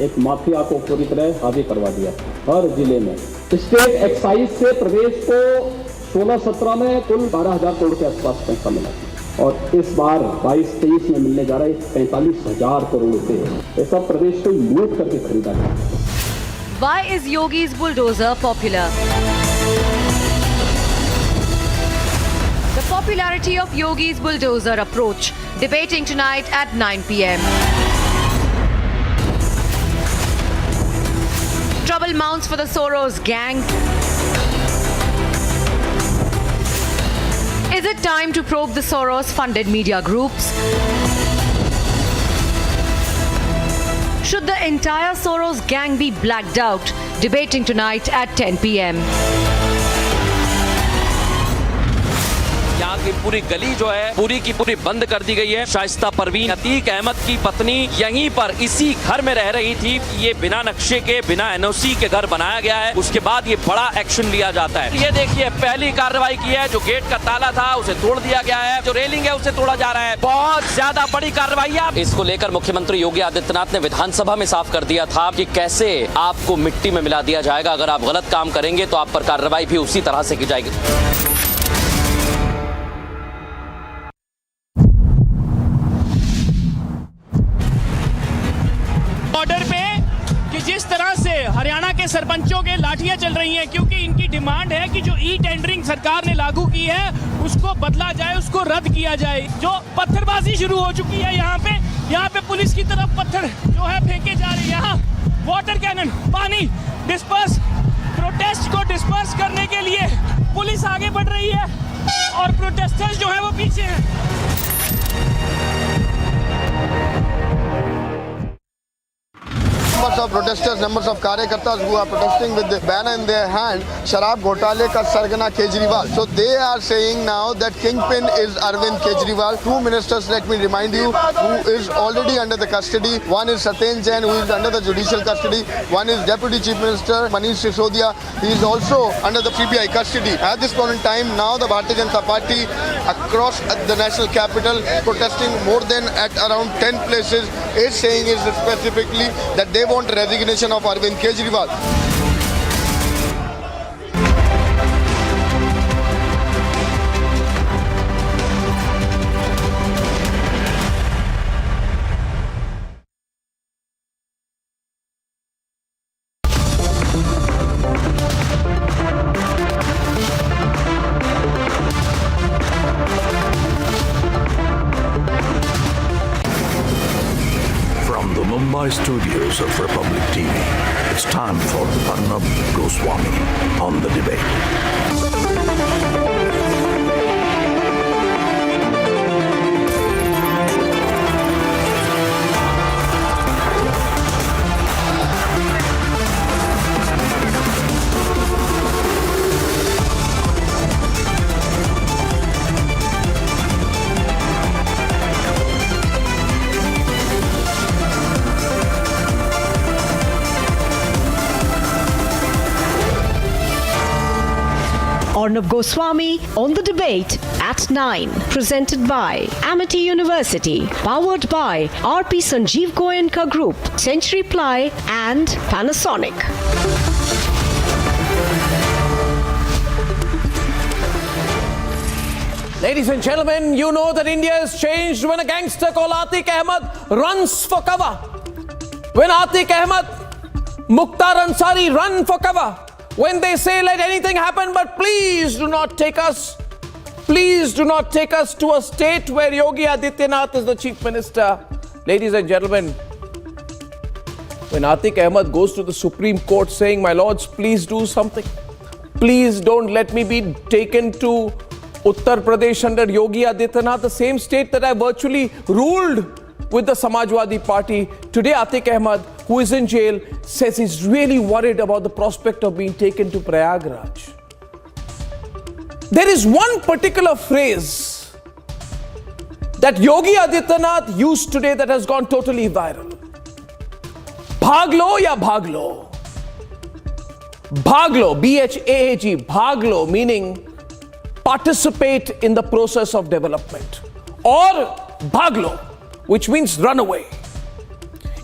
एक माफिया को पूरी तरह हावी करवा दिया हर जिले में। स्टेट एक्साइज से प्रदेश को 16-17 में कुल 12,000 करोड़ के आसपास पैसा मिला और इस बार 22-23 में मिलने जा रहा है 45,000 करोड़ रुपए। ये सब प्रदेश को लूट करके खरीदा गया। Why is Yogi's bulldozer popular? The popularity of Yogi's bulldozer approach, debating tonight at 9 p.m. Trouble mounts for the Soros gang. Is it time to probe the Soros-funded media groups? Should the entire Soros gang be blacked out? Debating tonight at 10 p.m. यहाँ की पूरी गली जो है पूरी की पूरी बंद कर दी गई है। शाइस्ता परवीन अतीक अहमद की पत्नी यहीं पर इसी घर में रह रही थी। ये बिना नक्शे के बिना एनओसी के घर बनाया गया है। उसके बाद ये बड़ा एक्शन लिया जाता है। ये देखिए पहली कार्रवाई की है। जो गेट का ताला था उसे तोड़ दिया गया है, जो रेलिंग है उसे तोड़ा जा रहा है। बहुत ज्यादा बड़ी कार्रवाई है। इसको लेकर मुख्यमंत्री योगी आदित्यनाथ ने विधानसभा में साफ कर दिया था कि कैसे आपको मिट्टी में मिला दिया जाएगा। अगर आप गलत काम करेंगे तो आप पर कार्रवाई भी उसी तरह से की जाएगी। ऑर्डर पे कि जिस तरह से हरियाणा के सरपंचों के लाठियां चल रही हैं, क्योंकि इनकी डिमांड है कि जो ई टेंडरिंग सरकार ने लागू की है उसको बदला जाए, उसको रद्द किया जाए। जो पत्थरबाजी शुरू हो चुकी है यहाँ पे पुलिस की तरफ पत्थर जो है फेंके जा रहे हैं। यहाँ वाटर कैनन पानी डिस्पर्स, प्रोटेस्ट को डिस्पर्स करने के लिए पुलिस आगे बढ़ रही है और प्रोटेस्टर्स जो है वो पीछे हैं। Numbers of protesters, numbers of karyakartas who are protesting with the banner in their hand, Sharab Ghotale ka Sargana Kejriwal. So they are saying now that kingpin is Arvind Kejriwal. Two ministers, let me remind you, who is already under the custody. One is Satyen Jain, who is under the judicial custody. One is Deputy Chief Minister Manish Sisodia. He is also under the CBI custody. At this point in time, now the Bharatiya Janata Party across the national capital protesting more than at around 10 places is saying is specifically that they want resignation of Arvind Kejriwal. From the Mumbai studios of Republic TV, it's time for Arnab Goswami on the debate. Arnab Goswami on the debate at 9. Presented by Amity University. Powered by RP Sanjeev Goenka Group, Century Ply and Panasonic. Ladies and gentlemen, you know that India has changed when a gangster called Atiq Ahmad runs for cover. When Atiq Ahmad, Mukhtar Ansari run for cover. When they say let anything happen, but please do not take us to a state where Yogi Adityanath is the chief minister. Ladies and gentlemen, when Atiq Ahmad goes to the Supreme Court saying, my lords, please do something. Please don't let me be taken to Uttar Pradesh under Yogi Adityanath, the same state that I virtually ruled with the Samajwadi Party. Today, Atiq Ahmad, who is in jail, says he's really worried about the prospect of being taken to Prayagraj. There is one particular phrase that Yogi Adityanath used today that has gone totally viral. Bhaglo ya bhaglo. Bhaglo, B-H-A-A-G, bhaglo, meaning participate in the process of development. Or bhaglo, which means run away.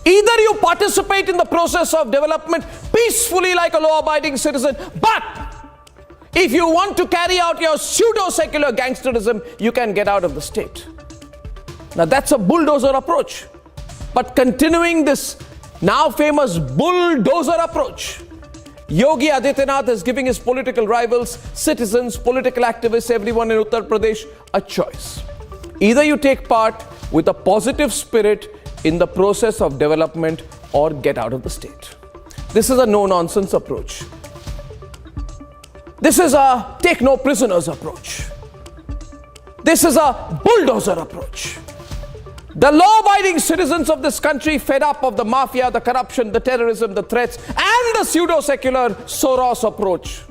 Either you participate in the process of development peacefully like a law-abiding citizen, but if you want to carry out your pseudo-secular gangsterism, you can get out of the state. Now that's a bulldozer approach. But continuing this now famous bulldozer approach, Yogi Adityanath is giving his political rivals, citizens, political activists, everyone in Uttar Pradesh a choice. Either you take part with a positive spirit in the process of development or get out of the state. This is a no-nonsense approach. This is a take no prisoners approach. This is a bulldozer approach. The law-abiding citizens of this country, fed up of the mafia, the corruption, the terrorism, the threats, and the pseudo-secular Soros approach,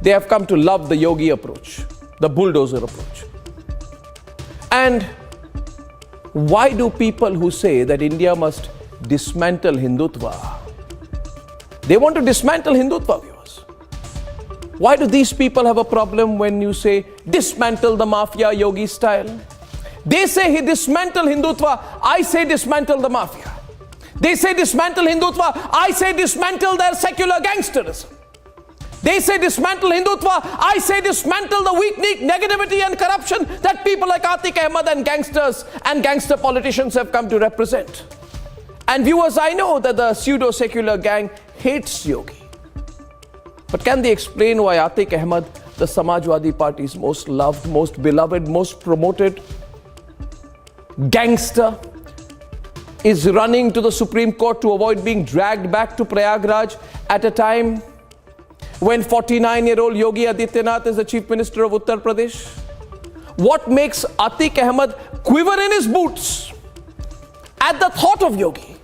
they have come to love the Yogi approach, the bulldozer approach. And why do people who say that India must dismantle Hindutva, they want to dismantle Hindutva, viewers? Why do these people have a problem when you say dismantle the mafia Yogi style? They say he dismantle Hindutva, I say dismantle the mafia. They say dismantle Hindutva, I say dismantle their secular gangsterism. They say dismantle Hindutva, I say dismantle the weak-kneed negativity and corruption that people like Atiq Ahmad and gangsters and gangster politicians have come to represent. And viewers, I know that the pseudo-secular gang hates Yogi. But can they explain why Atiq Ahmad, the Samajwadi Party's most loved, most beloved, most promoted gangster, is running to the Supreme Court to avoid being dragged back to Prayagraj at a time when 49-year-old Yogi Adityanath is the Chief Minister of Uttar Pradesh? What makes Atiq Ahmad quiver in his boots at the thought of Yogi?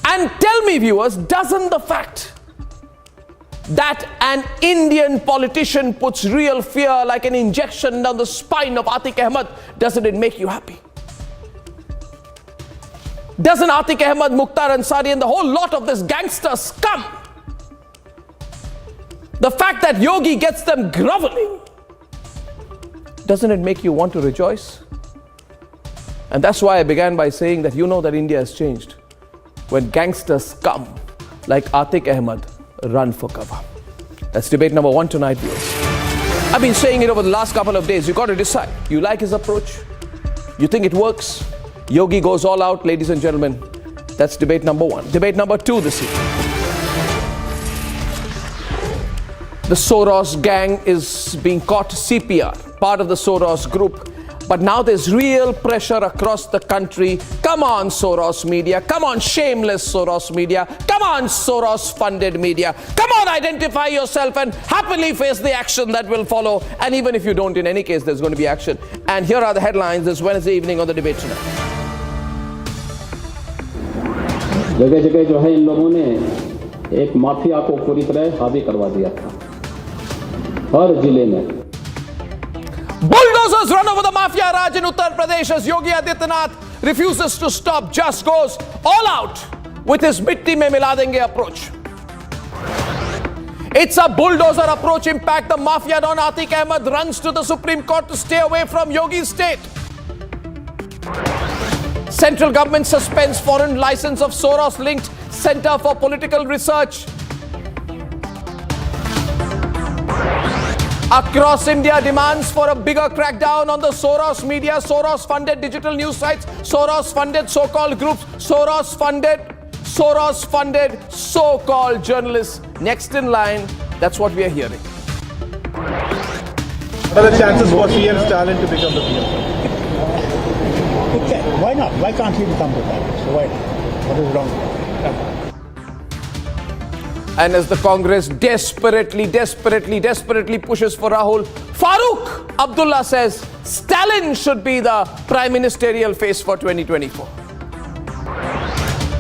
And tell me, viewers, doesn't the fact that an Indian politician puts real fear like an injection down the spine of Atiq Ahmad, doesn't it make you happy? Doesn't Atiq Ahmad, Mukhtar Ansari and the whole lot of this gangster scum, the fact that Yogi gets them groveling, doesn't it make you want to rejoice? And that's why I began by saying that you know that India has changed when gangsters scum like Atiq Ahmad run for cover. That's debate number 1 tonight, viewers. I've been saying it over the last couple of days. You got to decide. You like his approach? You think it works? Yogi goes all out, ladies and gentlemen. That's debate number 1. Debate number 2 this evening. The Soros gang is being caught CPR, part of the Soros group. But now there's real pressure across the country. Come on, Soros media. Come on, shameless Soros media. Come on, Soros-funded media. Come on, identify yourself and happily face the action that will follow. And even if you don't, in any case, there's going to be action. And here are the headlines this Wednesday evening on the debate tonight. जगह जगह जो है इन लोगों ने एक mafia को पूरी तरह हावी करवा दिया था हर जिले में. Bulldozers run over the mafia raj in Uttar Pradesh as Yogi Adityanath refuses to stop, just goes all out with his mitti mein mila denge approach. It's a bulldozer approach. In fact, the mafia don Atiq Ahmad runs to the Supreme Court to stay away from Yogi's state. Central government suspends foreign license of Soros-linked Center for Political Research. Across India, demands for a bigger crackdown on the Soros media, Soros-funded digital news sites, Soros-funded so-called groups, Soros-funded so-called journalists. Next in line, that's what we are hearing. What are the chances for CM Stalin to become the PM? Okay, why not? Why can't he become the PM? So why? What is wrong with that? And as the Congress desperately pushes for Rahul, Farooq Abdullah says Stalin should be the prime ministerial face for 2024.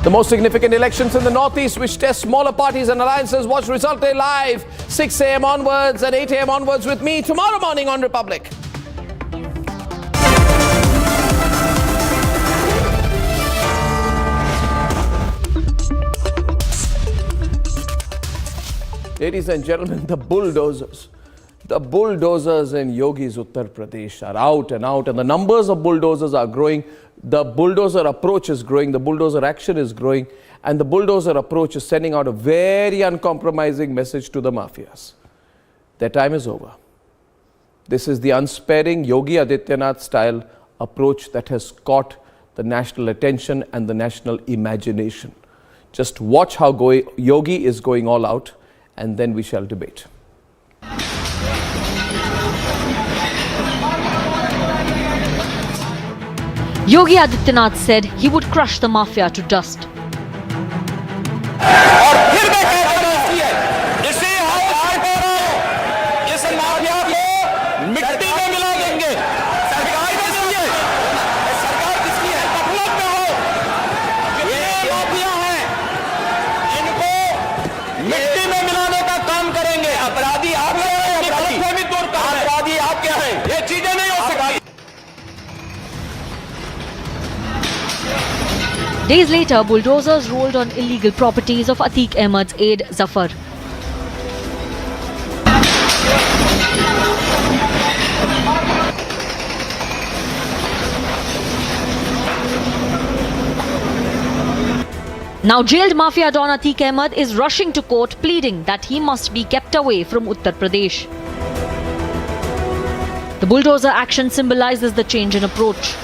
The most significant elections in the Northeast, which test smaller parties and alliances, watch Result Day live 6 a.m. onwards and 8 a.m. onwards with me tomorrow morning on Republic. Ladies and gentlemen, the bulldozers. The bulldozers in Yogi's Uttar Pradesh are out, and the numbers of bulldozers are growing. The bulldozer approach is growing, the bulldozer action is growing, and the bulldozer approach is sending out a very uncompromising message to the mafias. Their time is over. This is the unsparing Yogi Adityanath style approach that has caught the national attention and the national imagination. Just watch how Yogi is going all out, and then we shall debate. Yogi Adityanath said he would crush the mafia to dust. Days later, bulldozers rolled on illegal properties of Atiq Ahmad's aide Zafar. Now jailed mafia don Atiq Ahmad is rushing to court pleading that he must be kept away from Uttar Pradesh. The bulldozer action symbolizes the change in approach.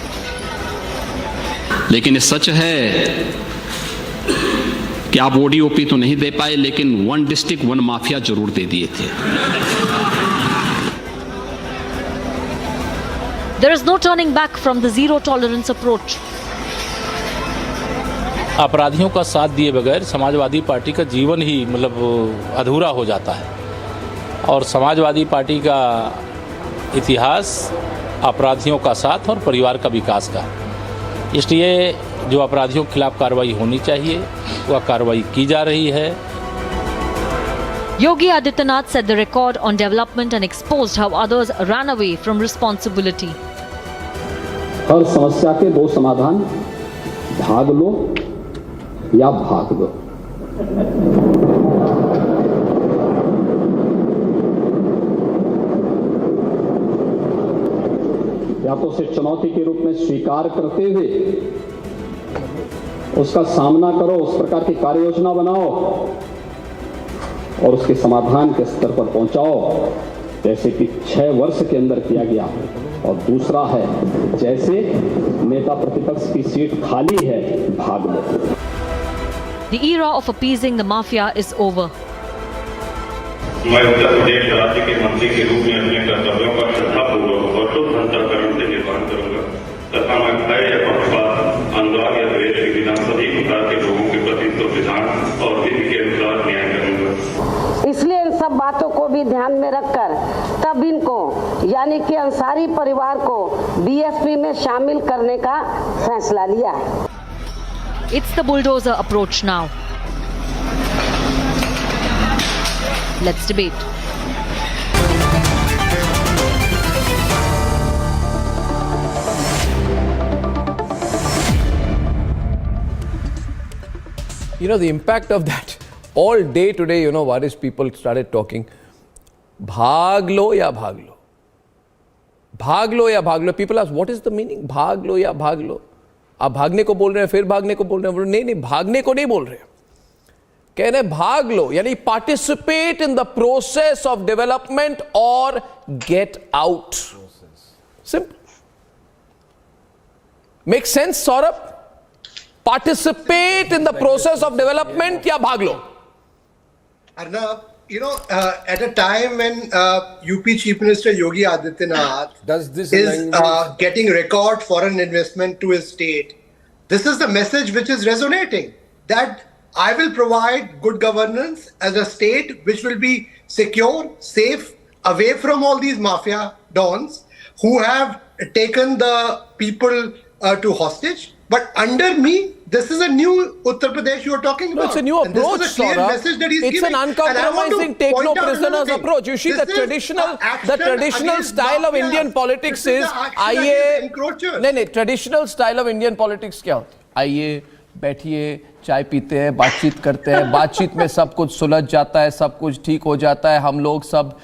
लेकिन ये सच है कि आप ODOP तो नहीं दे पाए, लेकिन one district one mafia जरूर दे दिए थे. There is no turning back from the zero tolerance approach. अपराधियों का साथ दिए बगैर समाजवादी पार्टी का जीवन ही अधूरा हो जाता है, और समाजवादी पार्टी का इतिहास अपराधियों का साथ और परिवार का विकास का. इसलिए जो अपराधियों के खिलाफ कार्रवाई होनी चाहिए वह कार्रवाई की जा रही है. Yogi Adityanath set the record on development and exposed how others ran away from responsibility. हर समस्या के दो समाधान, भाग लो या भाग दो. या तो उसे चुनौती के रूप में स्वीकार करते हुए उसका सामना करो, उस प्रकार की कार्य योजना बनाओ और उसके समाधान के स्तर पर पहुंचाओ, जैसे कि 6 वर्ष के अंदर किया गया. और दूसरा है, जैसे नेता प्रतिपक्ष की सीट खाली है, भाग लो. The era of appeasing the mafia is over. मैं उत्तर प्रदेश राज्य के मंत्री के रूप में अपने कर्तव्यों का श्रद्धापूर्वक और शुद्ध अंतःकरण से निर्वहन करूंगा तथा मैं भय या पक्षपात, अनुराग या द्वेष के बिना सभी प्रकार के लोगों के प्रति संविधान और विधि के अनुसार न्याय करूंगा. इसलिए इन सब बातों को भी ध्यान में रखकर तब इनको यानी कि अंसारी परिवार को बीएसपी में शामिल करने का फैसला लिया. It's the bulldozer approach now. Let's debate. You know, the impact of that all day today, you know, what is people started talking, bhag lo ya bhag lo. Bhag lo ya bhag lo. People ask, what is the meaning? Bhag lo ya bhag lo. आप भागने को बोल रहे हैं, फिर भागने को बोल रहे हैं. नहीं, भागने को नहीं बोल रहे. कह रहे भाग लो, यानी participate in the process of development और get out. Simple. Make sense Saurabh? Participate in the process of development या भाग लो. Arnab, you know, at a time when UP Chief Minister Yogi Adityanath is getting record foreign investment to his state, this is the message which is resonating, that I will provide good governance as a state which will be secure, safe, away from all these mafia dons who have taken the people to hostage. But under me, this is a new Uttar Pradesh you are talking about. No, it's a new approach, this is a clear message that he's it's giving. An uncompromising take no prisoners approach. You see, the traditional style of Indian politics is आइए, नहीं, traditional style of Indian politics क्या होता है? आइए, बैठिए, चाय पीते हैं, बातचीत करते हैं, बातचीत में सब कुछ सुलझ जाता है, सब कुछ ठीक हो जाता है, हम लोग सब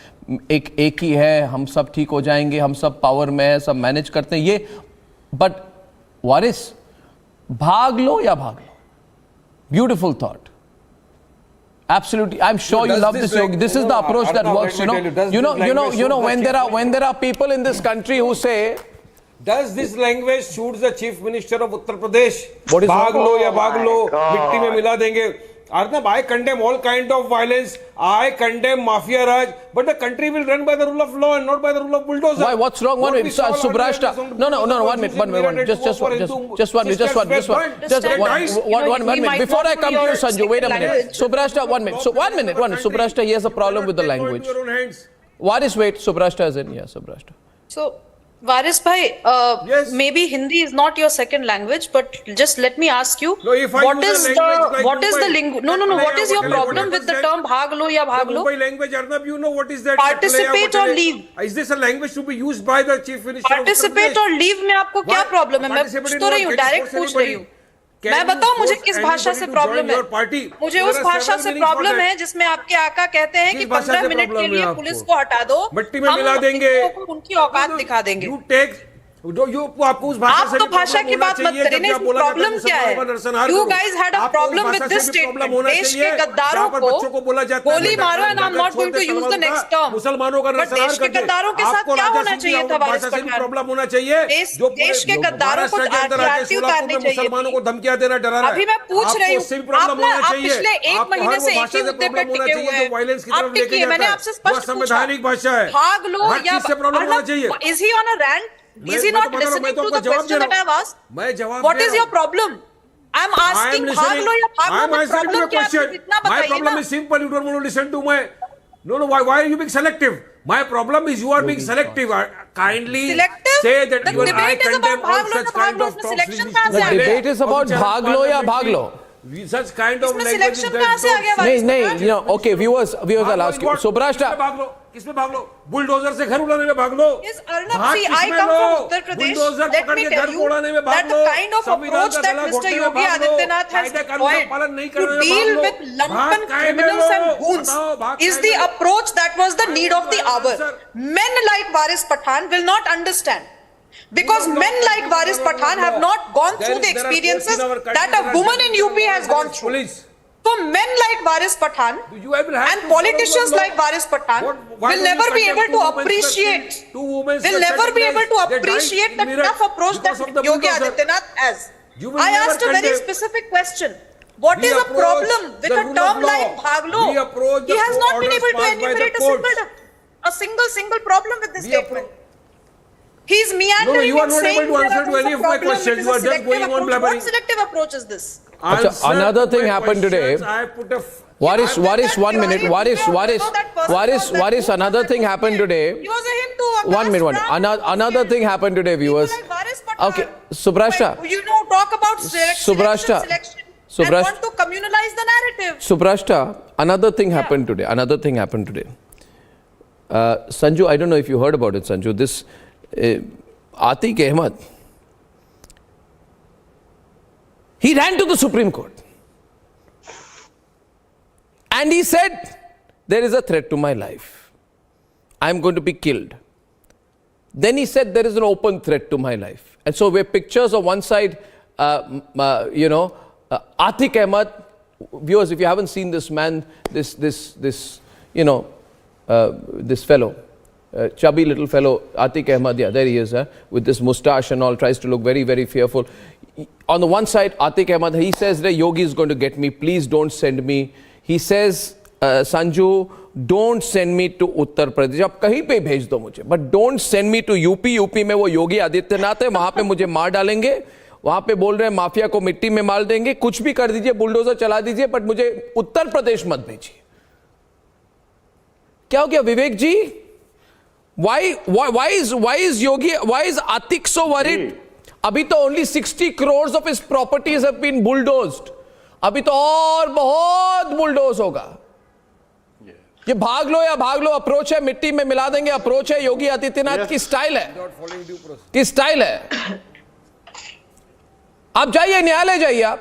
एक ही है, हम सब ठीक हो जाएंगे, हम सब पावर में है, सब मैनेज करते हैं ये. बट वारिस, भाग लो या भाग लो. Beautiful thought. Absolutely, I'm sure you love this, Yogi. This is the approach that works. When there are people in this country who say, does this language suits the Chief Minister of Uttar Pradesh? भाग लो या भाग लो, मिट्टी में मिला देंगे. Arnab, I condemn all kind of violence. I condemn mafia raj, but the country will run by the rule of law and not by the rule of bulldozer. Why? What's wrong? One minute, Subrashta. No. 1 minute. Just 1 minute. Before I come to you, Sanju, wait a minute. Subrashta, 1 minute. So 1 minute. Subrashta, he has a problem with the language. Waris, wait. Subrashta is in. Yeah, Subrashta. So, Waris bhai, maybe Hindi is not your second language, but just let me ask you, what is the language? No. What is your problem with the term bhag lo ya bhag lo? Mumbai language, Arnab, you know what is that? Participate or leave. Is this a language to be used by the Chief Minister? Participate or leave में आपको क्या problem है? मैं पूछ तो रही हूँ, direct पूछ रही हूँ. मैं बताऊं मुझे किस भाषा से प्रॉब्लम है. मुझे उस भाषा से प्रॉब्लम है जिसमें आपके आका कहते हैं कि 15 मिनट के लिए पुलिस को हटा दो, मिट्टी में मिला देंगे, उनकी औकात दिखा देंगे. आपको उस भाषा आप तो भाषा की बात मत करें. प्रॉब्लम क्या है? You guys had a problem with this statement. देश के गद्दारों को गोली मारो and I'm not going to use the next term. मुसलमानों का बट देश के गद्दारों के साथ क्या होना चाहिए था? वारिस प्रॉब्लम होना चाहिए. देश के गद्दारों को आरती उतारनी चाहिए. मुसलमानों को धमकियां देना, डराना. अभी मैं पूछ रही हूँ, आप पिछले 1 महीने से एक ही मुद्दे पे टिके हुए हैं. आप टिकिए, मैंने आपसे स्पष्ट पूछा. संवैधानिक भाषा है. भाग लो या is he on a rant? Is he not listening to the question that I have asked? What is your problem? I am asking, भाग लो या भाग लो. Problem क्या है? इतना बताइए ना. My problem is simple. You don't want to listen to my. No. Why are you being selective? My problem is you are being selective. Kindly say that you are. I condemn all such kind of talks. The debate is about भाग लो या भाग लो. Such kind of language. नहीं. Okay, viewers, I'll ask you. Subrashta. किसमें भाग लो? Bulldozer से घर उड़ाने में भाग लो. Yes, Arnab, see, I come from Uttar Pradesh. Let me tell you that the kind of approach that Mr. Yogi Adityanath has deployed to deal with lumpen criminals and goons is the approach that was the need of the hour. Men like Waris Pathan will not understand. Because men like Waris Pathan have not gone through the experiences that a woman in UP has gone through. So men like Waris Pathan and politicians like Waris Pathan will never be able to appreciate. Will never be able to appreciate the tough approach that Yogi Adityanath has. I asked a very specific question. What is the problem with a term like bhaglo? He has not been able to enumerate a single problem with this statement. He's meandering. You are not able to answer to any of my questions. You are just going on blabbering. What selective approach is this? Another thing happened today. Waris, 1 minute. Waris, another thing happened today. He was a Hindu. 1 minute. Another thing happened today, viewers. Okay, Subrashta. You know, talk about selection and want to communalize the narrative. Subrashta, another thing happened today. Sanju, I don't know if you heard about it, Sanju. This Atiq Ahmad, he ran to the Supreme Court and he said, there is a threat to my life. I am going to be killed. Then he said, there is an open threat to my life. And so we have pictures of one side, Atiq Ahmad. Viewers, if you haven't seen this man, this fellow, chubby little fellow, Atiq Ahmad, yeah, there he is, with this moustache and all, tries to look very, very fearful. On the one side, Atiq Ahmad, he says that Yogi is going to get me, please don't send me. He says, Sanju, don't send me to Uttar Pradesh. आप कहीं पे भेज दो मुझे, but don't send me to UP. UP में वो योगी आदित्यनाथ है, वहाँ पे मुझे मार डालेंगे. वहाँ पे बोल रहे हैं माफिया को मिट्टी में मार देंगे, कुछ भी कर दीजिए, बुलडोजर चला दीजिए, बट मुझे उत्तर प्रदेश मत भेजिए. क्या हो गया विवेक जी? Why is Yogi, why is Atiq so worried? अभी तो only 60 crores of his properties have been bulldozed. अभी तो और बहुत बुलडोज होगा. ये भाग लो या भाग लो अप्रोच है, मिट्टी में मिला देंगे अप्रोच है, योगी आदित्यनाथ की स्टाइल है. आप जाइए, न्यायालय जाइए, आप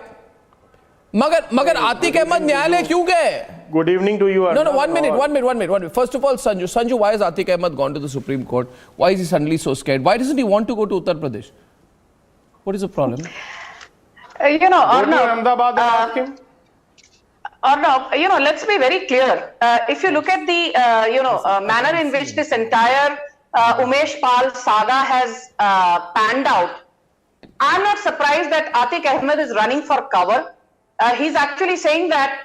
मगर आतिक अहमद न्यायालय क्यों गए? Good evening to you. No, 1 minute. First of all, Sanju, why has Atiq Ahmad gone to the Supreme Court? Why is he suddenly so scared? Why doesn't he want to go to Uttar Pradesh? What is the problem? Ahmedabad and ask him. Arnab, let's be very clear. If you look at the, manner in which this entire Umesh Pal saga has panned out, I'm not surprised that Atiq Ahmad is running for cover. He's actually saying that,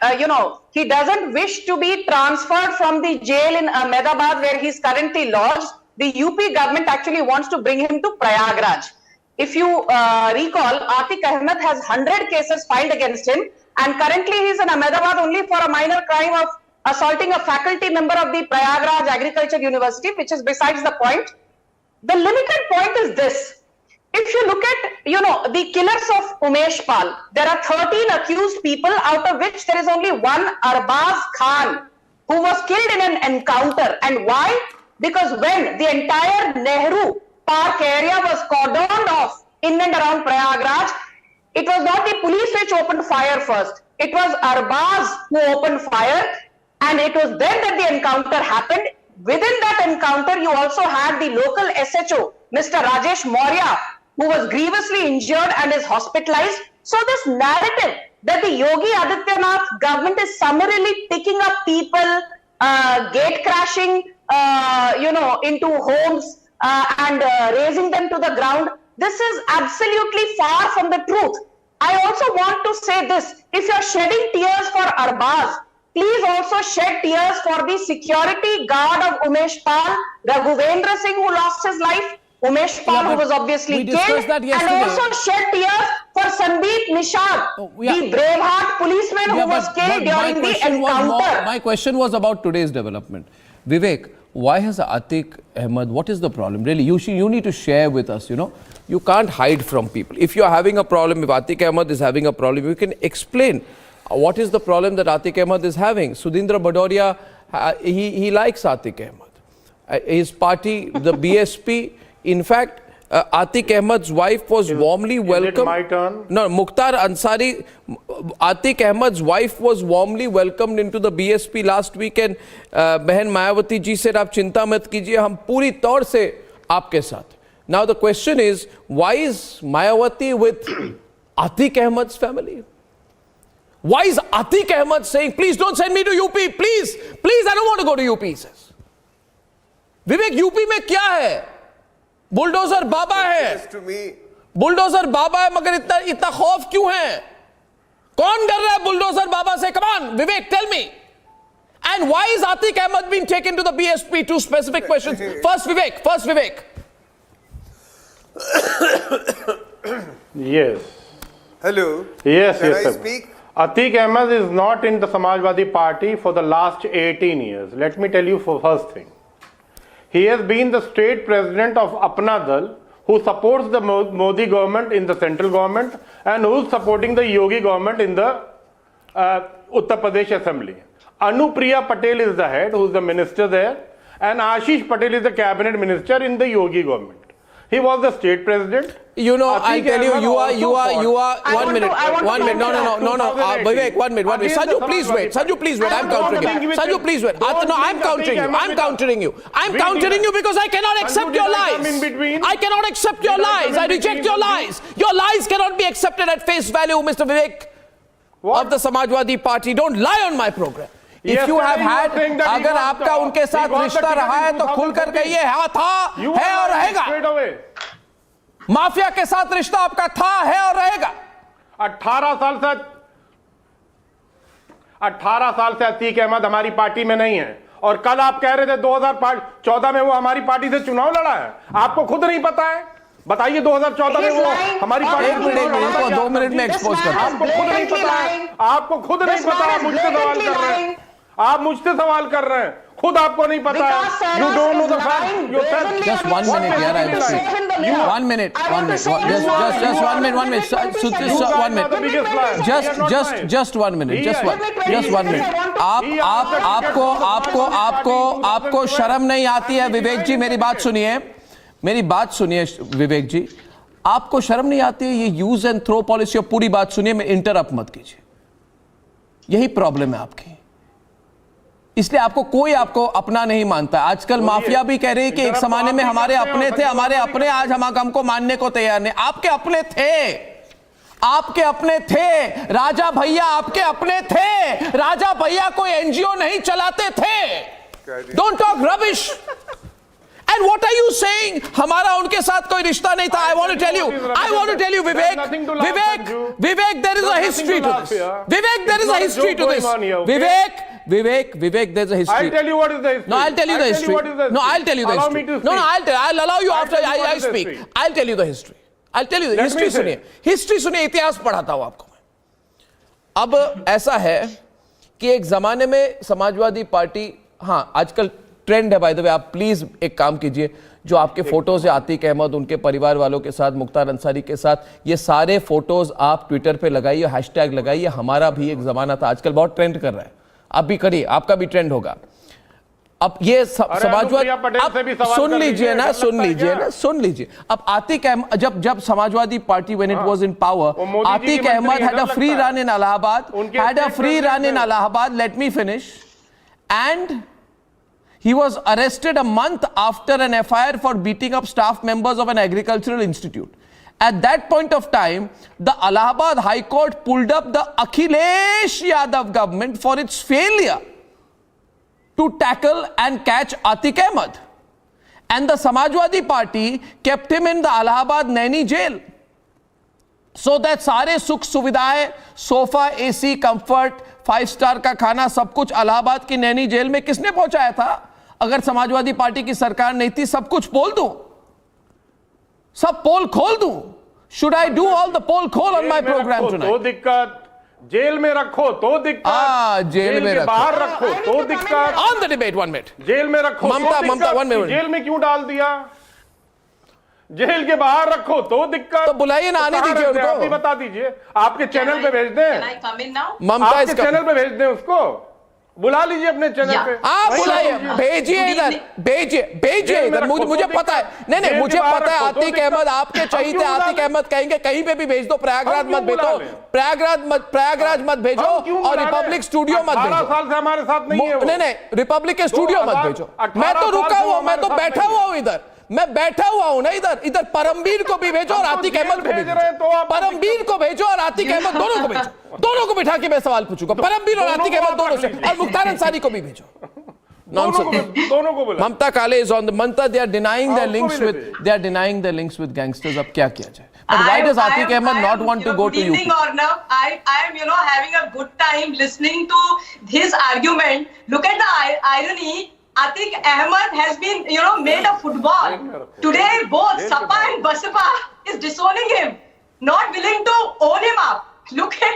he doesn't wish to be transferred from the jail in Ahmedabad where he's currently lodged. The UP government actually wants to bring him to Prayagraj. If you recall, Atiq Ahmad has 100 cases filed against him, and currently he's in Ahmedabad only for a minor crime of assaulting a faculty member of the Prayagraj Agriculture University, which is besides the point. The limited point is this. If you look at, the killers of Umesh Pal, there are 13 accused people, out of which there is only one, Arbaz Khan, who was killed in an encounter. And why? Because when the entire Nehru Park area was cordoned off in and around Prayagraj, it was not the police which opened fire first. It was Arbaz who opened fire, and it was then that the encounter happened. Within that encounter, you also had the local SHO, Mr. Rajesh Maurya, who was grievously injured and is hospitalized. So this narrative that the Yogi Adityanath government is summarily picking up people, gate crashing, into homes and raising them to the ground, this is absolutely far from the truth. I also want to say this. If you're shedding tears for Arbaz, please also shed tears for the security guard of Umesh Pal, Raghuvendra Singh, who lost his life, Umesh Pal, who was obviously killed, and also shed tears for Sandeep Nishad, the braveheart policeman who was killed during the encounter. My question was about today's development. Vivek, why has Atiq Ahmad, what is the problem? Really, you need to share with us, You can't hide from people. If you're having a problem, if Atiq Ahmad is having a problem, you can explain what is the problem that Atiq Ahmad is having. Sudhindra Badoria, he likes Atiq Ahmad. His party, the BSP, in fact, Atiq Ahmad's wife was warmly welcomed. Is it my turn? No, Mukhtar Ansari, Atiq Ahmad's wife was warmly welcomed into the BSP last week, and Behan Mayawati ji said, "Aap chinta mat kijiye, hum puri taur se aapke saath." Now the question is, why is Mayawati with Atiq Ahmad's family? Why is Atiq Ahmad saying, please don't send me to UP, please, I don't want to go to UP, he says. Vivek, UP में क्या है? Bulldozer बाबा है, bulldozer बाबा है, मगर इतना खौफ क्यों है? कौन डर रहा है बुलडोजर बाबा से? Come on, Vivek, tell me. And why is Atiq Ahmad being taken to the BSP? Two specific questions. First Vivek. Yes. Hello. Yes, Can yes. I speak? Atiq Ahmad is not in the Samajwadi Party for the last 18 years. Let me tell you for first thing. He has been the state president of Apna Dal, who supports the Modi government in the central government and who is supporting the Yogi government in the Uttar Pradesh Assembly. Anupriya Patel is the head, who is the minister there, and Ashish Patel is the cabinet minister in the Yogi government. He was the state president. I tell you, you are, one minute. No, Vivek, 1 minute. Sanju, please wait, I'm countering you. Sanju, please wait. No, I'm countering you because I cannot accept your lies. I cannot accept your lies. I reject your lies. Your lies cannot be accepted at face value, Mr. Vivek of the Samajwadi Party. Don't lie on my program. If you have had, अगर आपका उनके साथ रिश्ता रहा है तो खुलकर कहिए, हाँ था, है और रहेगा। माफिया के साथ रिश्ता आपका था, है और रहेगा। 18 साल से अतीक अहमद हमारी पार्टी में नहीं है, और कल आप कह रहे थे 2014 में वो हमारी पार्टी से चुनाव लड़ा है। आपको खुद नहीं पता है? बताइए 2014 में वो हमारी पार्टी को 2 मिनट में एक्सपोज कर। आपको खुद नहीं पता है, आपको खुद नहीं पता। आप मुझसे सवाल कर रहे हैं, आप मुझसे सवाल कर रहे हैं, खुद आपको नहीं पता है। You don't know the fact yourself. Just 1 minute, यार, I will say. 1 minute. Just 1 minute. Just 1 minute. Just 1 minute. आपको शर्म नहीं आती है, विवेक जी? मेरी बात सुनिए विवेक जी, आपको शर्म नहीं आती है ये यूज एंड थ्रो पॉलिसी? पूरी बात सुनिए, मैं इंटरप्ट मत कीजिए। यही प्रॉब्लम है आपकी, इसलिए आपको कोई आपको अपना नहीं मानता। आजकल माफिया भी कह रही है कि एक जमाने में हमारे अपने थे, हमारे अपने आज हमको मानने को तैयार नहीं। आपके अपने थे, आपके अपने थे, राजा भैया आपके अपने थे। राजा भैया कोई एनजीओ नहीं चलाते थे। Don't talk rubbish. And what are you saying? हमारा उनके साथ कोई रिश्ता नहीं था। I want to tell you, Vivek, there is a history to this. Vivek, there is a history to this. Vivek, there's a history. I'll tell you what is the history. No, I'll tell you the history. No, I'll tell you the history. No, I'll allow you after I speak. I'll tell you the history. I'll tell you the history. सुनिए, history सुनिए, इतिहास पढ़ाता हूं आपको मैं। अब ऐसा है कि एक जमाने में समाजवादी पार्टी, हाँ आजकल ट्रेंड है, बाय द वे आप प्लीज एक काम कीजिए, जो आपके फोटोज है आतिक अहमद, उनके परिवार वालों के साथ, मुख्तार अंसारी के साथ, ये सारे फोटोज आप ट्विटर पे लगाइए, हैशटैग लगाइए, हमारा भी एक जमाना था। आजकल बहुत ट्रेंड कर रहा है, आप भी करिए, आपका भी ट्रेंड होगा। अब ये समाजवादी, सुन लीजिए ना। अब आतिक अहमद, जब Samajwadi Party when it was in power, Atiq Ahmed had a free run in Allahabad, let me finish, and he was arrested a month after an FIR for beating up staff members of an agricultural institute. At that point of time, the Allahabad High Court pulled up the Akhilesh Yadav government for its failure to tackle and catch Atiq Ahmad. And the Samajwadi Party kept him in the Allahabad Naini jail. So that सारे सुख सुविधाएं, sofa, AC, comfort, 5 star का खाना, सब कुछ अलाहाबाद की Naini jail में किसने पहुंचाया था? अगर समाजवादी पार्टी की सरकार नहीं थी, सब कुछ बोल दूं, सब पोल खोल दूं। Should I do all the poll खोल on my program tonight? तो दिक्कत, जेल में रखो तो दिक्कत, जेल में के बाहर रखो तो दिक्कत। On the debate, 1 minute. Jail में रखो ममता 1 minute. जेल में क्यों डाल दिया? जेल के बाहर रखो तो दिक्कत। तो बुलाइए ना, आने दीजिए उनको। आप ही बता दीजिए, आपके चैनल पे भेज दें। ममता आपके चैनल पे भेज दें उसको, बुला लीजिए अपने चैनल पे। आप बुलाइए, भेजिए इधर, भेजिए इधर। मुझे पता है, नहीं मुझे पता है आतिक अहमद आपके चाहिए। आतिक अहमद कहेंगे कहीं पे भी भेज दो, प्रयागराज मत भेजो, प्रयागराज मत भेजो, और रिपब्लिक स्टूडियो मत भेजो। 18 साल से हमारे साथ नहीं है। नहीं, रिपब्लिक के स्टूडियो मत भेजो। मैं तो रुका हुआ, मैं तो बैठा हुआ हूँ इधर, मैं बैठा हुआ हूं ना इधर परमवीर को भी भेजो और आतिक अहमद को भेजो। परमवीर को भेजो और आतिक अहमद दोनों को भेजो, दोनों को बिठा के मैं सवाल पूछूंगा, परमवीर और आतिक अहमद दोनों से, और मुख्तार अंसारी को भी भेजो। दोनों को बोला। ममता काले is on the Mamta, they are denying their links with gangsters। अब क्या किया जाए? But why does Atiq Ahmad not want to go to UP? Arnab, I am having a good time listening to his argument. Look at the irony. Atiq Ahmad has been, made a football. Today, both Sapa and Basapa is disowning him, not willing to own him up. Look at,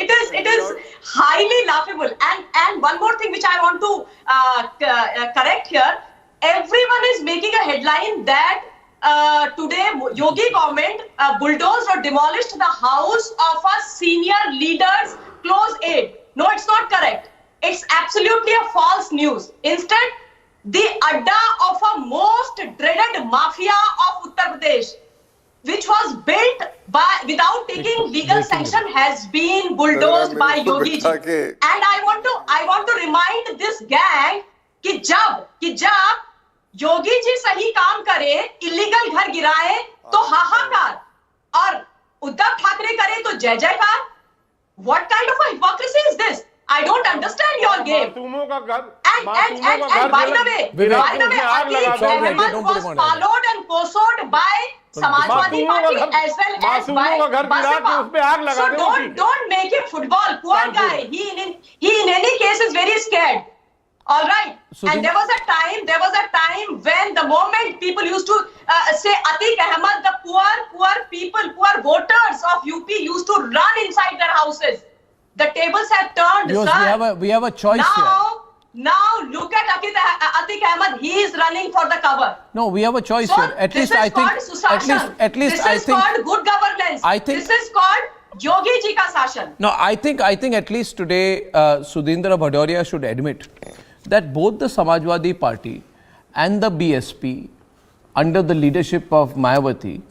it is highly laughable. And one more thing which I want to correct here. Everyone is making a headline that today Yogi government bulldozed or demolished the house of a senior leader's close aide. No, it's not correct. It's absolutely a false news. Instead, the adda of a most dreaded mafia of Uttar Pradesh, which was built without taking legal sanction, has been bulldozed by Yogi ji. And I want to remind this gang कि जब योगी जी सही काम करे, illegal घर गिराए तो हाहाकार, और उद्धव ठाकरे करे तो जय जयकार। What kind of a hypocrisy is this? I don't understand your game. And by the way, Atiq Ahmad was followed and pursued by Samajwadi Party as well as by Basapa. So don't make him football. Poor guy. He in any case is very scared. All right. And there was a time when the moment people used to say Atiq Ahmad, the poor people, poor voters of UP used to run inside their houses. The tables have turned, sir. We have a choice here. Now look at Atiq Ahmad. He is running for the cover. No, we have a choice here. At least I think. This is called good governance. I think this is called Yogi ji ka sashan. No, I think at least today Sudhindra Bhadoria should admit that both the Samajwadi Party and the BSP under the leadership of Mayawati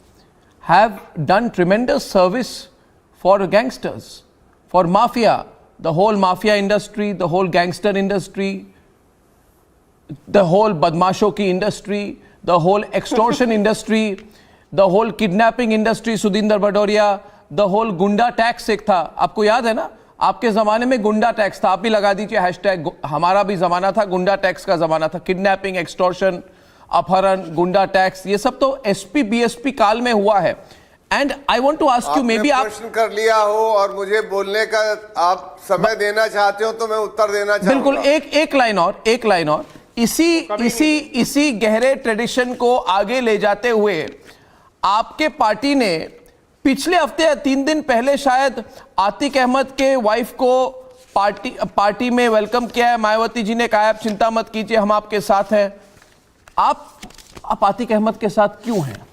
have done tremendous service for gangsters, for mafia, the whole mafia industry, the whole gangster industry, the whole badmasho ki industry, the whole extortion industry, the whole kidnapping industry, Sudinder Bhadauria, the whole goonda tax एक था, आपको याद है ना? आपके जमाने में गुंडा टैक्स था, आप भी लगा दीजिए हैशटैग, हमारा भी जमाना था, गुंडा टैक्स का जमाना था, किडनैपिंग, एक्सटॉर्शन, अपहरण, गुंडा टैक्स, ये सब तो एसपी बीएसपी काल में हुआ है. And I want to ask you, maybe आप प्रश्न कर लिया हो और मुझे बोलने का आप समय देना चाहते हो तो मैं उत्तर देना चाहूंगा. बिल्कुल, एक लाइन और इसी गहरे ट्रेडिशन को आगे ले जाते हुए आपके पार्टी ने पिछले हफ्ते या 3 दिन पहले शायद आतिक अहमद के वाइफ को पार्टी में वेलकम किया है. मायावती जी ने कहा आप चिंता मत कीजिए, हम आपके साथ हैं. आप आतिक अहमद के साथ क्यों हैं?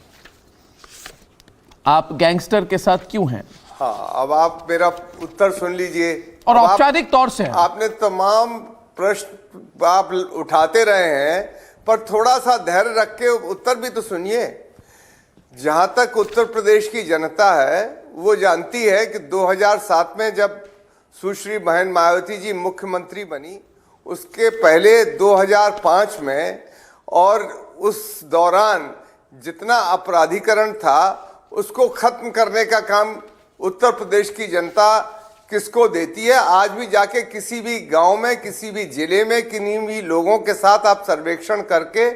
आप गैंगस्टर के साथ क्यों हैं? हाँ, अब आप मेरा उत्तर सुन लीजिए. और औपचारिक तौर से आपने तमाम प्रश्न आप उठाते रहे हैं, पर थोड़ा सा धैर्य रख के उत्तर भी तो सुनिए. जहां तक उत्तर प्रदेश की जनता है वो जानती है कि 2007 में जब सुश्री बहन मायावती जी मुख्यमंत्री बनी, उसके पहले 2005 में, और उस दौरान जितना अपराधीकरण था उसको खत्म करने का काम उत्तर प्रदेश की जनता किसको देती है? आज भी जाके किसी भी गांव में, किसी भी जिले में, किन्हीं भी लोगों के साथ आप सर्वेक्षण करके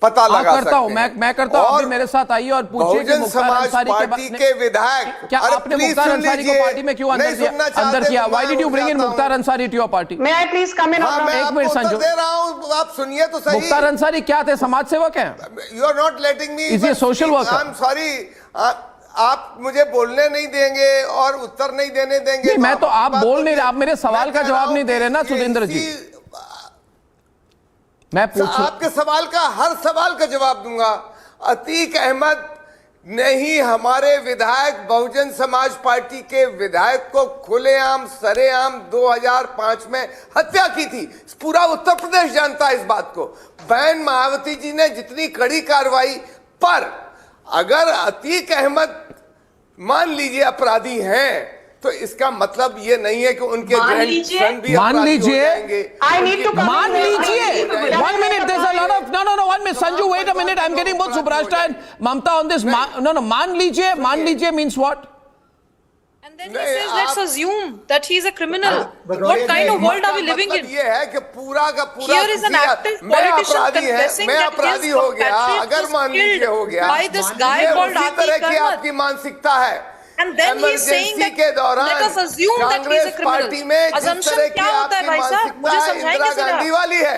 पता लगा सकते हैं. मैं करता हूं. अभी मेरे साथ आइए और पूछिए कि मुख्तार अंसारी पार्टी के विधायक, क्या आपने मुख्तार अंसारी को पार्टी में क्यों अंदर किया? Why did you bring in Mukhtar Ansari to your party? May I please come in? एक मिनट संजू, दे रहा हूं, आप सुनिए तो सही. मुख्तार अंसारी क्या थे? समाज सेवक हैं? You are not letting me. Is ये social worker? I am sorry, आप मुझे बोलने नहीं देंगे और उत्तर नहीं देने देंगे. नहीं, मैं तो आप बोल नहीं रहे, आप मेरे सवाल का जवाब नहीं दे रहे ना सुधींद्र जी. मैं पूछूं, आपके सवाल का हर सवाल का जवाब दूंगा. अतीक अहमद ने ही हमारे विधायक, बहुजन समाज पार्टी के विधायक को खुलेआम सरेआम 2005 में हत्या की थी. पूरा उत्तर प्रदेश जानता है इस बात को. बहन मायावती जी ने जितनी कड़ी कार्रवाई, पर अगर अतीक अहमद मान लीजिए अपराधी हैं, तो इसका मतलब ये नहीं है कि उनके ग्रैंडसन भी अपराधी हो जाएंगे. मान लीजिए. 1 minute, there's a lot of no 1 minute. Sanju, wait a minute. I'm getting both Subrashta and Mamta on this. No, मान लीजिए means what? And then he says, let's assume that he's a criminal. What kind of world are we living in? ये है कि पूरा का पूरा Here is an active politician confessing that his compatriot was killed by this guy called Atiq Ahmad. आपकी मानसिकता है. And then he is saying that let us assume that he is a criminal. Assumption क्या होता है भाई साहब? मुझे समझाएंगे गांधी वाली है.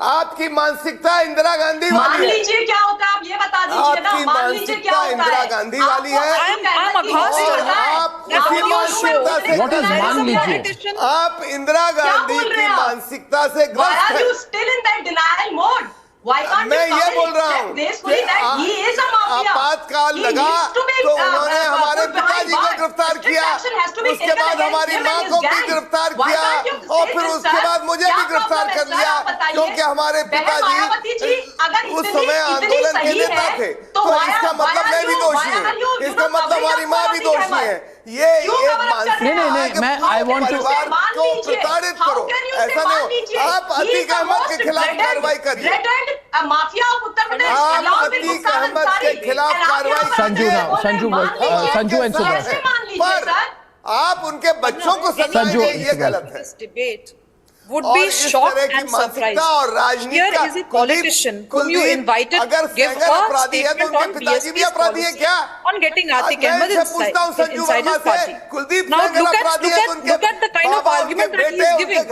आपकी मानसिकता इंदिरा गांधी वाली है. मान लीजिए क्या होता है, आप ये बता दीजिए ना. मान लीजिए क्या होता है, इंदिरा गांधी वाली है. What is मान लीजिए? आप इंदिरा गांधी की मानसिकता से ग्रस्त हैं. still in that denial mode? मैं ये बोल रहा हूँ, आपातकाल लगा तो उन्होंने हमारे पिताजी को गिरफ्तार किया, उसके बाद हमारी माँ को भी गिरफ्तार किया, और फिर उसके बाद मुझे भी गिरफ्तार कर लिया, क्योंकि हमारे पिताजी उस समय आंदोलन के नेता थे. तो इसका मतलब मैं भी दोषी हूँ, इसका मतलब हमारी माँ भी दोषी है. ये नहीं, मैं आई वांट टू को प्रताड़ित करो, ऐसा नहीं हो. आप अतीक अहमद के खिलाफ कार्रवाई करिए. Mafia of Uttar Pradesh. आप अतीक अहमद के खिलाफ कार्रवाई. संजू एंड सुभाष, पर आप उनके बच्चों को सजाएंगे, ये गलत है. Would be shocked and surprised. Here is a politician whom you invited to give a statement on BSP's policy on getting Atiq Ahmad inside his party. Now look at the kind of argument that he is giving.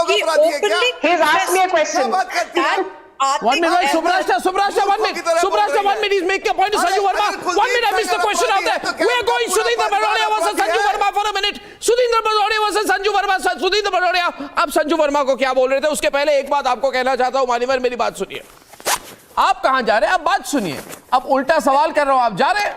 He openly has asked me a question. 1 minute, Subrashta, 1 minute. Subrashta, 1 minute. He's making a point to Sanju Verma. 1 minute, I missed the question out there. We are going Sudhindra Barodia versus Sanju Verma for a minute. Sudhindra Barodia versus Sanju Verma. Sudhindra Barodia, आप संजू वर्मा को क्या बोल रहे थे? उसके पहले एक बात आपको कहना चाहता हूं. मानीवर, मेरी बात सुनिए. आप कहां जा रहे हैं? आप बात सुनिए. अब उल्टा सवाल कर रहा हूं, आप जा रहे हैं.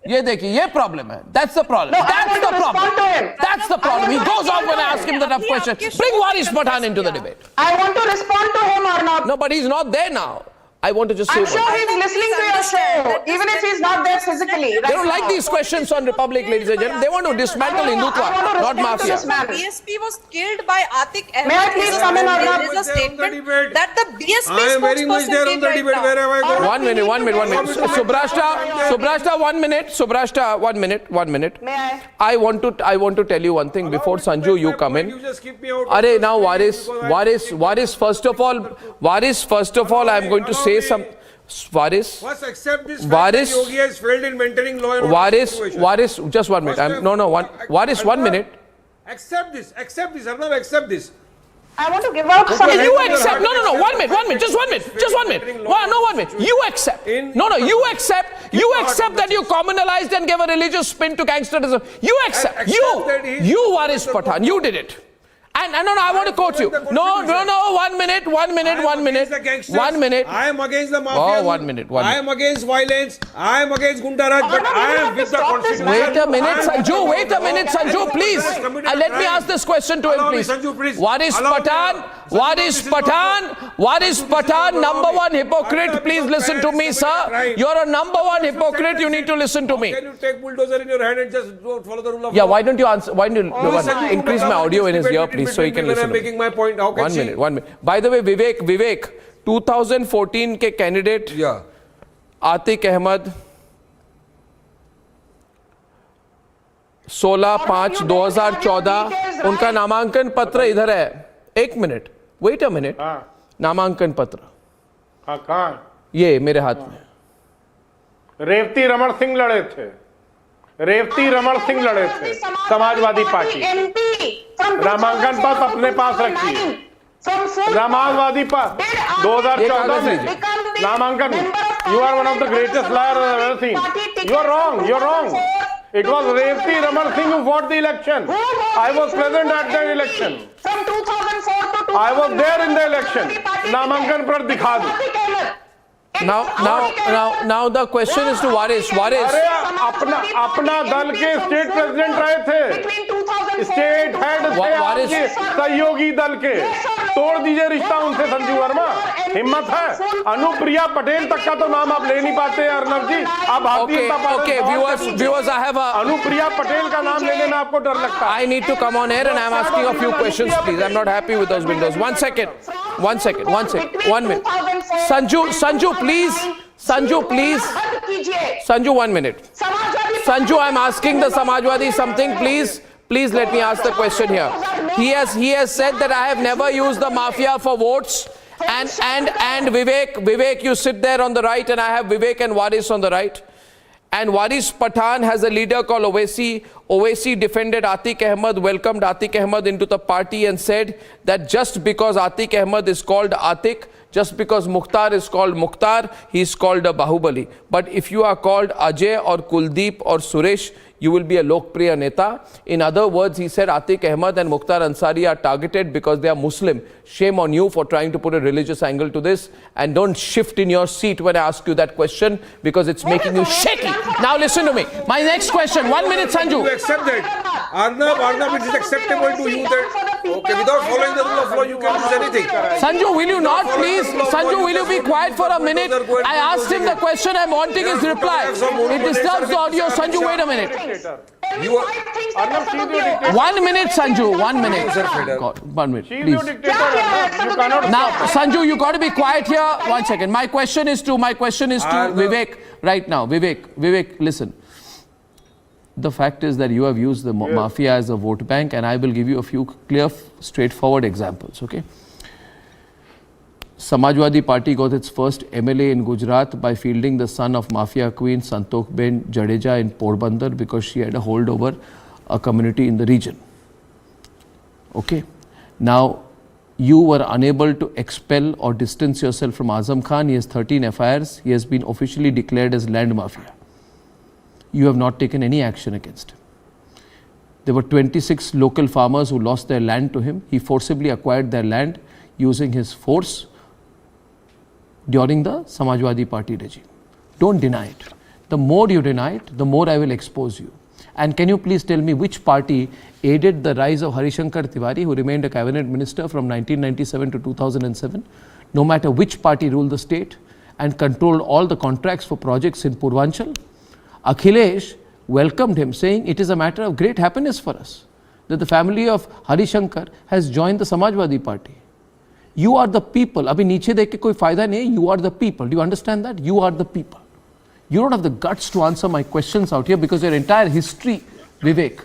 ये देखिए, ये प्रॉब्लम है. That's the problem. That's the problem. That's the problem. He goes off when I ask him the tough question. Bring Waris Pathan into the debate. I want to respond to him, Arnab. No, but he's not there now. I want to just say. I'm sure he's listening to your show, even if he's not there physically. They don't like these questions on Republic, ladies and gentlemen. They want to dismantle Hindutva, not mafia. BSP was killed by Atiq Ahmad. May I please come in, Arnab? There is a statement that the BSP I am very much there on the debate. Where have I gone? 1 minute, 1 minute, 1 minute. Subrashta, 1 minute. Subrashta, 1 minute, 1 minute. May I? I want to tell you one thing before Sanju, you come in. You just keep me out. Arey, now Waris, first of all, I am going to say some. Waris. First, accept this fact Waris. that Yogi has failed in maintaining law and order situation. Waris, just 1 minute. Waris, 1 minute. Accept this, Arnab, accept this. I want to give out some. You accept. No, 1 minute, just 1 minute. No, 1 minute. You accept. No, you accept. You accept that you communalized and gave a religious spin to gangsterism. You accept. You Waris Pathan, you did it. And no, I want to quote you. No, 1 minute. 1 minute. I am against the mafia. Oh, 1 minute. I am against violence. I am against Gundaraj, but I am with the constitution. Wait a minute, Sanju, please. Let me ask this question to him, please. Waris Pathan, number one hypocrite. Please listen to me, sir. You're a number one hypocrite. You need to listen to me. Can you take bulldozer in your hand and just follow the rule of law? Yeah, why don't you answer? Why don't you increase my audio in his ear, please, so he can listen? I'm making my point. How can 1 minute. By the way, Vivek, 2014 के candidate Atiq Ahmad 16/5/2014 उनका नामांकन पत्र इधर है. 1 minute. Wait a minute. नामांकन पत्र. कहाँ? ये मेरे हाथ में. रेवती रमण सिंह लड़े थे. समाजवादी पार्टी. नामांकन पत्र अपने पास रखिए. समाजवादी पार्टी 2014 में नामांकन. You are one of the greatest liars I've ever seen. You are wrong. It was Revati Raman Singh who fought the election. I was present at the election. From 2004 to I was there in the election. नामांकन पर दिखा दो. Now the question is to Waris. अरे अपना दल के state president रहे थे. स्टेट हेड थे आपके सहयोगी दल के. तोड़ दीजिए रिश्ता उनसे संजू वर्मा. हिम्मत है. अनुप्रिया पटेल तक का तो नाम आप ले नहीं पाते अर्नब जी. आप भारतीय viewers, I have a Anupriya Patel का नाम ले लेना आपको डर लगता है. I need to come on air and I'm asking a few questions, please. I'm not happy with those windows. 1 second. 1 minute. Sanju, please. Sanju, 1 minute. Sanju, I'm asking the Samajwadi something, please. Please let me ask the question here. He has said that I have never used the mafia for votes. And Vivek, you sit there on the right, and I have Vivek and Waris on the right. And Waris Pathan has a leader called Owaisi. Owaisi defended Atiq Ahmad, welcomed Atiq Ahmad into the party and said that just because Atiq Ahmad is called Atiq, just because Mukhtar is called Mukhtar, he is called a Bahubali. But if you are called Ajay or Kuldeep or Suresh, you will be a Lokpriya Neta. In other words, he said Atiq Ahmad and Mukhtar Ansari are targeted because they are Muslim. Shame on you for trying to put a religious angle to this. And don't shift in your seat when I ask you that question, because it's making you shaky. Now listen to me. My next question. 1 minute, Sanju. You accept that. Arnab, it is acceptable to you that, okay, without following the rule of law, you can do anything. Sanju, will you not please? Sanju, will you be quiet for a minute? I asked him the question. I'm wanting his reply. It disturbs the audio. Sanju, wait a minute. You are 1 minute, Sanju. 1 minute. God, 1 minute, please. Now, Sanju, you got to be quiet here. 1 second. My question is to Vivek right now. Vivek, listen. The fact is that you have used the mafia as a vote bank, and I will give you a few clear, straightforward examples. Okay. Samajwadi Party got its first MLA in Gujarat by fielding the son of mafia queen Santokben Jadeja in Porbandar because she had a hold over a community in the region. Okay. Now, you were unable to expel or distance yourself from Azam Khan. He has 13 FIRs. He has been officially declared as land mafia. You have not taken any action against him. There were 26 local farmers who lost their land to him. He forcibly acquired their land using his force during the Samajwadi Party regime. Don't deny it. The more you deny it, the more I will expose you. And can you please tell me which party aided the rise of Harishankar Tiwari, who remained a cabinet minister from 1997 to 2007, no matter which party ruled the state, and controlled all the contracts for projects in Purvanchal. Akhilesh welcomed him, saying it is a matter of great happiness for us that the family of Hari Shankar has joined the Samajwadi Party. You are the people. Abhi niche dekh ke koi fayda nahi hai. You are the people. Do you understand that? You are the people. You don't have the guts to answer my questions out here because your entire history, Vivek,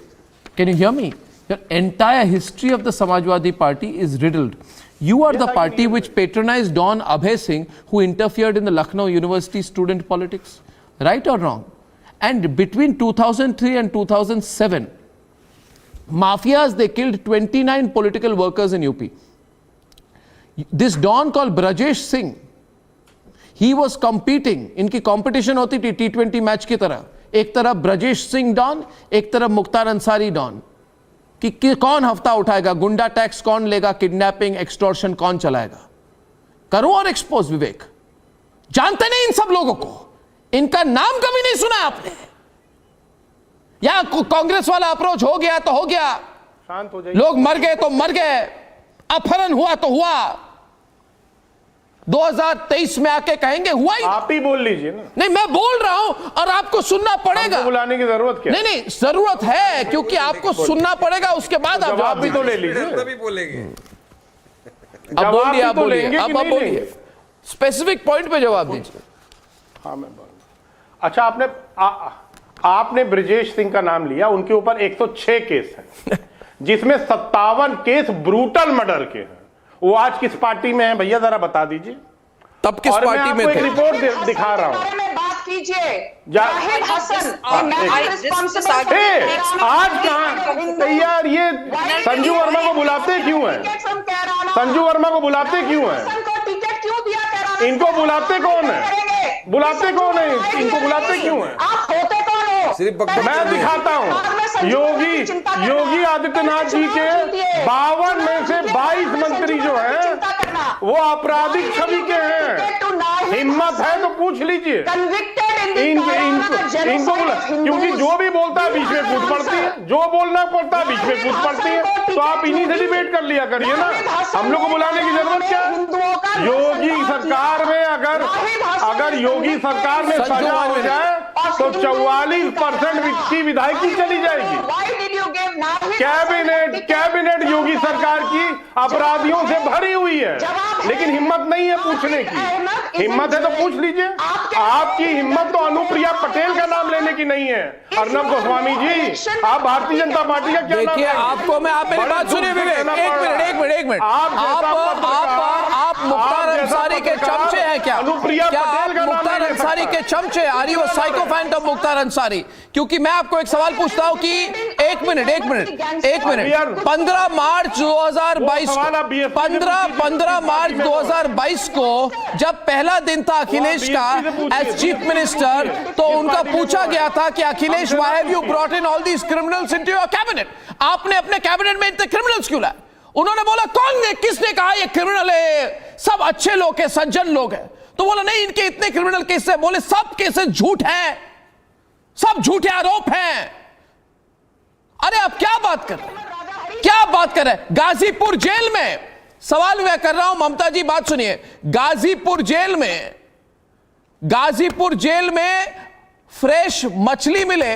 can you hear me? Your entire history of the Samajwadi Party is riddled. You are the party which patronized Don Abhay Singh, who interfered in the Lucknow University student politics. Right or wrong? And between 2003 and 2007, mafias, they killed 29 political workers in UP. This Don called Brajesh Singh, he was competing, इनकी competition होती थी T20 match की तरह, एक तरफ Brajesh Singh don, एक तरफ Mukhtar Ansari don, कि कौन हफ्ता उठाएगा, गुंडा टैक्स कौन लेगा, किडनैपिंग एक्सटॉर्शन कौन चलाएगा. करूं और एक्सपोज विवेक, जानते नहीं इन सब लोगों को, इनका नाम कभी नहीं सुना आपने. या कांग्रेस वाला अप्रोच हो गया तो हो गया, शांत हो जाइए, लोग मर गए तो मर गए, अपहरण हुआ तो हुआ, 2023 में आके कहेंगे हुआ ही. आप ही बोल लीजिए ना. नहीं, मैं बोल रहा हूं और आपको सुनना पड़ेगा. बुलाने की जरूरत क्या? नहीं, जरूरत है, क्योंकि आपको सुनना पड़ेगा, उसके बाद आप जवाब भी तो ले लीजिए. तभी बोलेंगे. अब बोलिए, आप बोलिए, अब आप बोलिए, स्पेसिफिक पॉइंट पे जवाब दीजिए. हाँ, मैं बोलूं. अच्छा, आपने ब्रजेश सिंह का नाम लिया, उनके ऊपर 106 केस हैं, जिसमें 57 केस ब्रूटल मर्डर के हैं. वो आज किस पार्टी में है भैया, जरा बता दीजिए. तब किस पार्टी में थे? एक रिपोर्ट दिखा रहा हूं. बात कीजिए. आज कहां यार, ये संजू वर्मा को बुलाते क्यों हैं? संजू वर्मा को बुलाते क्यों हैं? इनको बुलाते कौन है? बुलाते कौन है? इनको बुलाते क्यों हैं? मैं दिखाता हूं. योगी आदित्यनाथ जी के 52 में से 22 मंत्री जो हैं वो आपराधिक छवि के हैं. हिम्मत है तो पूछ लीजिए इनको बोला, क्योंकि जो भी बोलता है बीच में कूद पड़ती है, जो बोलना पड़ता है बीच में कूद पड़ती है. तो आप इन्हीं से डिबेट कर लिया करिए ना, हम लोग को बुलाने की जरूरत क्या है? योगी सरकार में अगर योगी सरकार में सजा हो जाए तो 44% की विधायकी चली जाएगी. कैबिनेट योगी सरकार की अपराधियों से भरी हुई है, लेकिन हिम्मत नहीं है पूछने की. हिम्मत है तो पूछ लीजिए. आपकी हिम्मत तो अनुप्रिया पटेल का नाम लेने की नहीं है. अर्नब गोस्वामी जी, आप भारतीय जनता पार्टी का क्या नाम? देखिए, आपको मैं, आप मेरी बात सुनिए विवेक, एक मिनट. आप मुख्तार अंसारी के चमचे हैं क्या? क्या आप मुख्तार अंसारी के चमचे? Are you a sycophant of Mukhtar Ansari? क्योंकि मैं आपको एक सवाल पूछता हूं कि एक मिनट 15 मार्च 2022 को जब पहला दिन था अखिलेश का एज चीफ मिनिस्टर, तो उनका पूछा गया था कि Akhilesh, why have you brought in all these criminals into your cabinet? आपने अपने कैबिनेट में इतने क्रिमिनल्स क्यों लाए? उन्होंने बोला, कौन ने, किसने कहा ये क्रिमिनल है? सब अच्छे लोग हैं, सज्जन लोग हैं. तो बोला नहीं, इनके इतने क्रिमिनल केस है. बोले सब केसेस झूठ हैं, सब झूठे आरोप हैं. अरे आप क्या बात कर रहे हैं? गाजीपुर जेल में, सवाल मैं कर रहा हूं, ममता जी बात सुनिए. गाजीपुर जेल में फ्रेश मछली मिले,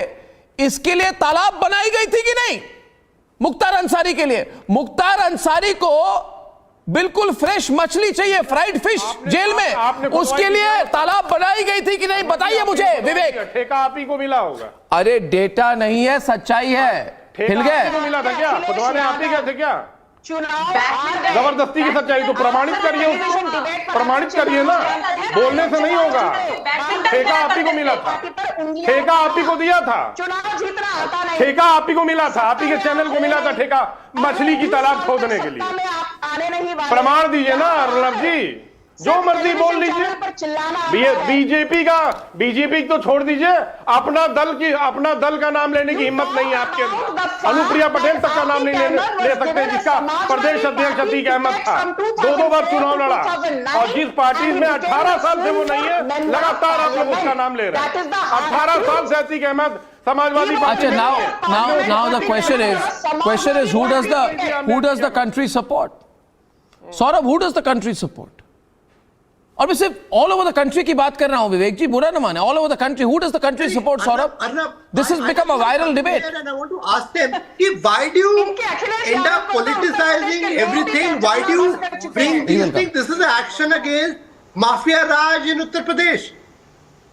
इसके लिए तालाब बनाई गई थी कि नहीं? मुख्तार अंसारी के लिए. मुख्तार अंसारी को बिल्कुल फ्रेश मछली चाहिए, फ्राइड फिश जेल में, उसके लिए तालाब बनाई गई थी कि नहीं? बताइए मुझे विवेक. ठेका आप ही को मिला होगा. अरे डेटा नहीं है, सच्चाई है. हिल गए? मिला था क्या? खुदवाने आप ही गए थे क्या? जबरदस्ती की सच्चाई तो प्रमाणित करिए ना, बोलने से नहीं होगा. ठेका आप ही को मिला था, ठेका आप ही को दिया था, ठेका आप ही को मिला था, आप ही के चैनल को मिला था ठेका मछली की तालाब खोदने के लिए. प्रमाण दीजिए ना अर्नब जी, जो मर्जी बोल लीजिए. बीजेपी तो छोड़ दीजिए, अपना दल का नाम लेने की हिम्मत नहीं है आपके अंदर. अनुप्रिया पटेल तक का नाम नहीं ले सकते, जिसका प्रदेश अध्यक्ष अतीक अहमद था, 2 बार चुनाव लड़ा, और जिस पार्टी में 18 साल से वो नहीं है, लगातार आप लोग उसका नाम ले रहे हैं. 18 साल से Atiq Ahmed Samajwadi Party. now the question is who does the country support? Saurabh, who does the country support? और मैं सिर्फ ऑल ओवर द कंट्री की बात कर रहा हूं विवेक जी, बुरा न माने, all over the country. Who does the country support, Saurabh? This has become a viral debate. And I want to ask them, why do you end up politicizing everything? Why do you bring these things? This is an action against Mafia Raj in Uttar Pradesh.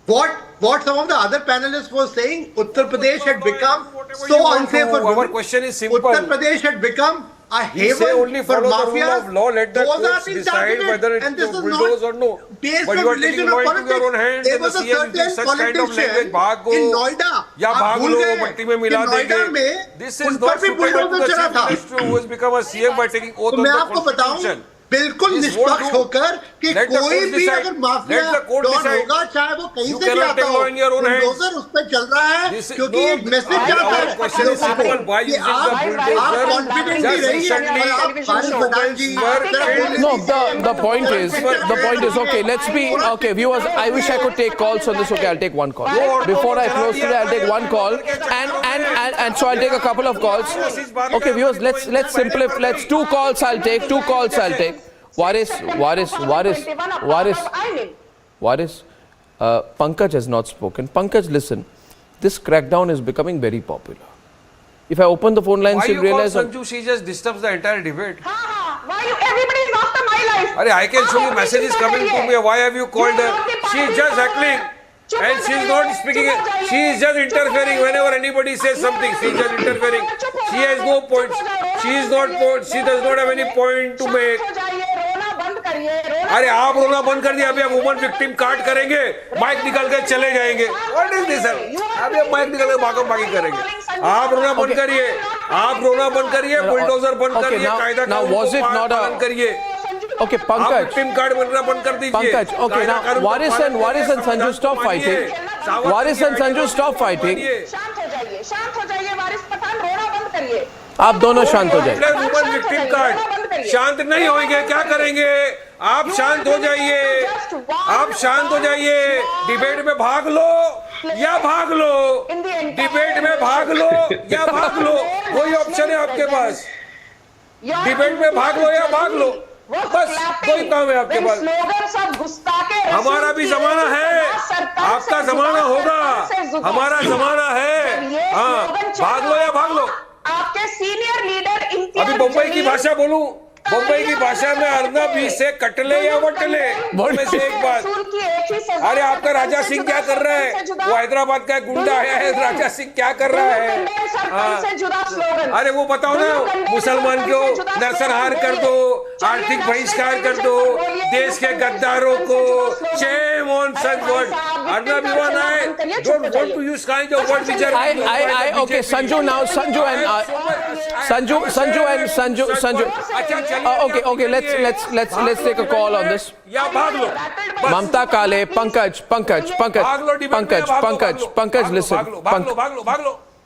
What some of the other panelists were saying, Uttar Pradesh had become so unsafe for women. Our question is simple. Uttar Pradesh had become a haven for mafia. Of law. Let the courts decide whether it's to bulldoze or no. But you are taking law into your own hands. There was a certain such kind of language, in Noida. या भाग लो, मट्टी में मिला देंगे. This is not suitable to the chief minister who has become a CM by taking oath on the constitution. बिल्कुल निष्पक्ष होकर कि कोई भी अगर माफिया डॉन होगा, चाहे वो कहीं से भी आता हो, बुलडोजर उस पर चल रहा है, क्योंकि एक मैसेज जाता है कि आप कॉन्फिडेंट ही रहिए और आप फारिग प्रधान जी. No, the point is okay. Let's be okay, viewers. I wish I could take calls on this. Okay, I'll take one call. Before I close today, I'll take one call, and so I'll take a couple of calls. Okay, viewers, let's simplify. Let's two calls. I'll take. Waris, Pankaj has not spoken. Pankaj, listen, this crackdown is becoming very popular. If I open the phone lines, you'll realize... Why you call Sanju? She just disturbs the entire debate. Why you? Everybody is after my life. I can show you messages coming to me. Why have you called her? She is just heckling. And she is not speaking. She is just interfering whenever anybody says something. She is just interfering. She has no points. She does not have any point to make. अरे आप रोना बंद कर दिया, अभी आप woman victim card करेंगे, mic निकाल के चले जाएंगे. What is this? अभी आप माइक निकाल के भागम-भागी करेंगे. आप रोना बंद करिए, बुलडोजर बंद करिए, कायदा कानून पालन करिए. Okay, Pankaj. विक्टिम कार्ड बनना बंद कर दीजिए. Pankaj, okay, now Waris and Sanju, stop fighting. Waris and Sanju, stop fighting. शांत हो जाइए वारिस पठान, रोना बंद करिए. आप दोनों शांत हो जाइए. वुमन विक्टिम कार्ड शांत नहीं होंगे, क्या करेंगे? आप शांत हो जाइए. डिबेट में भाग लो या भाग लो. डिबेट में भाग लो या भाग लो. कोई ऑप्शन है आपके पास. डिबेट में भाग लो या भाग लो. बस कोई काम है आपके पास. हमारा भी जमाना है, आपका जमाना होगा, हमारा जमाना है. हाँ, भाग लो या भाग लो. आपके सीनियर लीडर अभी बम्बई की भाषा बोलूं, बम्बई की भाषा में अर्नब ही से कटले या वटले में से एक बात. अरे आपका राजा सिंह क्या कर रहा है? वो हैदराबाद का गुंडा है, राजा सिंह क्या कर रहा है? अरे वो बताओ ना, मुसलमान को नरसंहार कर दो, आर्थिक बहिष्कार कर दो, देश के गद्दारों को. Shame on such words. Arnab, you and I don't want to use kind of words which are... Okay, Sanju now, Sanju and okay, let's take a call on this. या भाग लो. Mamta Kale, Pankaj, listen.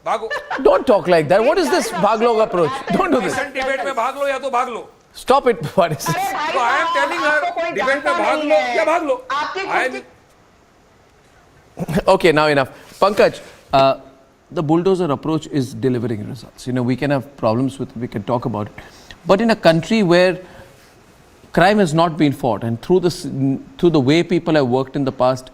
भागो. Don't talk like that. What is this bhaglog approach? Don't do this. Debate में भाग लो या तो भाग लो. Stop it, Waris. So I am telling her, debate में भाग लो या भाग लो. Okay, now enough. Pankaj, the bulldozer approach is delivering results. We can have problems with it, we can talk about it. But in a country where crime has not been fought, and through the way people have worked in the past,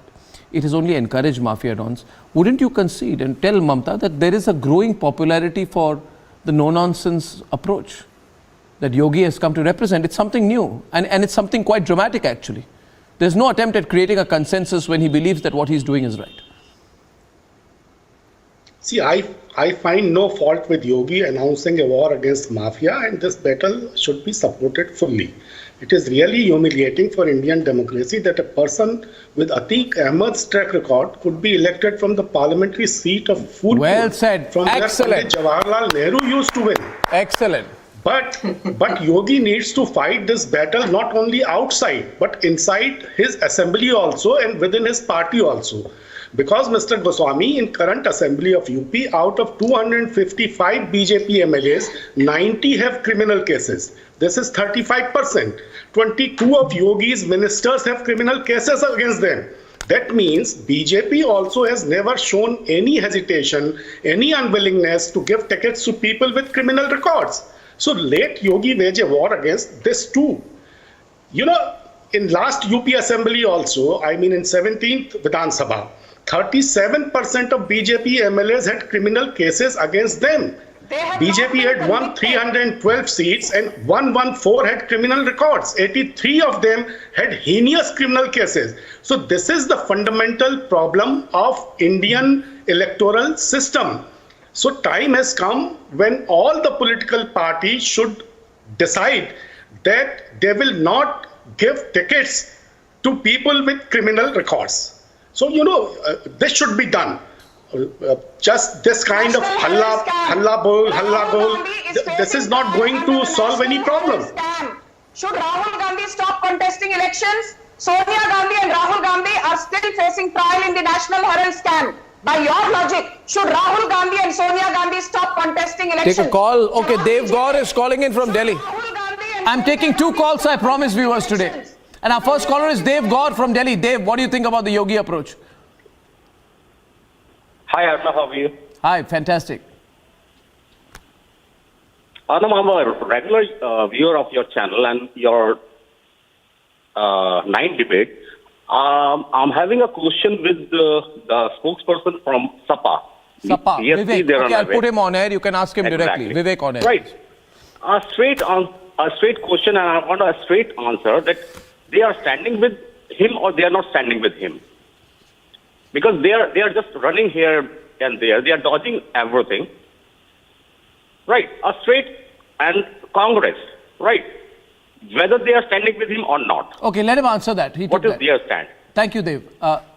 it has only encouraged mafia dons. Wouldn't you concede and tell Mamta that there is a growing popularity for the no-nonsense approach that Yogi has come to represent? It's something new, and it's something quite dramatic actually. There's no attempt at creating a consensus when he believes that what he's doing is right. See, I find no fault with Yogi announcing a war against mafia, and this battle should be supported fully. It is really humiliating for Indian democracy that a person with Atiq Ahmad's track record could be elected from the parliamentary seat of Phulpur. Well said. From Excellent. where Jawaharlal Nehru used to win. Excellent. But Yogi needs to fight this battle not only outside, but inside his assembly also and within his party also. Because Mr. Goswami, in current assembly of UP, out of 255 BJP MLAs, 90 have criminal cases. This is 35%. 22 of Yogi's ministers have criminal cases against them. That means BJP also has never shown any hesitation, any unwillingness to give tickets to people with criminal records. So let Yogi wage a war against this too. in last UP assembly also, I mean in 17th Vidhan Sabha, 37% of BJP MLAs had criminal cases against them. BJP had won 312 seats and 114 had criminal records. 83 of them had heinous criminal cases. So this is the fundamental problem of Indian electoral system. So time has come when all the political parties should decide that they will not give tickets to people with criminal records. So, this should be done. Just this kind of halla bol, this is not going to solve any problem. Should Rahul Gandhi stop contesting elections? Sonia Gandhi and Rahul Gandhi are still facing trial in the National Herald scam. By your logic, should Rahul Gandhi and Sonia Gandhi stop contesting elections? Take a call. Okay, Dev Gaur is calling in from Delhi. I'm taking 2 calls, I promise viewers today. And our first caller is Dev Gaur from Delhi. Dev, what do you think about the Yogi approach? Hi, Arnab, how are you? Hi, fantastic. Arnab, I'm a regular viewer of your channel and your 9 debate. I'm having a question with the spokesperson from SAPA. SAPA, Vivek. Okay, I'll put him on air. You can ask him directly. Vivek on air. Right. A straight question, and I want a straight answer that they are standing with him or they are not standing with him. Because they are just running here and there. They are dodging everything. Right. A straight and Congress. Right. Whether they are standing with him or not. Okay, let him answer that. What is their stand? Thank you, Dev.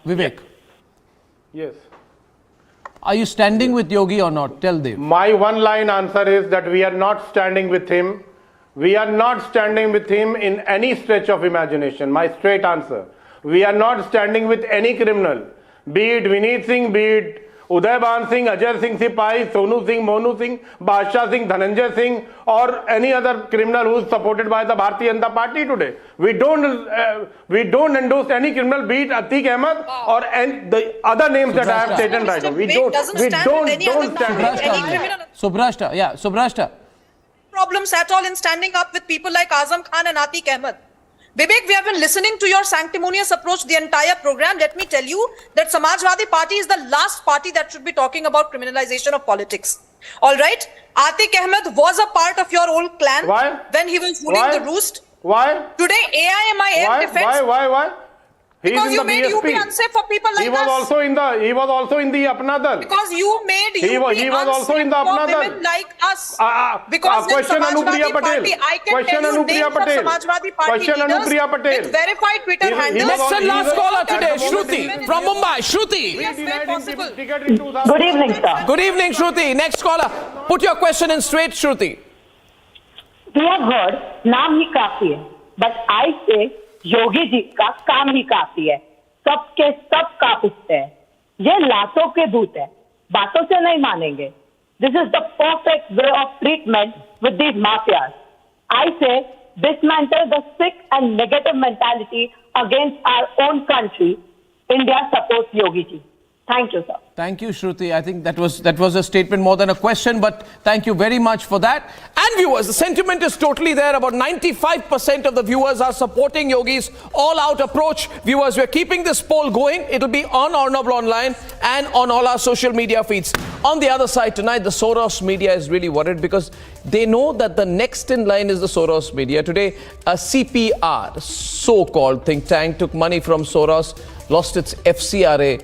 Vivek. Yes. Are you standing with Yogi or not? Tell Dev. My one-line answer is that we are not standing with him. We are not standing with him in any stretch of imagination. My straight answer. We are not standing with any criminal. Be it Vineet Singh, be it Udayban Singh, Ajay Singh Sipai, Sonu Singh, Monu Singh, Badshah Singh, Dhananjay Singh, or any other criminal who is supported by the Bharatiya Janata Party today. We don't endorse any criminal, be it Atiq Ahmad or the other names that I have taken right now. We don't stand. Subrashta, yeah, Subrashta. Problems at all in standing up with people like Azam Khan and Atiq Ahmad. Vivek, we have been listening to your sanctimonious approach the entire program. Let me tell you that Samajwadi Party is the last party that should be talking about criminalization of politics. All right? Atiq Ahmad was a part of your old clan when he was ruling the roost. Why? Today, AIMIM defense. Why? Because you made UP unsafe for people like us. He was also in the Apna Dal. Because you made UP he was also in the Apna Dal. For women like us. Because in Samajwadi Party, I can tell you names of Samajwadi Party leaders with verified Twitter handles. Next and last caller today, Shruti from Mumbai. Shruti. Yes, very possible. Good evening, sir. Good evening, Shruti. Next caller. Put your question in straight, Shruti. We have heard, naam hi kafi hai. But I say, Yogi ji का काम ही काफी है सबके सब काफिस्ते हैं ये लातों के दूत है बातों से नहीं मानेंगे this is the perfect way of treatment with these mafias I say dismantle the sick and negative mentality against our own country. India supports Yogi ji. Thank you, sir. Thank you, Shruti. I think that was a statement more than a question, but thank you very much for that. And viewers, the sentiment is totally there. About 95% of the viewers are supporting Yogi's all-out approach. Viewers, we're keeping this poll going. It'll be on Arnab Online and on all our social media feeds. On the other side tonight, the Soros media is really worried because they know that the next in line is the Soros media. Today, a CPR, so-called think tank, took money from Soros, lost its FCRA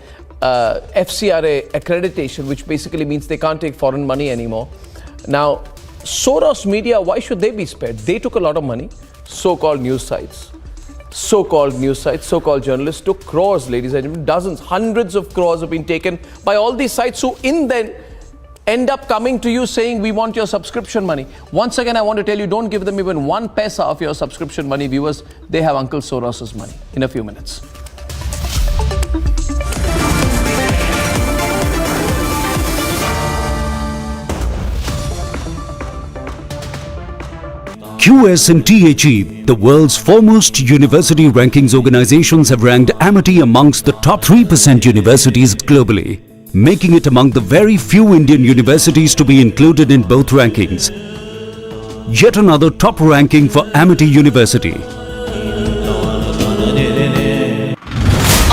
accreditation, which basically means they can't take foreign money anymore. Now, Soros media, why should they be spared? They took a lot of money. So-called news sites, so-called journalists took crores, ladies and gentlemen, dozens, hundreds of crores have been taken by all these sites who then end up coming to you saying, we want your subscription money. Once again, I want to tell you, don't give them even 1 paisa of your subscription money, viewers. They have Uncle Soros's money in a few minutes. QS and THE, the world's foremost university rankings organizations, have ranked Amity amongst the top 3% universities globally, making it among the very few Indian universities to be included in both rankings. Yet another top ranking for Amity University.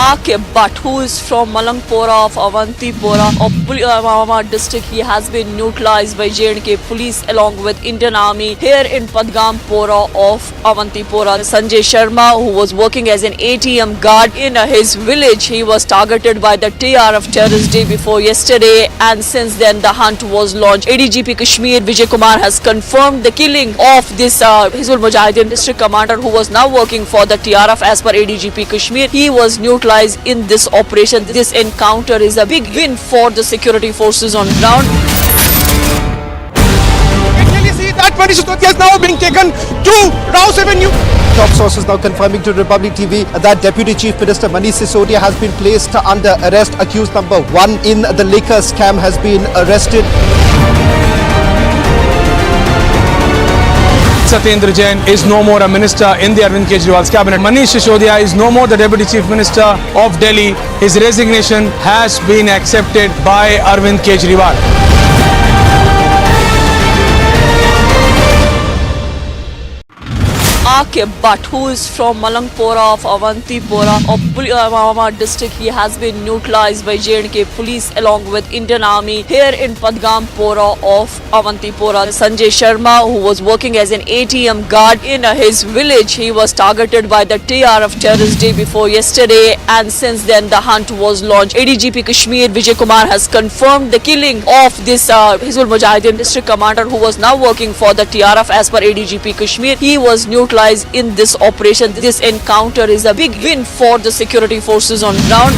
Atiq Ahmad, who is from Malangpora of Avantipora of Pulwama district, he has been neutralized by J&K police along with Indian Army here in Padgampora of Avantipora. Sanjay Sharma, who was working as an ATM guard in his village, he was targeted by the TRF terrorist day before yesterday, and since then the hunt was launched. ADGP Kashmir Vijay Kumar has confirmed the killing of this Hizbul Mujahideen district commander who was now working for the TRF. As per ADGP Kashmir, he was neutralized in this operation. This encounter is a big win for the security forces on ground. Clearly see that Manish Sisodia is now being taken to Rouse Avenue. Top sources now confirming to Republic TV that Deputy Chief Minister Manish Sisodia has been placed under arrest. Accused number 1 in the liquor scam has been arrested. Satyendra Jain is no more a minister in the Arvind Kejriwal's cabinet. Manish Sisodia is no more the Deputy Chief Minister of Delhi. His resignation has been accepted by Arvind Kejriwal. Atiq Ahmad, who is from Malangpora of Avantipora of Pulwama district, he has been neutralized by J&K police along with Indian Army here in Padgampora of Avantipora. Sanjay Sharma, who was working as an ATM guard in his village, he was targeted by the TRF terrorist day before yesterday, and since then the hunt was launched. ADGP Kashmir Vijay Kumar has confirmed the killing of this Hizbul Mujahideen district commander who was now working for the TRF. As per ADGP Kashmir, he was neutralized in this operation. This encounter is a big win for the security forces on ground.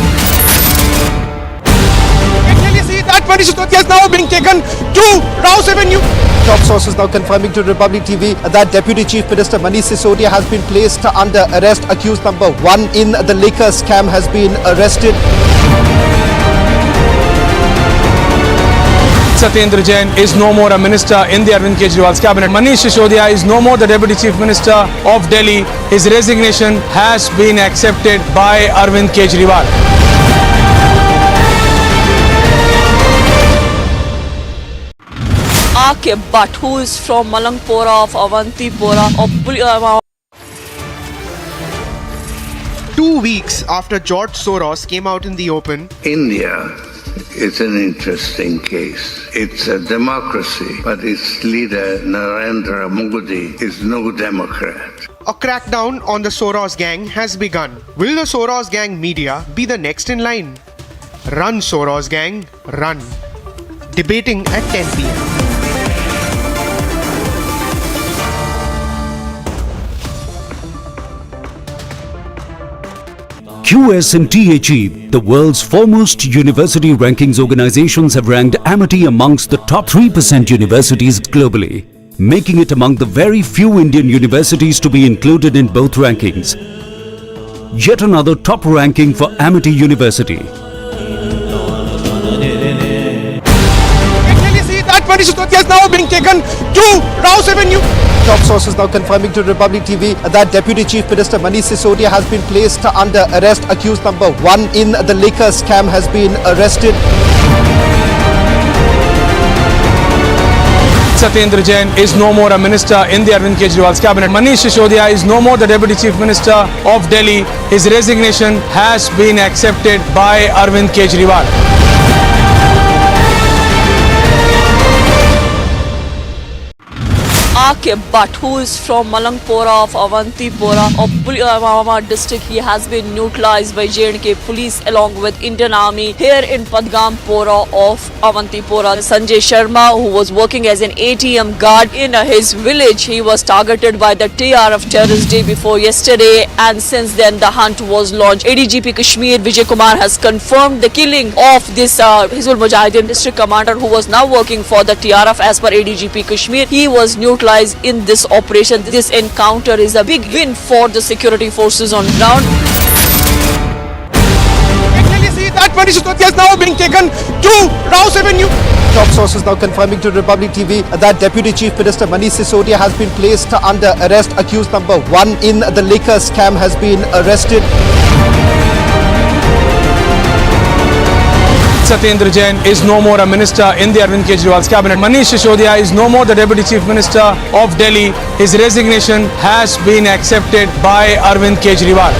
Clearly see that Manish Sisodia is now being taken to Rouse Avenue. Top sources now confirming to Republic TV that Deputy Chief Minister Manish Sisodia has been placed under arrest. Accused number 1 in the liquor scam has been arrested. Satyendra Jain is no more a minister in the Arvind Kejriwal's cabinet. Manish Sisodia is no more the Deputy Chief Minister of Delhi. His resignation has been accepted by Arvind Kejriwal. Atiq Ahmad, who is from Malangpora of Avantipora of Pulwama. 2 weeks after George Soros came out in the open, India is an interesting case. It's a democracy, but its leader, Narendra Modi, is no Democrat. a crackdown on the Soros gang has begun. Will the Soros gang media be the next in line? Run Soros gang, run. Debating at 10 p.m. QS and THE, the world's foremost university rankings organizations, have ranked Amity amongst the top 3% universities globally, making it among the very few Indian universities to be included in both rankings. Yet another top ranking for Amity University. Manish Sisodia is now being taken to Rouse Avenue. Top sources now confirming to Republic TV that Deputy Chief Minister Manish Sisodia has been placed under arrest. Accused number 1 in the liquor scam has been arrested. Satyendra Jain is no more a minister in the Arvind Kejriwal's cabinet. Manish Sisodia is no more the Deputy Chief Minister of Delhi. His resignation has been accepted by Arvind Kejriwal. Atiq Ahmad, who is from Malangpora of Avantipora of Pulwama district, he has been neutralized by J&K police along with Indian Army here in Padgampora of Avantipora. Sanjay Sharma, who was working as an ATM guard in his village, he was targeted by the TRF terrorist day before yesterday, and since then the hunt was launched. ADGP Kashmir Vijay Kumar has confirmed the killing of this Hizbul Mujahideen district commander who was now working for the TRF. As per ADGP Kashmir, he was neutralized in this operation. This encounter is a big win for the security forces on ground. Clearly see that Manish Sisodia is now being taken to Rouse Avenue. Top sources now confirming to Republic TV that Deputy Chief Minister Manish Sisodia has been placed under arrest. Accused number 1 in the liquor scam has been arrested. Satyendra Jain is no more a minister in the Arvind Kejriwal's cabinet. Manish Sisodia is no more the Deputy Chief Minister of Delhi. His resignation has been accepted by Arvind Kejriwal.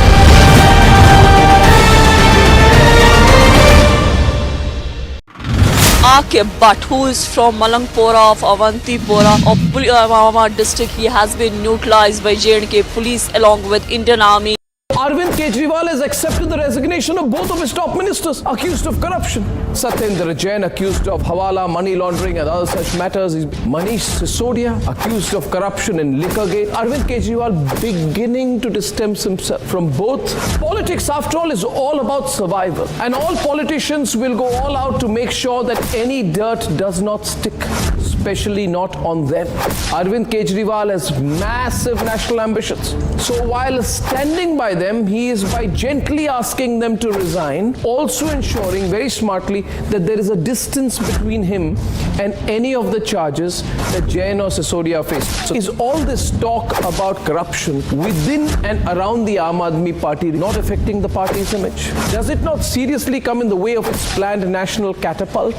But who is from Malangpora of Avantipora of district, he has been neutralized by J&K police along with Indian Army. Arvind Kejriwal has accepted the resignation of both of his top ministers accused of corruption. Satyendra Jain accused of hawala, money laundering and other such matters. Manish Sisodia accused of corruption in Liquorgate. Arvind Kejriwal beginning to distance himself from both. Politics, after all, is all about survival. And all politicians will go all out to make sure that any dirt does not stick, especially not on them. Arvind Kejriwal has massive national ambitions. So while standing by them, he is by gently asking them to resign, also ensuring very smartly that there is a distance between him and any of the charges that Jain or Sisodia face. So is all this talk about corruption within and around the Aam Aadmi Party not affecting the party's image? Does it not seriously come in the way of its planned national catapult?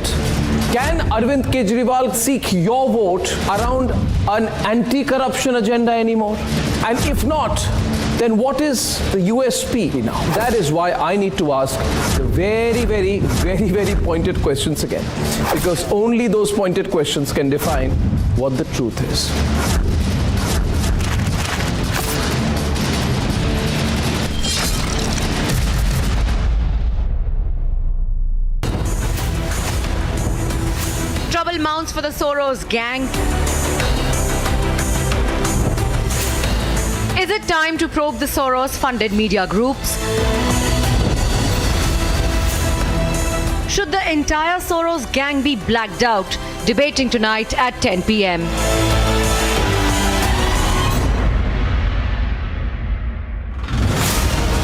Can Arvind Kejriwal seek your vote around an anti-corruption agenda anymore? And if not, then what is the USP now? That is why I need to ask the very pointed questions again. Because only those pointed questions can define what the truth is. Trouble mounts for the Soros gang. Is it time to probe the Soros-funded media groups? Should the entire Soros gang be blacked out? Debating tonight at 10 p.m.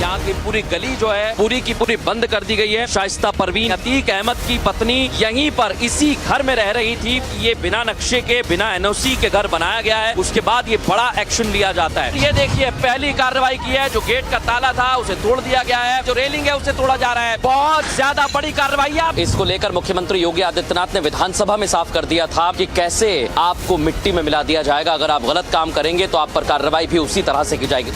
यहाँ की पूरी गली जो है पूरी की पूरी बंद कर दी गई है। शाइस्ता परवीन अतीक अहमद की पत्नी यहीं पर इसी घर में रह रही थी। ये बिना नक्शे के बिना एनओसी के घर बनाया गया है। उसके बाद ये बड़ा एक्शन लिया जाता है। ये देखिए पहली कार्रवाई की है। जो गेट का ताला था उसे तोड़ दिया गया है। जो रेलिंग है उसे तोड़ा जा रहा है। बहुत ज्यादा बड़ी कार्रवाई है। इसको लेकर मुख्यमंत्री योगी आदित्यनाथ ने विधानसभा में साफ कर दिया था कि कैसे आपको मिट्टी में मिला दिया जाएगा। अगर आप गलत काम करेंगे तो आप पर कार्रवाई भी उसी तरह से की जाएगी।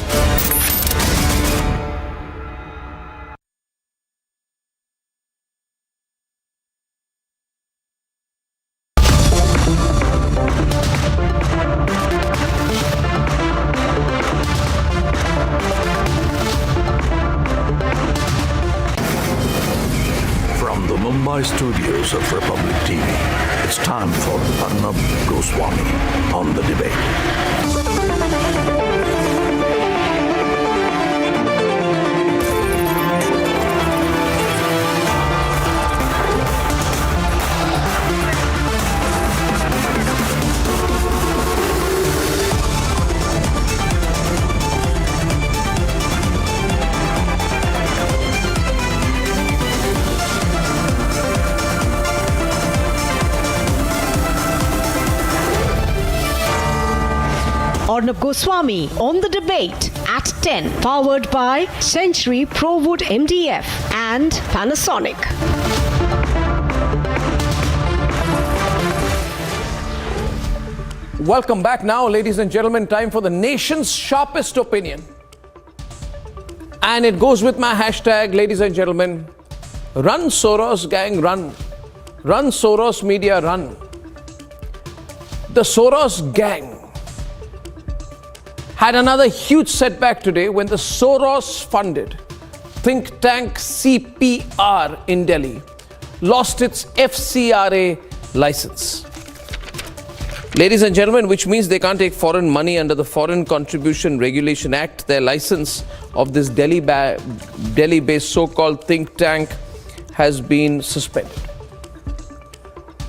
Mumbai studios of Republic TV, it's time for Arnab Goswami on the debate. Arnab Goswami on the debate at 10, powered by Century ProWood MDF and Panasonic. Welcome back now, ladies and gentlemen. Time for the nation's sharpest opinion. And it goes with my hashtag, ladies and gentlemen. Run Soros gang, run. Run Soros media, run. The Soros gang had another huge setback today when the Soros-funded think tank CPR in Delhi lost its FCRA license. Ladies and gentlemen, which means they can't take foreign money under the Foreign Contribution Regulation Act. Their license of this Delhi-based so-called think tank has been suspended.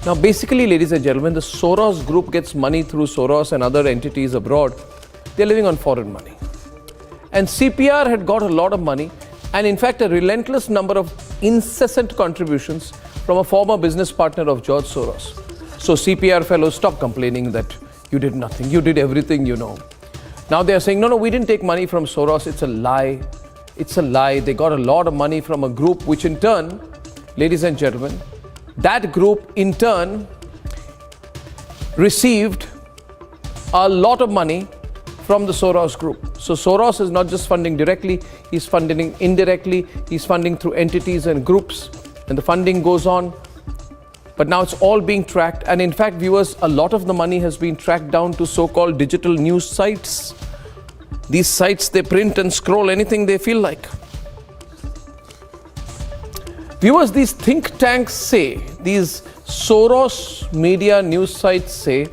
Now, basically, ladies and gentlemen, the Soros group gets money through Soros and other entities abroad. They're living on foreign money. And CPR had got a lot of money and in fact a relentless number of incessant contributions from a former business partner of George Soros. So CPR fellows, stop complaining that you did nothing, you did everything you know. Now they are saying, no, we didn't take money from Soros, it's a lie. It's a lie. They got a lot of money from a group which in turn, ladies and gentlemen, that group in turn received a lot of money from the Soros group. So Soros is not just funding directly, he's funding indirectly, he's funding through entities and groups, and the funding goes on. But now it's all being tracked. And in fact, viewers, a lot of the money has been tracked down to so-called digital news sites. These sites, they print and scroll anything they feel like. Viewers, these think tanks say, these Soros media news sites say,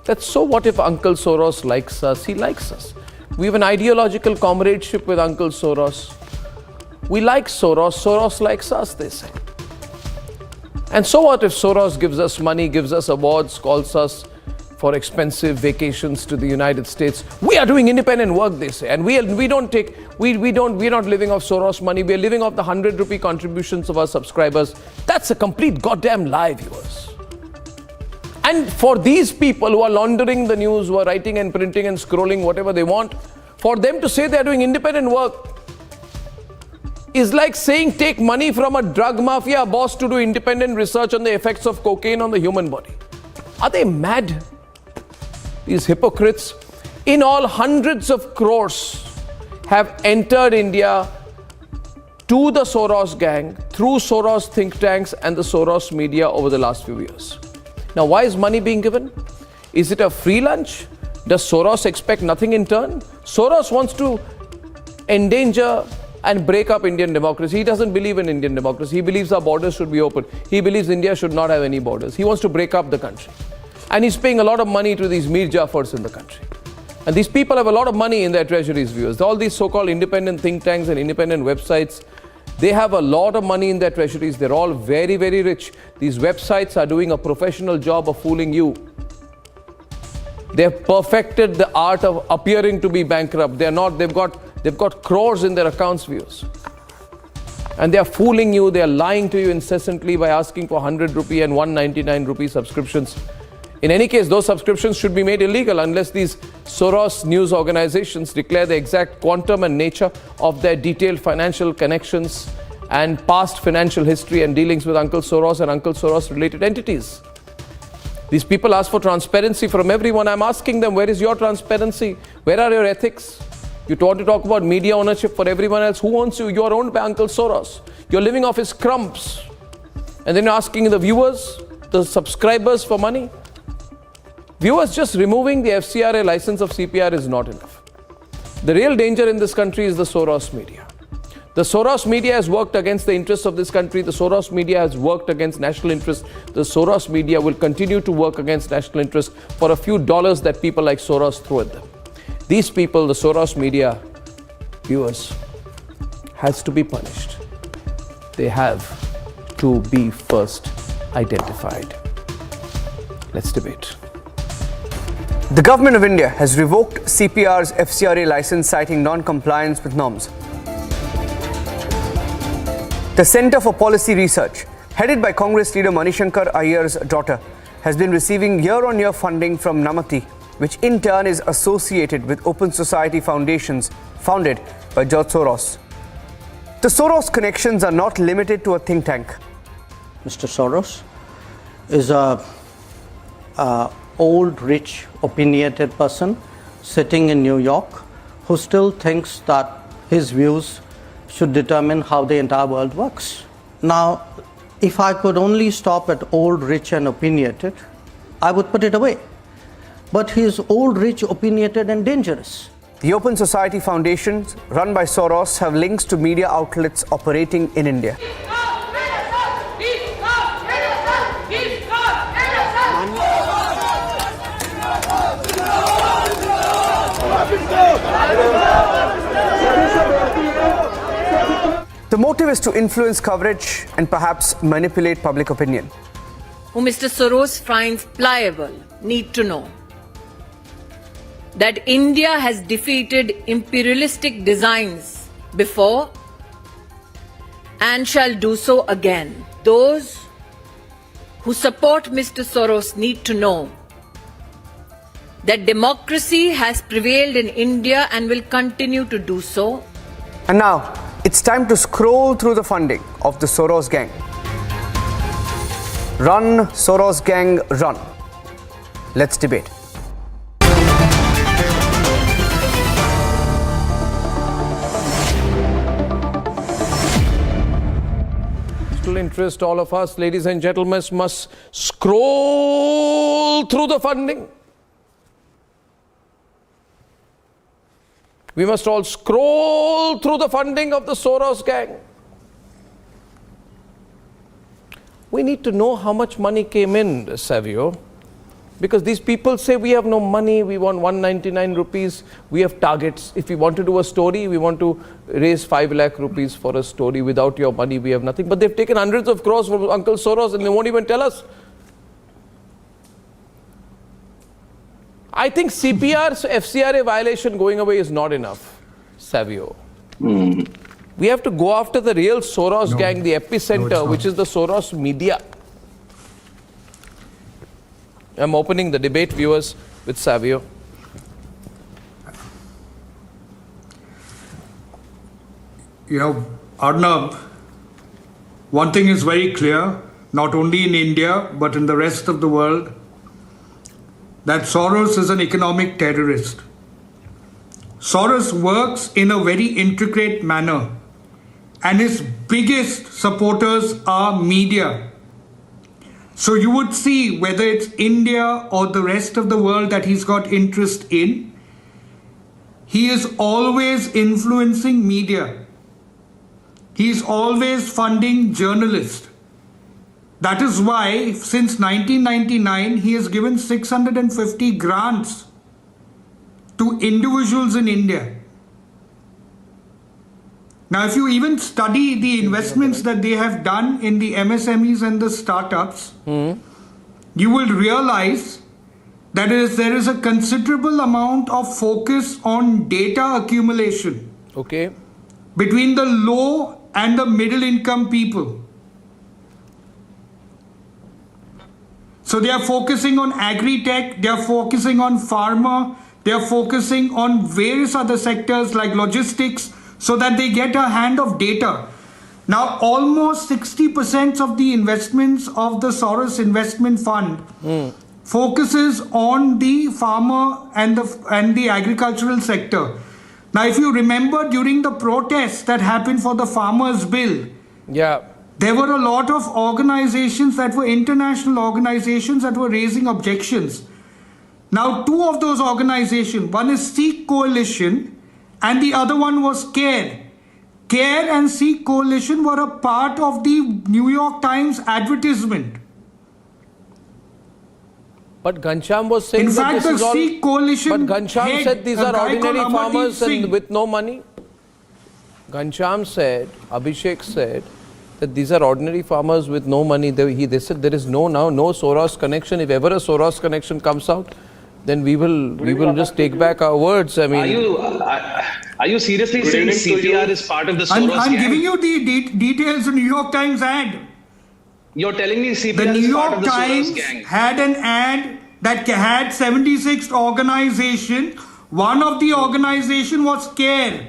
that so what if Uncle Soros likes us? He likes us. We have an ideological comradeship with Uncle Soros. We like Soros. Soros likes us, they say. And so what if Soros gives us money, gives us awards, calls us for expensive vacations to the United States? We are doing independent work, they say. And we're not living off Soros money. We are living off the 100 rupee contributions of our subscribers. That's a complete goddamn lie, viewers. And for these people who are laundering the news, who are writing and printing and scrolling whatever they want, for them to say they're doing independent work is like saying take money from a drug mafia boss to do independent research on the effects of cocaine on the human body. Are they mad? These hypocrites. In all, hundreds of crores have entered India to the Soros gang through Soros think tanks and the Soros media over the last few years. Now, why is money being given? Is it a free lunch? Does Soros expect nothing in turn? Soros wants to endanger and break up Indian democracy. He doesn't believe in Indian democracy. He believes our borders should be open. He believes India should not have any borders. He wants to break up the country. And he's paying a lot of money to these Mir Jafars in the country. And these people have a lot of money in their treasuries, viewers. All these so-called independent think tanks and independent websites, they have a lot of money in their treasuries. They're all very, very rich. These websites are doing a professional job of fooling you. They've perfected the art of appearing to be bankrupt. They're not. They've got crores in their accounts, viewers. And they're fooling you. They're lying to you incessantly by asking for 100 rupee and 199 rupee subscriptions. In any case, those subscriptions should be made illegal unless these Soros news organizations declare the exact quantum and nature of their detailed financial connections and past financial history and dealings with Uncle Soros and Uncle Soros related entities. These people ask for transparency from everyone. I'm asking them, where is your transparency? Where are your ethics? You want to talk about media ownership for everyone else. Who owns you? You are owned by Uncle Soros. You're living off his crumbs. And then you're asking the viewers, the subscribers for money. Viewers, just removing the FCRA license of CPR is not enough. The real danger in this country is the Soros media. The Soros media has worked against the interests of this country. The Soros media has worked against national interests. The Soros media will continue to work against national interests for a few dollars that people like Soros throw at them. These people, the Soros media, viewers, has to be punished. They have to be first identified. Let's debate. The government of India has revoked CPR's FCRA license citing non-compliance with norms. The Centre for Policy Research, headed by Congress leader Manishankar Iyengar's daughter, has been receiving year-on-year funding from Namati, which in turn is associated with open society foundations founded by George Soros. The Soros connections are not limited to a think tank. Mr. Soros is a old, rich, opinionated person sitting in New York who still thinks that his views should determine how the entire world works. Now, if I could only stop at old, rich and opinionated, I would put it away. But he is old, rich, opinionated and dangerous. The Open Society Foundations run by Soros have links to media outlets operating in India. The motive is to influence coverage and perhaps manipulate public opinion. Who Mr. Soros finds pliable need to know that India has defeated imperialistic designs before and shall do so again. Those who support Mr. Soros need to know that democracy has prevailed in India and will continue to do so. And now, it's time to scroll through the funding of the Soros gang. Run, Soros gang, run. Let's debate. interest, all of us, ladies and gentlemen, must scroll through the funding. We must all scroll through the funding of the Soros gang. We need to know how much money came in, Savio, because these people say we have no money, we want 199 rupees, we have targets. If we want to do a story, we want to raise 5 lakh rupees for a story. Without your money, we have nothing. But they've taken hundreds of crores from Uncle Soros and they won't even tell us. I think CPR's FCRA violation going away is not enough, Savio. We have to go after the real Soros gang, the epicenter, which is the Soros media. I'm opening the debate, viewers, with Savio. You know, Arnab, one thing is very clear, not only in India, but in the rest of the world, that Soros is an economic terrorist. Soros works in a very intricate manner, and his biggest supporters are media. So you would see whether it's India or the rest of the world that he's got interest in, he is always influencing media. He's always funding journalists. That is why since 1999 he has given 650 grants to individuals in India. Now, if you even study the investments that they have done in the MSMEs and the startups, you will realize that there is a considerable amount of focus on data accumulation between the low and the middle income people. So they are focusing on agri-tech, they are focusing on pharma, they are focusing on various other sectors like logistics, so that they get a hand of data. Now, almost 60% of the investments of the Soros Investment Fund focuses on the farmer and the agricultural sector. Now, if you remember during the protests that happened for the Farmers' Bill, there were a lot of organizations that were international organizations that were raising objections. Now, 2 of those organizations, one is Sikh Coalition, and the other one was CARE. CARE and Sikh Coalition were a part of the New York Times advertisement. But Ghanshyam was saying in fact, the Sikh Coalition. But Ghanshyam said these are ordinary farmers and with no money. Ghanshyam said, Abhishek said that these are ordinary farmers with no money. They said there is no Soros connection. If ever a Soros connection comes out, then we will just take back our words. I mean, are you seriously saying CPR is part of the Soros gang? I'm giving you the details of the New York Times ad. You're telling me CPR is part of the Soros gang? The New York Times had an ad that had 76 organizations. One of the organization was CARE.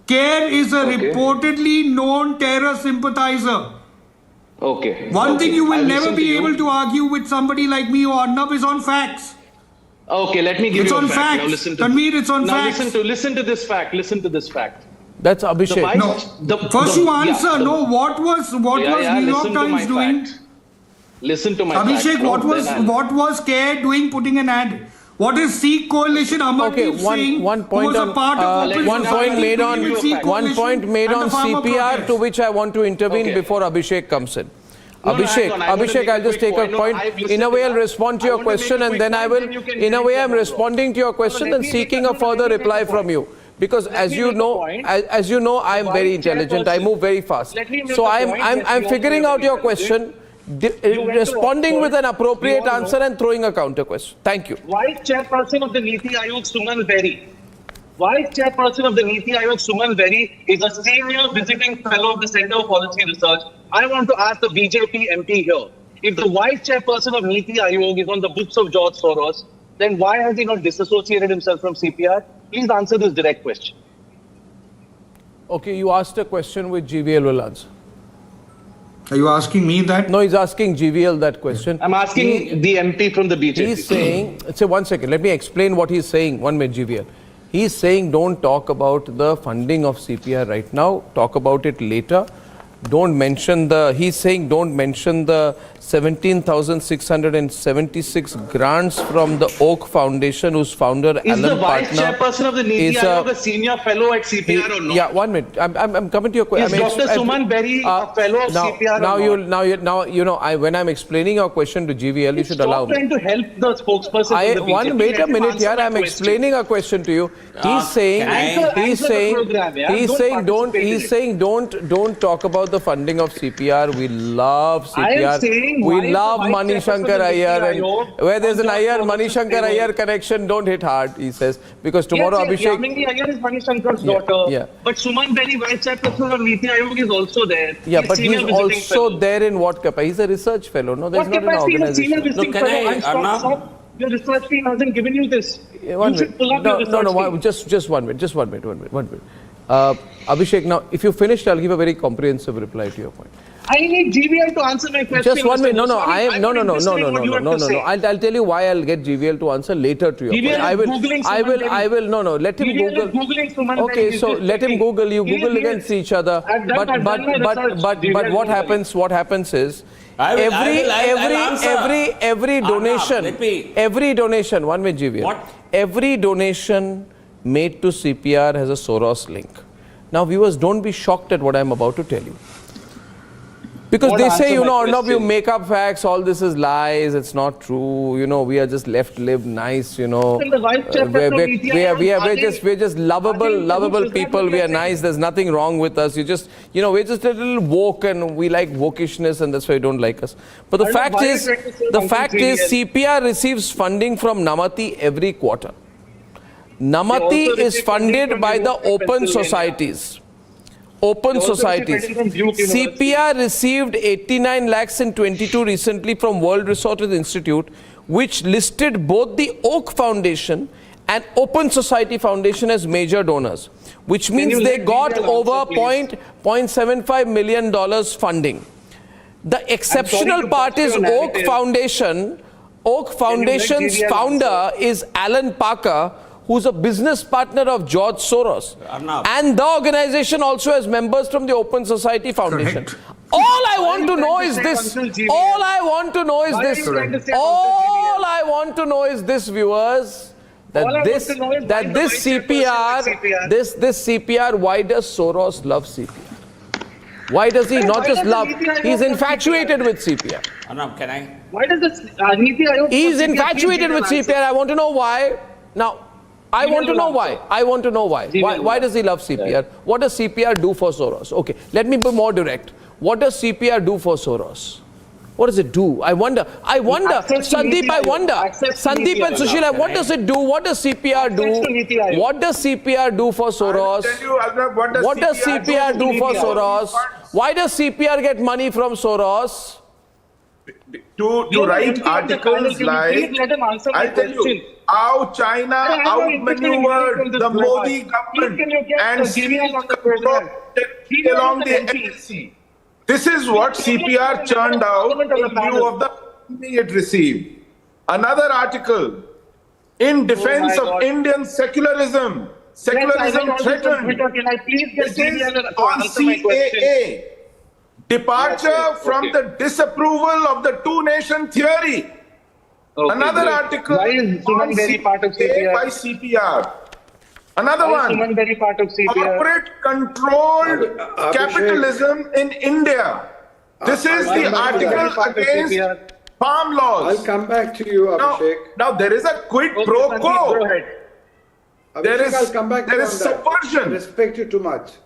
CARE is a reportedly known terror sympathizer. One thing you will never be able to argue with somebody like me or Arnab is on facts. Okay, let me give you a fact. Now listen to Tanveer, it's on facts. Listen to this fact. Listen to this fact. That's Abhishek. First you answer. What was New York Times doing? Listen to my Abhishek, fact. what was CARE doing putting an ad? What is Sikh Coalition? Ahmad saying, one point made on CPR to which I want to intervene before Abhishek comes in. Abhishek, I'll just take a point. In a way, I'll respond to your question, and then I will. In a way, I'm responding to your question and seeking a further reply from you. Because as you know, I'm very intelligent. I move very fast. So I'm figuring out your question, responding with an appropriate answer, and throwing a counter question. Thank you. Vice Chairperson of the Niti Aayog, Suman Berry. Vice Chairperson of the Niti Aayog, Suman Berry, is a senior visiting fellow of the Center for Policy Research. I want to ask the BJP MP here, if the Vice Chairperson of Niti Aayog is on the books of George Soros, then why has he not disassociated himself from CPR? Please answer this direct question. Okay, you asked a question which GVL will answer. Are you asking me that? No, he's asking GVL that question. I'm asking the MP from the BJP. He's saying, say 1 second, let me explain what he's saying. 1 minute, GVL. He's saying don't talk about the funding of CPR right now, talk about it later. don't mention the, he's saying don't mention the 17,676 grants from the Oak Foundation, whose founder Is Alan the vice Partner chairperson of the Niti Aayog a senior fellow at CPR or not? Yeah, 1 minute. I'm coming to your question. Is Dr. Suman Berry a fellow of CPR now or not? When I'm explaining your question to GVL, you should allow me. Trying to help the spokesperson. Wait a minute, here. I'm explaining a question to you. He's saying don't talk about the funding of CPR. We love CPR. We love Mani Shankar Iyer, and where there's an Iyer, Mani Shankar Iyer connection, don't hit hard, he says, because tomorrow Abhishek. Yamini Iyer is Mani Shankar's daughter. Yeah. But Suman Berry, vice chairperson of Niti Aayog, is also there. Yeah, but he's also there in what capacity? He's a research fellow. No, there's not an organization. Your research team hasn't given you this. One minute. Just 1 minute. Just 1 minute. Abhishek, now, if you finished, I'll give a very comprehensive reply to your point. I need GVL to answer my question. Just 1 minute. No. I'll tell you why I'll get GVL to answer later to your point. Let him Google. Okay, so let him Google. You Google against each other. But what happens is every donation. 1 minute, GVL. Every donation made to CPR has a Soros link. Now, viewers, don't be shocked at what I'm about to tell you. Because they say, Arnab, you make up facts, all this is lies, it's not true, we are just left-lived, nice, we're just lovable people, we are nice, there's nothing wrong with us, we're just a little woke and we like wokishness and that's why you don't like us. But the fact is, CPR receives funding from Namati every quarter. Namati is funded by the open societies. CPR received 89 lakhs in 22 recently from World Resources Institute, which listed both the Oak Foundation and Open Society Foundation as major donors, which means they got over $0.75 million funding. The exceptional part is Oak Foundation. Oak Foundation's founder is Alan Parker, who's a business partner of George Soros. And the organization also has members from the Open Society Foundation. All I want to know is this. All I want to know is this, viewers, that this CPR, why does Soros love CPR? Why does he not just love? He's infatuated with CPR. Arnab, can I? Why does this Niti Aayog? He's infatuated with CPR. I want to know why. Now, I want to know why. Why does he love CPR? What does CPR do for Soros? Okay, let me be more direct. What does CPR do for Soros? What does it do? I wonder. Sandeep and Sushila, what does it do? What does CPR do? What does CPR do for Soros? What does CPR do for Soros? Why does CPR get money from Soros? To write articles like, I'll tell you, how China outmaneuvered the Modi government and along the NLC. This is what CPR churned out in view of the funding it received. Another article, in defense of Indian secularism. Secularism threatened. This is on CAA. Departure from the disapproval of the two-nation theory. Another article why is Suman Berry part of CPR? By CPR. Another one. Suman Berry part of CPR? Corporate controlled capitalism in India. This is the article against farm laws. I'll come back to you, Abhishek. Now there is a quid pro quo. Go ahead. Abhishek, I'll come back to you. There is subversion. I respect you too much.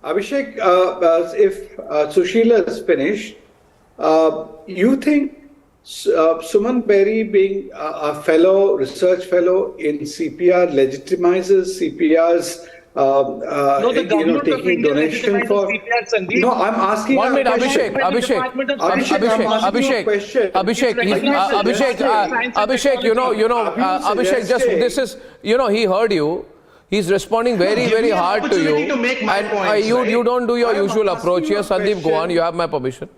Abhishek, if Sushila is finished, you think Suman Berry being a research fellow in CPR legitimizes CPR's taking donation for? No, I'm asking. 1 minute, Abhishek, just this is, he heard you. He's responding very, very hard to you. And you don't do your usual approach here. Sandeep, go on. You have my permission.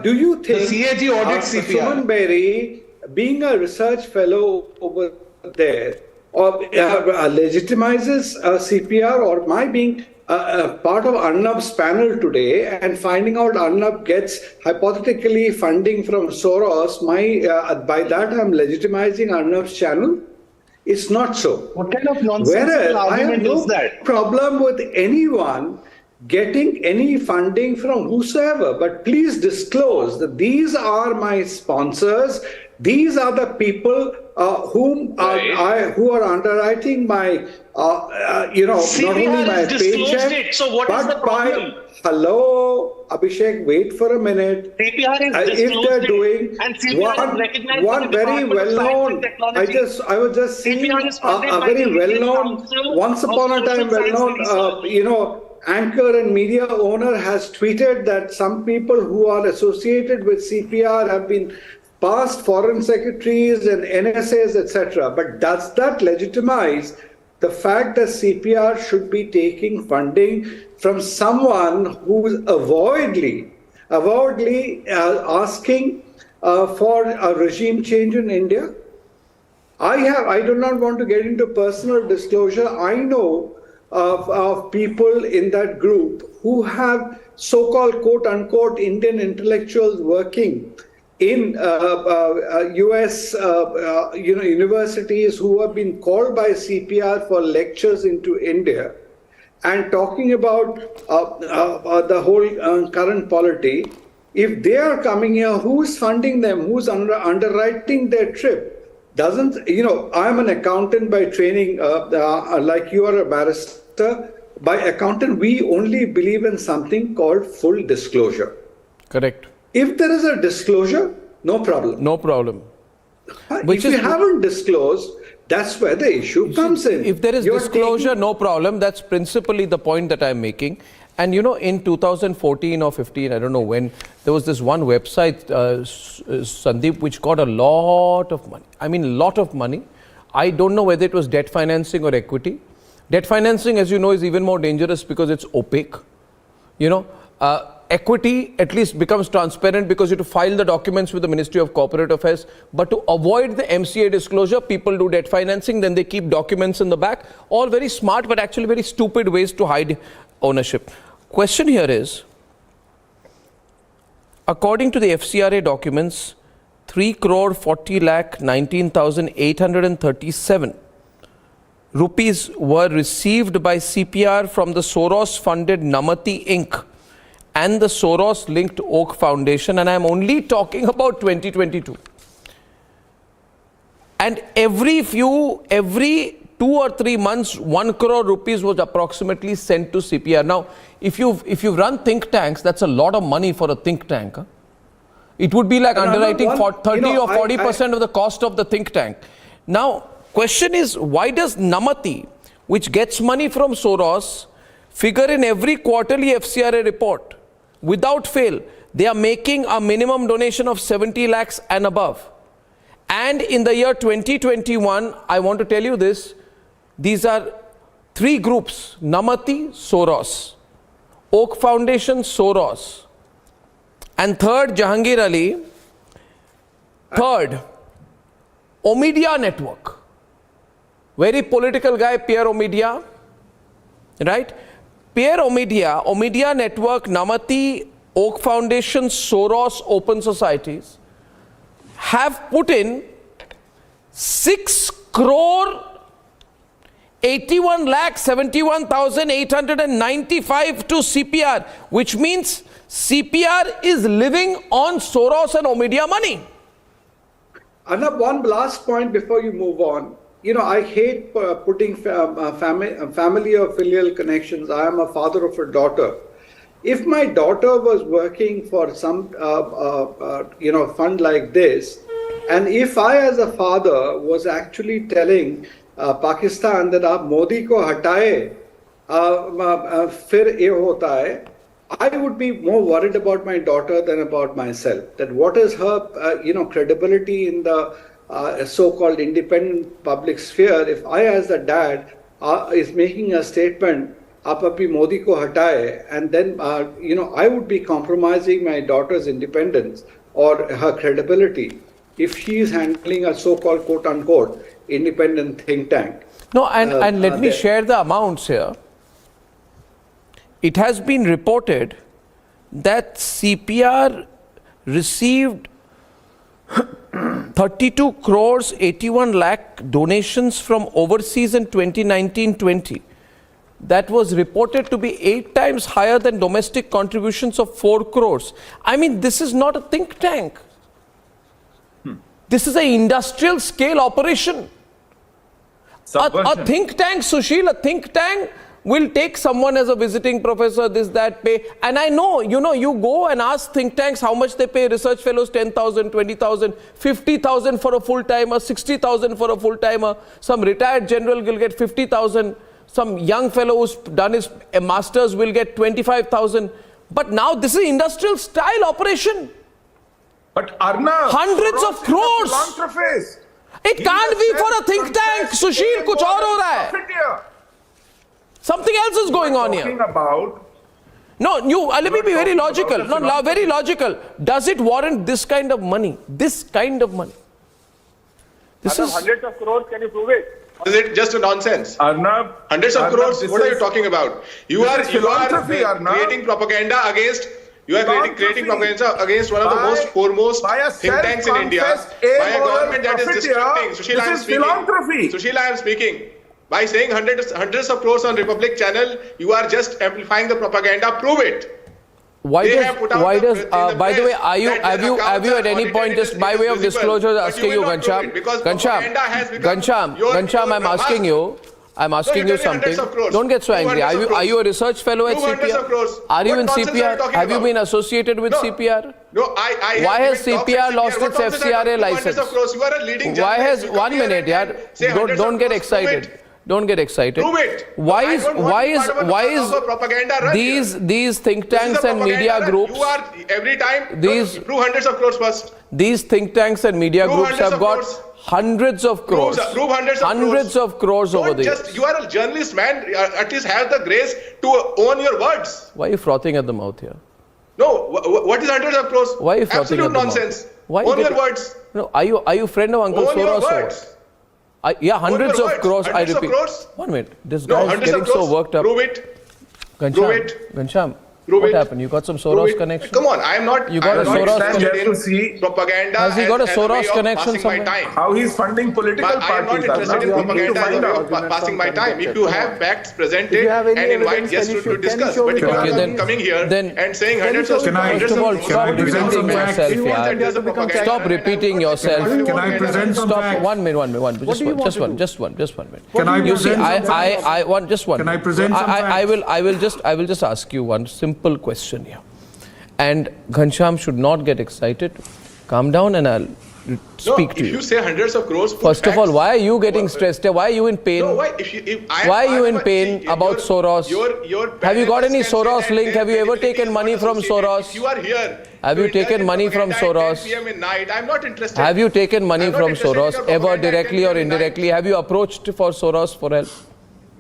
Do you think Suman Berry, being a research fellow over there, or legitimizes CPR, or my being part of Arnab's panel today and finding out Arnab gets hypothetically funding from Soros, by that I'm legitimizing Arnab's channel. It's not so. What kind of nonsensical argument is that? I have no problem with anyone getting any funding from whosoever, but please disclose that these are my sponsors. These are the people who are underwriting my, not only my paycheck, but by. Hello, Abhishek, wait for a minute. CPR is if they're doing and CPR is recognized one very well-known, I was just seeing a very well-known, once upon a time well-known, anchor and media owner has tweeted that some people who are associated with CPR have been past foreign secretaries and NSAs, etc. But does that legitimize the fact that CPR should be taking funding from someone who is avowedly asking for a regime change in India? I do not want to get into personal disclosure. I know of people in that group who have so-called quote-unquote Indian intellectuals working in US universities who have been called by CPR for lectures into India and talking about the whole current polity. If they are coming here, who's funding them? Who's underwriting their trip? I'm an accountant by training, like you are a barrister. By accountant, we only believe in something called full disclosure. Correct. If there is a disclosure, no problem. No problem. If you haven't disclosed, that's where the issue comes in. If there is disclosure, no problem. That's principally the point that I'm making. And in 2014 or 15, I don't know when, there was this one website, Sandeep, which got a lot of money. I mean, a lot of money. I don't know whether it was debt financing or equity. Debt financing, as you know, is even more dangerous because it's opaque. Equity at least becomes transparent because you have to file the documents with the Ministry of Corporate Affairs. But to avoid the MCA disclosure, people do debt financing, then they keep documents in the back. All very smart, but actually very stupid ways to hide ownership. Question here is, according to the FCRA documents, 3,40,19,837 rupees were received by CPR from the Soros-funded Namati Inc. and the Soros-linked Oak Foundation, and I'm only talking about 2022. And every 2 or 3 months, 1 crore rupees was approximately sent to CPR. Now, if you run think tanks, that's a lot of money for a think tank. Huh? It would be like underwriting 30 or 40% of the cost of the think tank. Now, question is, why does Namati, which gets money from Soros, figure in every quarterly FCRA report? Without fail, they are making a minimum donation of 70 lakhs and above. And in the year 2021, I want to tell you this, these are 3 groups: Namati, Soros; Oak Foundation, Soros; and third, Jahangir Ali; third, Omidyar Network. Very political guy, Pierre Omidyar, right? Pierre Omidyar Network, Namati, Oak Foundation, Soros, Open Societies have put in 6 crore 81,71,895 to CPR, which means CPR is living on Soros and Omidyar money. Arnab, one last point before you move on. I hate putting family or filial connections. I am a father of a daughter. If my daughter was working for some, fund like this, and if I as a father was actually telling Pakistan that aap Modi ko hataye, fir ye hota hai, I would be more worried about my daughter than about myself. That what is her, credibility in the so-called independent public sphere, if I as the dad is making a statement, aap api Modi ko hataye, and then, I would be compromising my daughter's independence or her credibility if she is handling a so-called quote-unquote independent think tank. No, and let me share the amounts here. it has been reported that CPR received 32 crores 81 lakh donations from overseas in 2019-20. That was reported to be 8 times higher than domestic contributions of 4 crores. I mean, this is not a think tank. This is an industrial scale operation. A think tank, Sushil, a think tank will take someone as a visiting professor, this, that, pay. And I know, you go and ask think tanks how much they pay research fellows, 10,000, 20,000, 50,000 for a full-timer, 60,000 for a full-timer. Some retired general will get 50,000. Some young fellow who's done his master's will get 25,000. But now this is industrial style operation. But Arnab, hundreds of crores. It can't be for a think tank. Sushil, kuch aur ho raha hai. Something else is going on here. No, let me be very logical. No, very logical. Does it warrant this kind of money? This kind of money? This is hundreds of crores. Can you prove it? Is it just a nonsense? Arnab, hundreds of crores. What are you talking about? You are creating propaganda against. You are creating propaganda against one of the most foremost think tanks in India by a government that is distracting. Sushil, I am speaking. Sushil, I am speaking. By saying hundreds of crores on Republic channel, you are just amplifying the propaganda. Prove it. By the way, have you at any point, just by way of disclosure, asking you, Ghanshyam, I'm asking you something. Don't get so angry. Are you a research fellow at CPR? Are you in CPR? Have you been associated with CPR? No, why has CPR lost its FCRA license? Why has 1 minute, yaar? Don't get excited. Don't get excited. Prove it. Why is these think tanks and media groups? You are every time. Prove hundreds of crores first. These think tanks and media groups have got hundreds of crores. Prove hundreds of crores over the years. You are a journalist, man. At least have the grace to own your words. Why are you frothing at the mouth here? No. What is hundreds of crores? Why are you frothing at the mouth? Absolute nonsense. Own your words. No. Are you friend of Uncle Soros? Own your words. Yeah, hundreds of crores, I repeat. 1 minute. This guy is getting so worked up. Prove it. Ghanshyam, what happened? You got some Soros connection? Come on, I am not. You got a Soros connection? Propaganda. Has he got a Soros connection somewhere? How he's funding political parties? I am not interested in propaganda as a way of passing my time. If you have facts presented and invite guests to discuss, but if you are coming here and saying hundreds of Stop repeating yourself. Can I present some facts? Stop. 1 minute. Just one minute. Can I You see, I want just one. Can I present some facts? I will just ask you one simple question here. And Ghanshyam should not get excited. Calm down and I'll speak to you. If you say hundreds of crores, first of all, why are you getting stressed? Why are you in pain? No, why are you in pain about Soros? Have you got any Soros link? Have you ever taken money from Soros? If you are here, have you taken money from Soros? 10 PM in night, I'm not interested. Have you taken money from Soros ever directly or indirectly? Have you approached for Soros for help?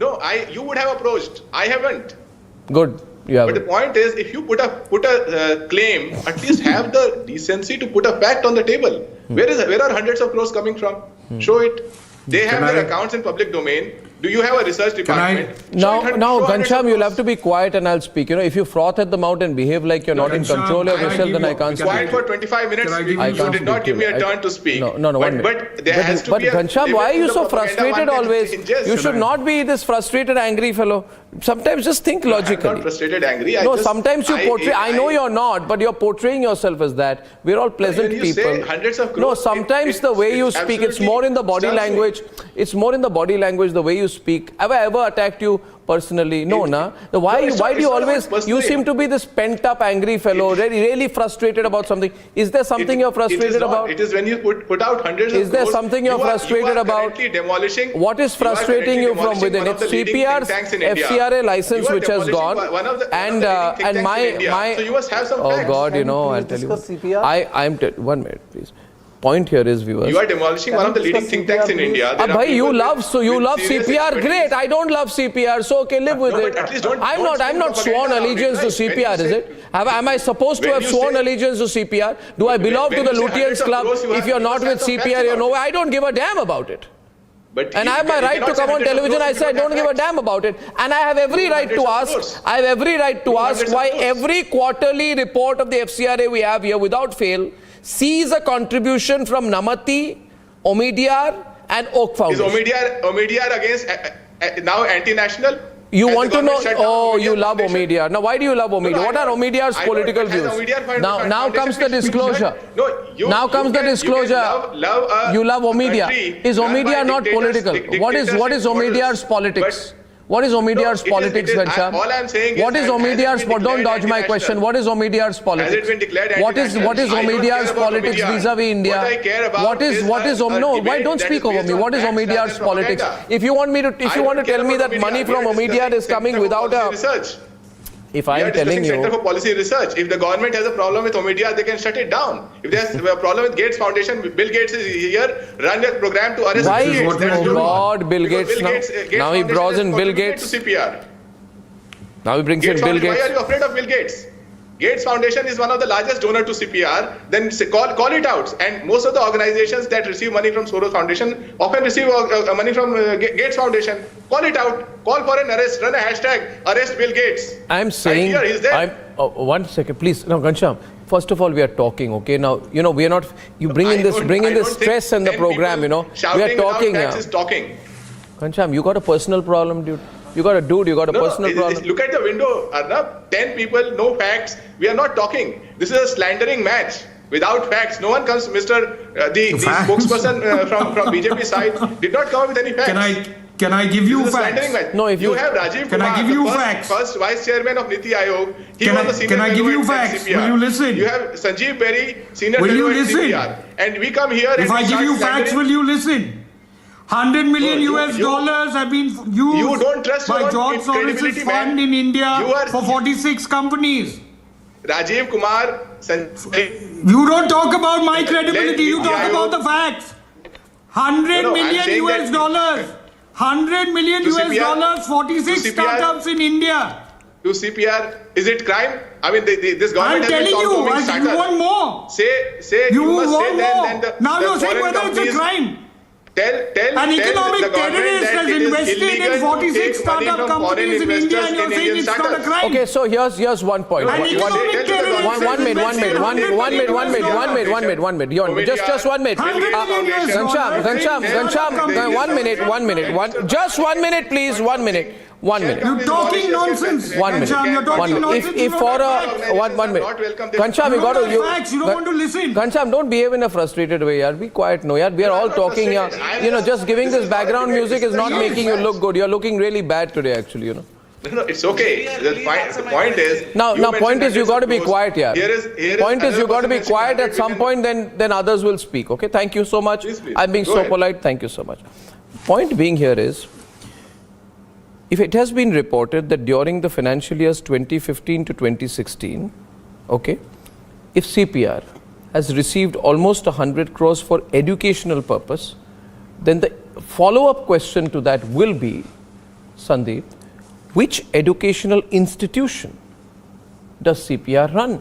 No, you would have approached. I haven't. Good. But the point is, if you put a claim, at least have the decency to put a fact on the table. Where are hundreds of crores coming from? Show it. They have their accounts in public domain. Do you have a research department? Now, Ghanshyam, you'll have to be quiet and I'll speak. If you froth at the mouth and behave like you're not in control of yourself, then I can't speak. Quiet for 25 minutes. You did not give me a turn to speak. No, 1 minute. But there has to be a Ghanshyam, why are you so frustrated always? You should not be this frustrated, angry fellow. Sometimes just think logically. I'm not frustrated, angry. No, sometimes you portray. I know you're not, but you're portraying yourself as that. We're all pleasant people. No, sometimes the way you speak, it's more in the body language. It's more in the body language, the way you speak. Have I ever attacked you personally? No, na. Why do you always? You seem to be this pent-up, angry fellow, really frustrated about something. Is there something you're frustrated about? It is when you put out hundreds of crores. Is there something you're frustrated about? What is frustrating you from within? It's CPR's FCRA license which has gone, and my. So you must have some facts. Oh God, I'll tell you. I'm 1 minute, please. Point here is, viewers. You are demolishing one of the leading think tanks in India. You love CPR. Great. I don't love CPR. So okay, live with it. I'm not sworn allegiance to CPR, is it? Am I supposed to have sworn allegiance to CPR? Do I belong to the Lutyens Club? If you're not with CPR, I don't give a damn about it. And I have my right to come on television. I say I don't give a damn about it. And I have every right to ask. I have every right to ask why every quarterly report of the FCRA we have here, without fail, sees a contribution from Namati, Omidyar, and Oak Foundation. Is Omidyar against now anti-national? You want to know? Oh, you love Omidyar. Now, why do you love Omidyar? What are Omidyar's political views? Now comes the disclosure. Now comes the disclosure. You love Omidyar. Is Omidyar not political? What is Omidyar's politics? What is Omidyar's politics, Ghanshyam? All I'm saying is, what is Omidyar's? Don't dodge my question. What is Omidyar's politics? Has it been declared What is Omidyar's politics vis-a-vis India? What I care about What is no? Why don't speak over me? What is Omidyar's politics? If you want to tell me that money from Omidyar is coming without a research. If I am telling you, Center for Policy Research. If the government has a problem with Omidyar, they can shut it down. If there's a problem with Gates Foundation, Bill Gates is here, run a program to arrest why? Bill Gates. Oh God, Bill Gates now he draws in Bill Gates. To CPR. Now he brings in Bill Gates. Why are you afraid of Bill Gates? Gates Foundation is one of the largest donor to CPR. Then call it out. And most of the organizations that receive money from Soros Foundation often receive money from Gates Foundation. Call it out. Call for an arrest. Run a hashtag. Arrest Bill Gates. I'm saying. Right here, he's there. 1 second, please. Now, Ghanshyam. First of all, we are talking. Okay. Now, we are not. You bring in this stress in the program. We are talking here. Talking. Ghanshyam, you got a personal problem, dude. You got a personal problem. Look at the window, Arnab. 10 people, no facts. We are not talking. This is a slandering match. Without facts, no one comes. The spokesperson from BJP side did not come up with any facts. Can I give you facts? No, if you have Rajiv Can Kumar, I give you facts? First vice chairman of Niti Ayog. He was the senior. Can I give you facts? Will you listen? You have Sanjeev Berry, senior. Will you listen? And we come here. If I give you facts, will you listen? $100 million US dollars have been used by George Soros' fund in India for 46 companies. Rajiv Kumar, you don't talk about my credibility, you talk about the facts. $100 million US dollars. $100 million US dollars, 46 startups in India. To CPR, is it crime? I mean, this government I'm telling you, you want more. Say you must want say more. then Now you're saying whether it's a crime. An economic terrorist has invested in 46 startup companies in India and you're saying it's not a crime. Okay, so here's one point. An economic terrorist one minute. Just 1 minute. Ghanshyam, 1 minute. Just 1 minute, please. 1 minute. 1 minute. You're talking nonsense. 1 minute. You're talking nonsense. If for a 1 minute. Ghanshyam, you got to. You don't want to listen. Ghanshyam, don't behave in a frustrated way, yaar. Be quiet, no, yaar. We are all talking here. Just giving this background music is not making you look good. You're looking really bad today, actually, No, it's okay. The point is. Now, point is you got to be quiet, yaar. Point is you got to be quiet at some point. Then others will speak. Okay. Thank you so much. Please. I'm being so polite. Thank you so much. Point being here is, if it has been reported that during the financial years 2015 to 2016, okay, if CPR has received almost 100 crores for educational purpose, then the follow-up question to that will be, Sandeep, which educational institution does CPR run?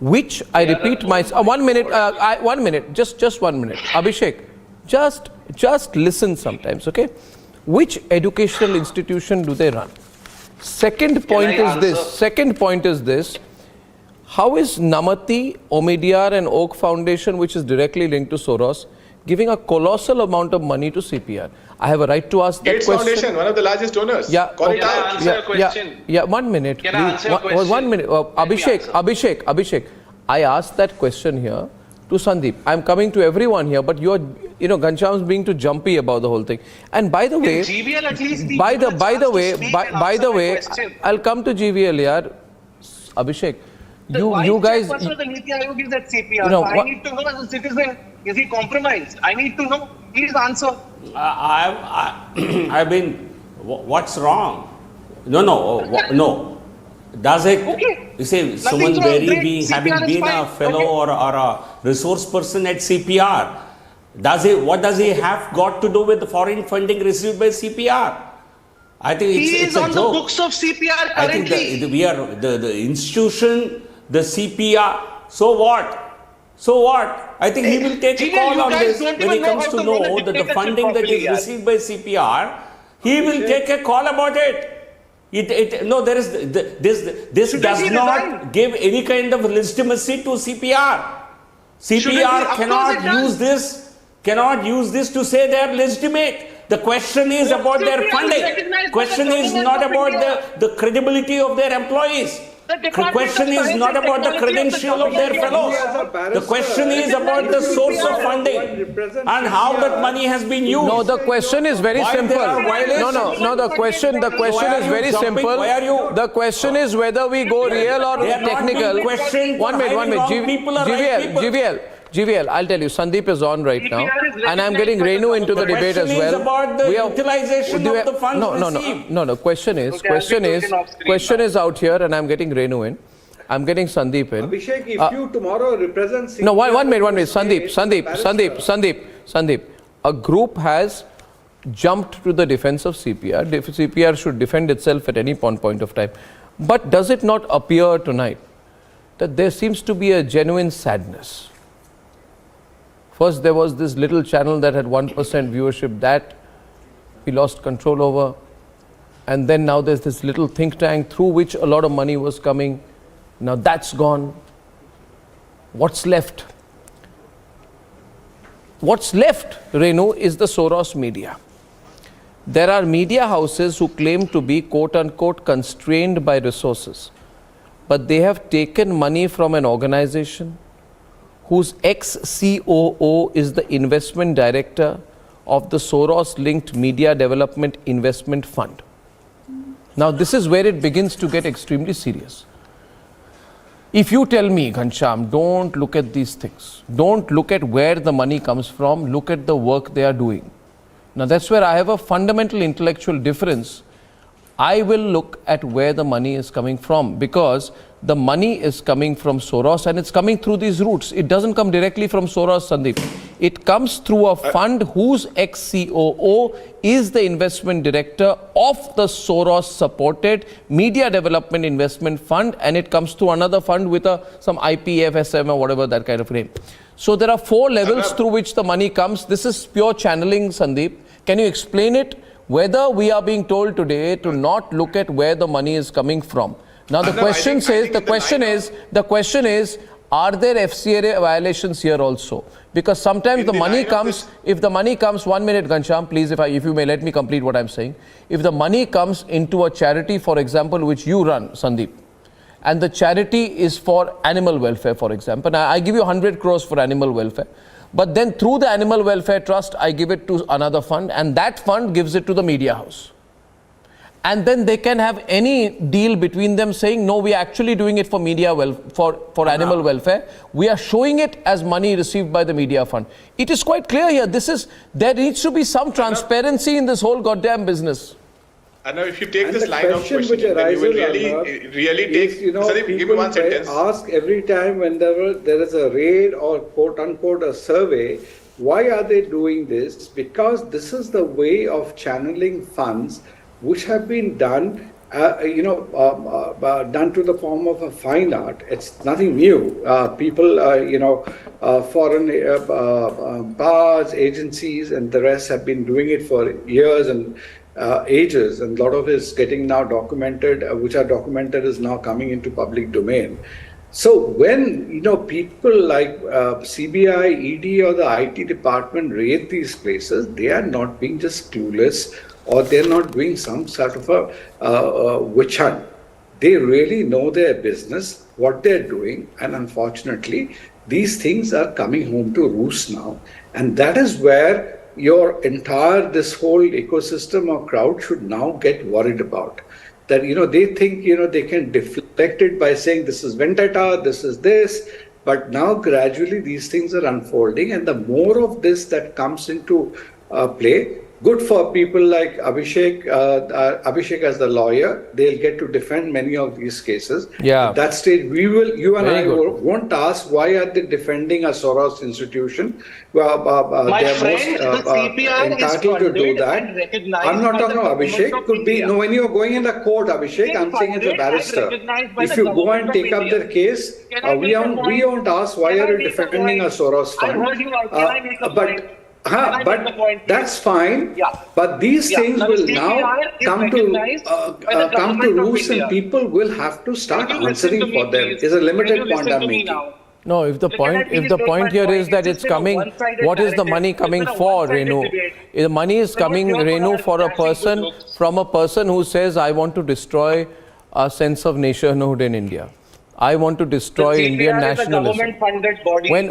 Which, I repeat myself, 1 minute, 1 minute, just 1 minute. Abhishek, just listen sometimes, okay? Which educational institution do they run? Second point is this. How is Namati, Omidyar and Oak Foundation, which is directly linked to Soros, giving a colossal amount of money to CPR? I have a right to ask that Gates question. Foundation, one of the largest donors. Yeah, Call it out. Yeah, 1 minute. Can I answer your question? 1 minute. Abhishek, I asked that question here to Sandeep. I'm coming to everyone here, but Ghanshyam's being too jumpy about the whole thing. And by the way, I'll come to GVL, yaar. Abhishek, you guys. The vice chairperson of the Niti Ayog is at CPR. I need to know as a citizen, is he compromised? I need to know. Please answer. I mean, what's wrong? No. Does it, you say, Suman Berry having been a fellow or a resource person at CPR, what does he have got to do with the foreign funding received by CPR? I think it's a joke. He is on the books of CPR currently. I think we are the institution, the CPR. So what? I think he will take a call on this when he comes to know that the funding that is received by CPR, he will take a call about it. This does not give any kind of legitimacy to CPR. CPR cannot use this to say they are legitimate. The question is about their funding. Question is not about the credibility of their employees. The question is not about the credential of their fellows. The question is about the source of funding and how that money has been used. No, the question is very simple. No, the question is very simple. The question is whether we go real or technical. One minute. GVL, I'll tell you, Sandeep is on right now, and I'm getting Renu into the debate as well. The question is about the utilization of the funds received. No. Question is out here, and I'm getting Renu in. I'm getting Sandeep in. Abhishek, if you tomorrow represent CPR... No, one minute. Sandeep. A group has jumped to the defense of CPR. CPR should defend itself at any point of time. But does it not appear tonight that there seems to be a genuine sadness? First, there was this little channel that had 1% viewership that we lost control over. And then now there's this little think tank through which a lot of money was coming. Now that's gone. What's left? What's left, Renu, is the Soros media. There are media houses who claim to be quote-unquote constrained by resources. But they have taken money from an organization whose ex-COO is the investment director of the Soros-linked Media Development Investment Fund. Now, this is where it begins to get extremely serious. If you tell me, Ghanshyam, don't look at these things. Don't look at where the money comes from. Look at the work they are doing. Now, that's where I have a fundamental intellectual difference. I will look at where the money is coming from, because the money is coming from Soros and it's coming through these routes. It doesn't come directly from Soros, Sandeep. It comes through a fund whose ex-COO is the investment director of the Soros-supported Media Development Investment Fund, and it comes through another fund with some IPFSM or whatever that kind of name. So there are 4 levels through which the money comes. This is pure channeling, Sandeep. Can you explain it? Whether we are being told today to not look at where the money is coming from. Now the question is, are there FCRA violations here also? Because sometimes the money comes, if the money comes, 1 minute, Ghanshyam, please, if you may let me complete what I'm saying. If the money comes into a charity, for example, which you run, Sandeep, and the charity is for animal welfare, for example, now I give you 100 crores for animal welfare. But then through the Animal Welfare Trust, I give it to another fund, and that fund gives it to the media house. And then they can have any deal between them saying, no, we are actually doing it for for animal welfare. We are showing it as money received by the media fund. It is quite clear here. There needs to be some transparency in this whole goddamn business. And now if you take this line of questioning, then you will really take... Sandeep, give me one sentence. Ask every time when there is a raid or quote-unquote a survey, why are they doing this? Because this is the way of channeling funds which have been done, done to the form of a fine art. It's nothing new. People, foreign bars, agencies and the rest have been doing it for years and ages, and a lot of it is getting now documented, which are documented is now coming into public domain. So when people like CBI, ED or the IT department raid these places, they are not being just clueless, or they're not doing some sort of a witch hunt. They really know their business, what they're doing, and unfortunately these things are coming home to roost now, and that is where this whole ecosystem or crowd should now get worried about. That, they think, they can deflect it by saying this is vendetta, this is this, but now gradually these things are unfolding, and the more of this that comes into play, good for people like Abhishek, Abhishek as the lawyer. They'll get to defend many of these cases. Yeah. At that stage, you and Very I good. won't ask why are they defending a Soros institution. My They're friend, the CPR is entitled to do funded that. and recognized I'm not by talking the about government Abhishek. of Could be India. no, when you're going in the court, Abhishek. It's I'm saying as a funded and barrister. recognized by If the you go government and of take up India. their case, Can I we make a point? won't ask why Can are I you make a defending a point? Soros I fund. heard you out. Can I make a point? But that's fine. Yeah. But these Yeah. things Now, will the now CPR is come recognized by the to government of roost, and India. people will have to start Can you listen answering to me, for them. please? It's a Can limited you point listen I'm to me making. now? No, if the point here is that it's coming, what is the money coming for, Renu? The money is coming, Renu, for a person, from a person who says, I want to destroy a sense of nationhood in India. I want to destroy Indian nationalism.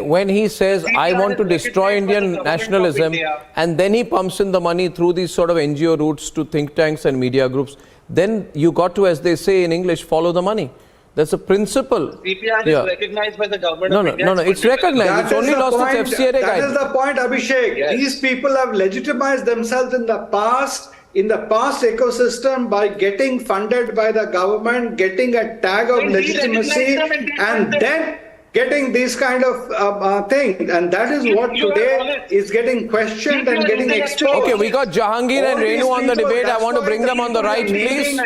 When he says, I want to destroy Indian nationalism, and then he pumps in the money through these sort of NGO routes to think tanks and media groups, then you got to, as they say in English, follow the money. That's a principle. CPR is recognized by the government of India. No, it's recognized. It's only lost its FCRA guide. That is the point, Abhishek. Yes. These people have legitimized themselves in the past ecosystem by getting funded by the government, getting a tag of legitimacy, and then getting these kind of things. And that is what today is getting questioned and getting exposed. Okay, we got Jahangir and Renu on the debate. I want to bring them on the right, please.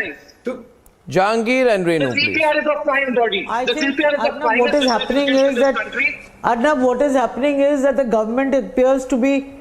Jahangir and Renu, please. The CPR is a fine body. The CPR is the What is happening is that Arnab, what is happening is that the government appears to be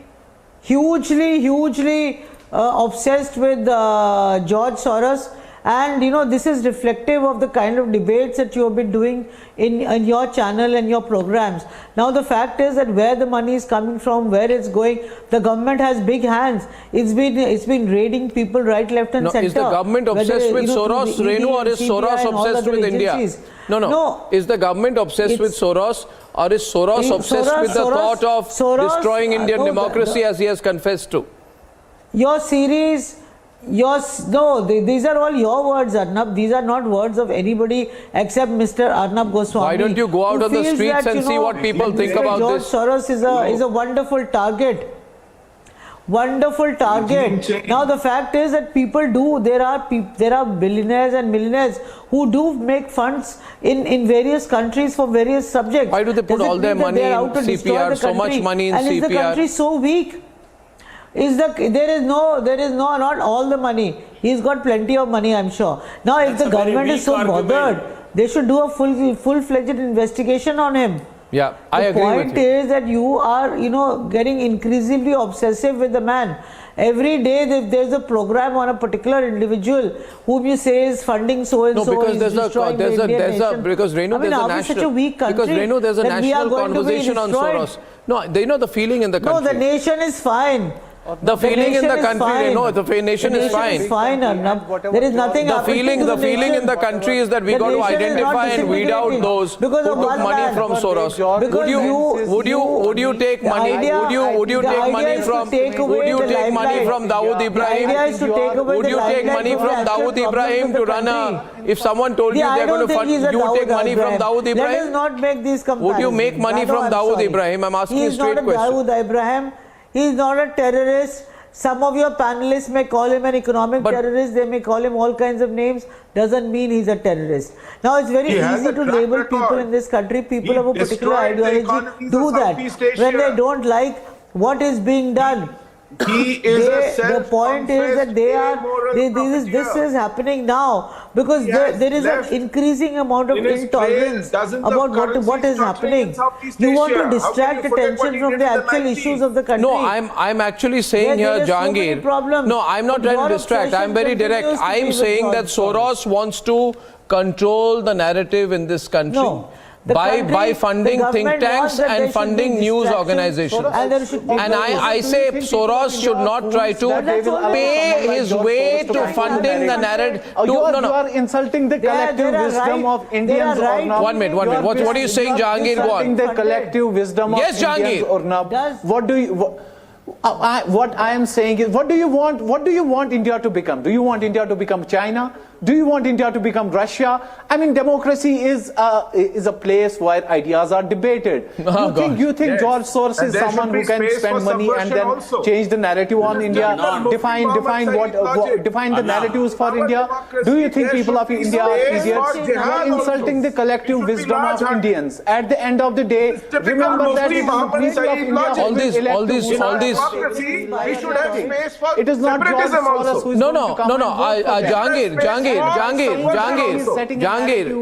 hugely obsessed with George Soros, and this is reflective of the kind of debates that you have been doing in your channel and your programs. Now the fact is that where the money is coming from, where it's going, the government has big hands. It's been raiding people right, left and center. Is the government obsessed with Soros, Renu, or is Soros obsessed with India? No. Is the government obsessed with Soros, or is Soros obsessed with the thought of destroying Indian democracy, as he has confessed to? Your series, these are all your words, Arnab. These are not words of anybody except Mr. Arnab Goswami. Why don't you go out on the streets and see what people think about George this? Soros is a wonderful target. Wonderful target. Now the fact is that there are billionaires and millionaires who do make funds in various countries for various subjects. Why do they put all their money in CPR, so much money in CPR? And is the country so weak? There is not all the money. He's got plenty of money, I'm sure. Now, if the government is so bothered, they should do a full-fledged investigation on him. Yeah, I agree with you. The point is that you are, getting increasingly obsessive with the man. Every day there's a program on a particular individual whom you say is funding so and so. No, because because Renu, there's a national, such a weak country because Renu, there's a national conversation on Soros. No, the feeling in the country. No, the nation is fine. The feeling in the country, the nation is fine. Is fine, Arnab. There is nothing. The feeling in the country is that we got to identify and weed out those who took money from Soros. Would you take money? Would you take money from Dawood Ibrahim? Would you take money from Dawood Ibrahim to run a? If someone told you they're going to fund, you take money from Dawood Ibrahim? Let us not make these comparisons. Would you make money from Dawood Ibrahim? I'm asking a straight question. He is not a Dawood Ibrahim. He is not a terrorist. Some of your panelists may call him an economic terrorist. They may call him all kinds of names. Doesn't mean he's a terrorist. Now it's very easy to label people in this country. People of a particular ideology do that when they don't like what is being done. The point is that this is happening now because there is an increasing amount of intolerance about what is happening. You want to distract attention from the actual issues of the country. No, I'm actually saying here, Jahangir. No, I'm not trying to distract. I'm very direct. I'm saying that Soros wants to control the narrative in this country. No. By funding think tanks and funding news organizations. And I say Soros should not try to pay his way to funding the narrative. You are insulting the collective wisdom of Indians. One minute. What are you saying, Jahangir? Go on. Insulting the collective wisdom of Indians. Yes, Jahangir. What do you... What I am saying is, what do you want? What do you want India to become? Do you want India to become China? Do you want India to become Russia? I mean, democracy is a place where ideas are debated. You think George Soros is someone who can spend money and then change the narrative on India? Define the narratives for India? Do you think people of India are idiots? You are insulting the collective wisdom of Indians. At the end of the day, remember that it is the people of India who will elect all this. We should have space for it is not George Soros who is No.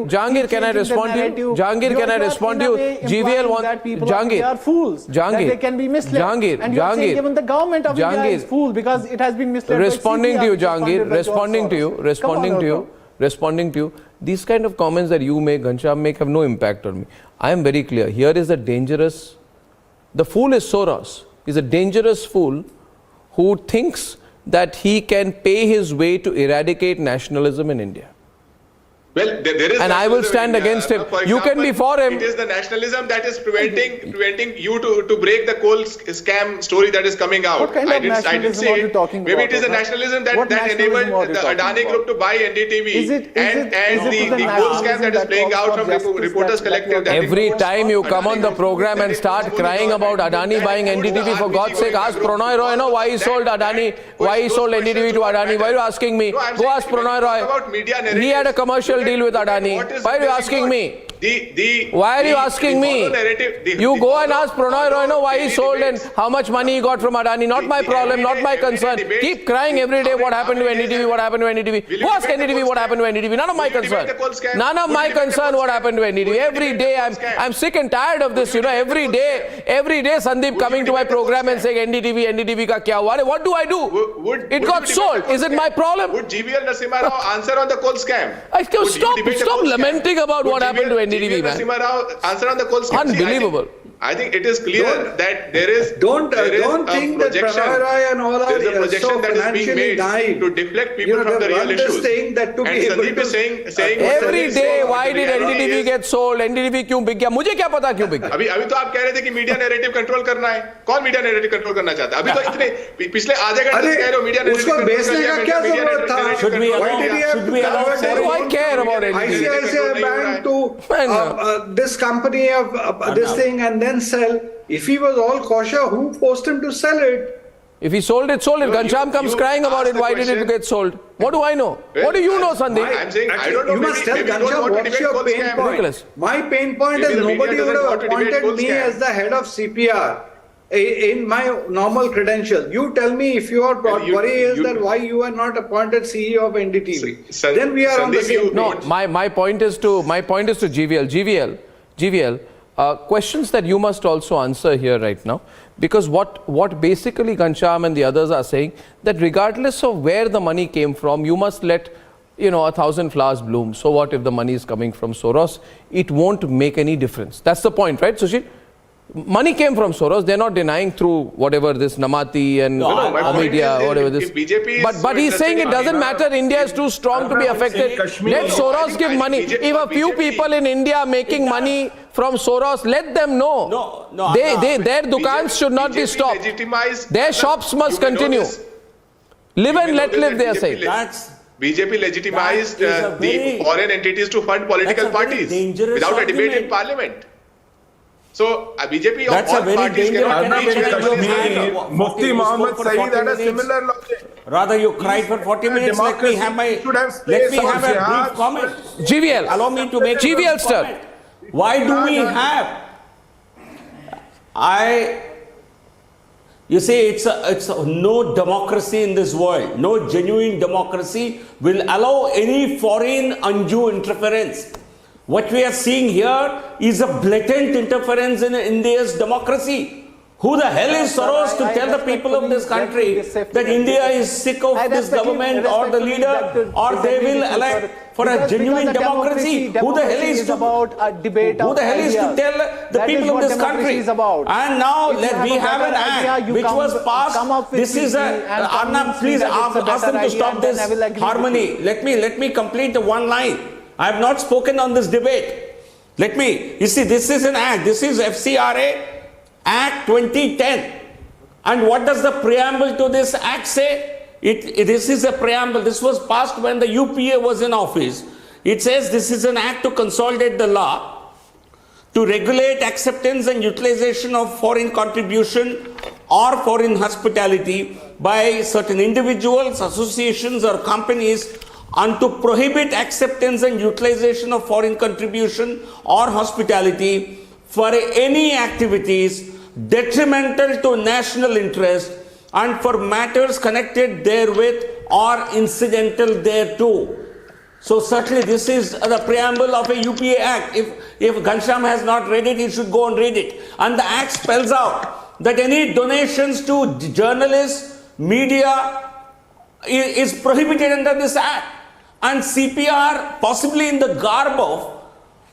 Jahangir, can I respond to you? Jahangir, can I respond to you? GVL wants Jahangir. They are fools. That they can be misled. And you are saying even the government of India is fool because it has been misled. Responding to you, Jahangir. Responding to you. These kind of comments that you make, Ghanshyam make, have no impact on me. I am very clear. Here is the fool is Soros. He's a dangerous fool who thinks that he can pay his way to eradicate nationalism in India. Well, there is, and I will stand against him. You can be for him. It is the nationalism that is preventing you to break the coal scam story that is coming out. What kind of nationalism are you talking about? Maybe it is the nationalism that enabled the Adani group to buy NDTV and the coal scam that is playing out from Reporters Collective. Every time you come on the program and start crying about Adani buying NDTV, for God's sake, ask Prannoy Roy, why he sold NDTV to Adani. Why are you asking me? Go ask Prannoy Roy. He had a commercial deal with Adani. Why are you asking me? Why are you asking me? You go and ask Prannoy Roy why he sold and how much money he got from Adani. Not my problem, not my concern. Keep crying every day what happened to NDTV, what happened to NDTV. Who asked NDTV what happened to NDTV? None of my concern. None of my concern what happened to NDTV. Every day I'm sick and tired of this. Every day Sandeep coming to my program and saying NDTV ka kya hua? What do I do? It got sold. Is it my problem? Would GVL Narasimha Rao answer on the coal scam? Stop lamenting about what happened to NDTV, man. Narasimha Rao answer on the coal scam. Unbelievable. I think it is clear that there is don't think that Prannoy Roy and all are so financially naive to deflect people from the real issues. That and Sandeep is saying every day, why did NDTV get sold? NDTV क्यों बिक गया? मुझे क्या पता क्यों बिक गया? अभी तो आप कह रहे थे कि मीडिया नैरेटिव कंट्रोल करना है. कौन मीडिया नैरेटिव कंट्रोल करना चाहता है? अभी तो इतने पिछले आधे घंटे से कह रहे हो मीडिया नैरेटिव उसको बेचने का क्या जरूरत था? Should we allow I care about NDTV? ICICI Bank to this company of this thing and then sell. If he was all kosher, who forced him to sell it? If he sold it, sold it. Ghanshyam comes crying about it. Why did it get sold? What do I know? What do you know, Sandeep? I'm saying I don't know. You must tell Ghanshyam what's your pain point. My pain point is nobody would have appointed me as the head of CPR in my normal credentials. You tell me if your worry is that why you are not appointed CEO of NDTV. Then we are on the same page. No, my point is to GVL. Questions that you must also answer here right now, because what basically Ghanshyam and the others are saying, that regardless of where the money came from, you must let 1,000 flowers bloom. So what if the money is coming from Soros? It won't make any difference. That's the point, right, Sushil? Money came from Soros. They're not denying through whatever this Namati and media, whatever this. But he's saying it doesn't matter. India is too strong to be affected. Let Soros give money. If a few people in India are making money from Soros, let them know. Their dukans should not be stopped. Their shops must continue. Live and let live, they are saying. BJP legitimized the foreign entities to fund political parties without a debate in parliament. So BJP that's all parties cannot be Mufti Muhammad Saeed had a similar logic. Rather you cried for 40 minutes. Let me have a brief comment. GVL. Allow me to make GVL start. Why do we have? You say it's no democracy in this world. No genuine democracy will allow any foreign undue interference. What we are seeing here is a blatant interference in India's democracy. Who the hell is Soros to tell the people of this country that India is sick of this government or the leader, or they will elect for a genuine democracy? Who the hell is to tell the people of this country? And now we have an act which was passed. This is Arnab, please ask them to stop this harmony. Let me complete the one line. I have not spoken on this debate. You see, this is an act. This is FCRA Act 2010. And what does the preamble to this act say? This is a preamble. This was passed when the UPA was in office. It says this is an act to consolidate the law, to regulate acceptance and utilization of foreign contribution or foreign hospitality by certain individuals, associations or companies, and to prohibit acceptance and utilization of foreign contribution or hospitality for any activities detrimental to national interest and for matters connected therewith or incidental thereto. So certainly this is the preamble of a UPA Act. If Ghanshyam has not read it, he should go and read it. And the Act spells out that any donations to journalists, media is prohibited under this Act. And CPR, possibly in the garb of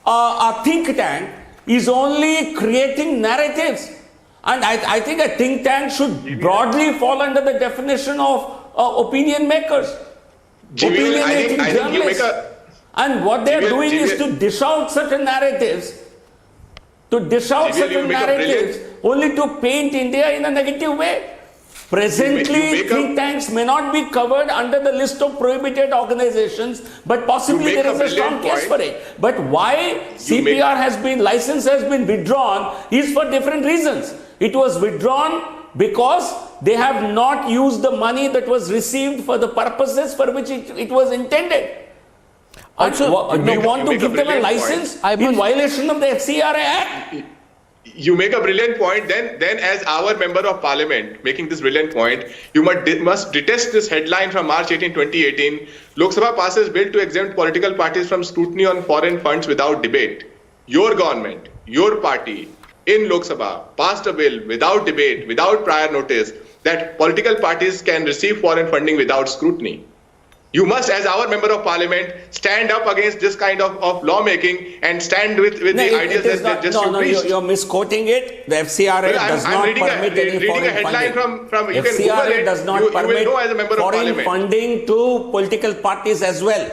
a think tank, is only creating narratives. And I think a think tank should broadly fall under the definition of opinion makers. Opinionating journalists. And what they are doing is to dish out certain narratives, only to paint India in a negative way. Presently, think tanks may not be covered under the list of prohibited organizations, but possibly there is a strong case for it. But why CPR license has been withdrawn is for different reasons. It was withdrawn because they have not used the money that was received for the purposes for which it was intended. Also, do you want to give them a license in violation of the FCRA Act? You make a brilliant point. Then as our member of parliament making this brilliant point, you must detest this headline from March 18, 2018. Lok Sabha passes bill to exempt political parties from scrutiny on foreign funds without debate. Your government, your party in Lok Sabha passed a bill without debate, without prior notice, that political parties can receive foreign funding without scrutiny. You must, as our member of parliament, stand up against this kind of lawmaking and stand with the ideas that just you preached. You're misquoting it. The FCRA does not permit any foreign headline funding. from you can FCRA Google it, does not you permit will know as a member of foreign parliament. funding to political parties as well.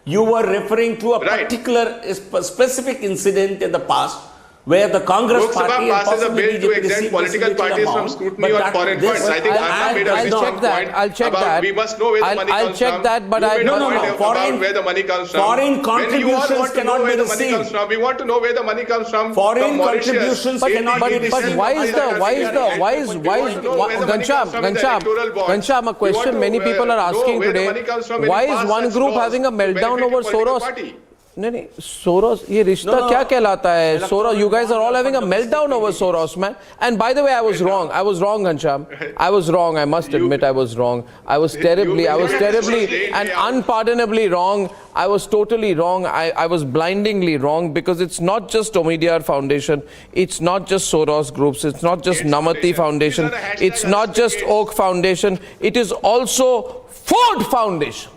You were referring to a particular specific incident in the past where the Congress Lok Sabha party passes a bill to exempt political parties from scrutiny on foreign funds. I think Arnab made a strong point about we must know where the money comes from. About where the money comes from. Foreign contributions cannot be received. We want to know where the money comes from. Foreign contributions cannot be received. But Ghanshyam, a question many people are asking today, why is one group having a meltdown over Soros? नहीं Soros ये रिश्ता क्या कहलाता है Soros you guys are all having a meltdown over Soros man and by the way I was wrong Ghanshyam I was wrong I must admit I was wrong I was terribly and unpardonably wrong I was totally wrong I was blindingly wrong because it's not just Omidyar Foundation it's not just Soros groups it's not just Namati Foundation it's not just Oak Foundation it is also Ford Foundation.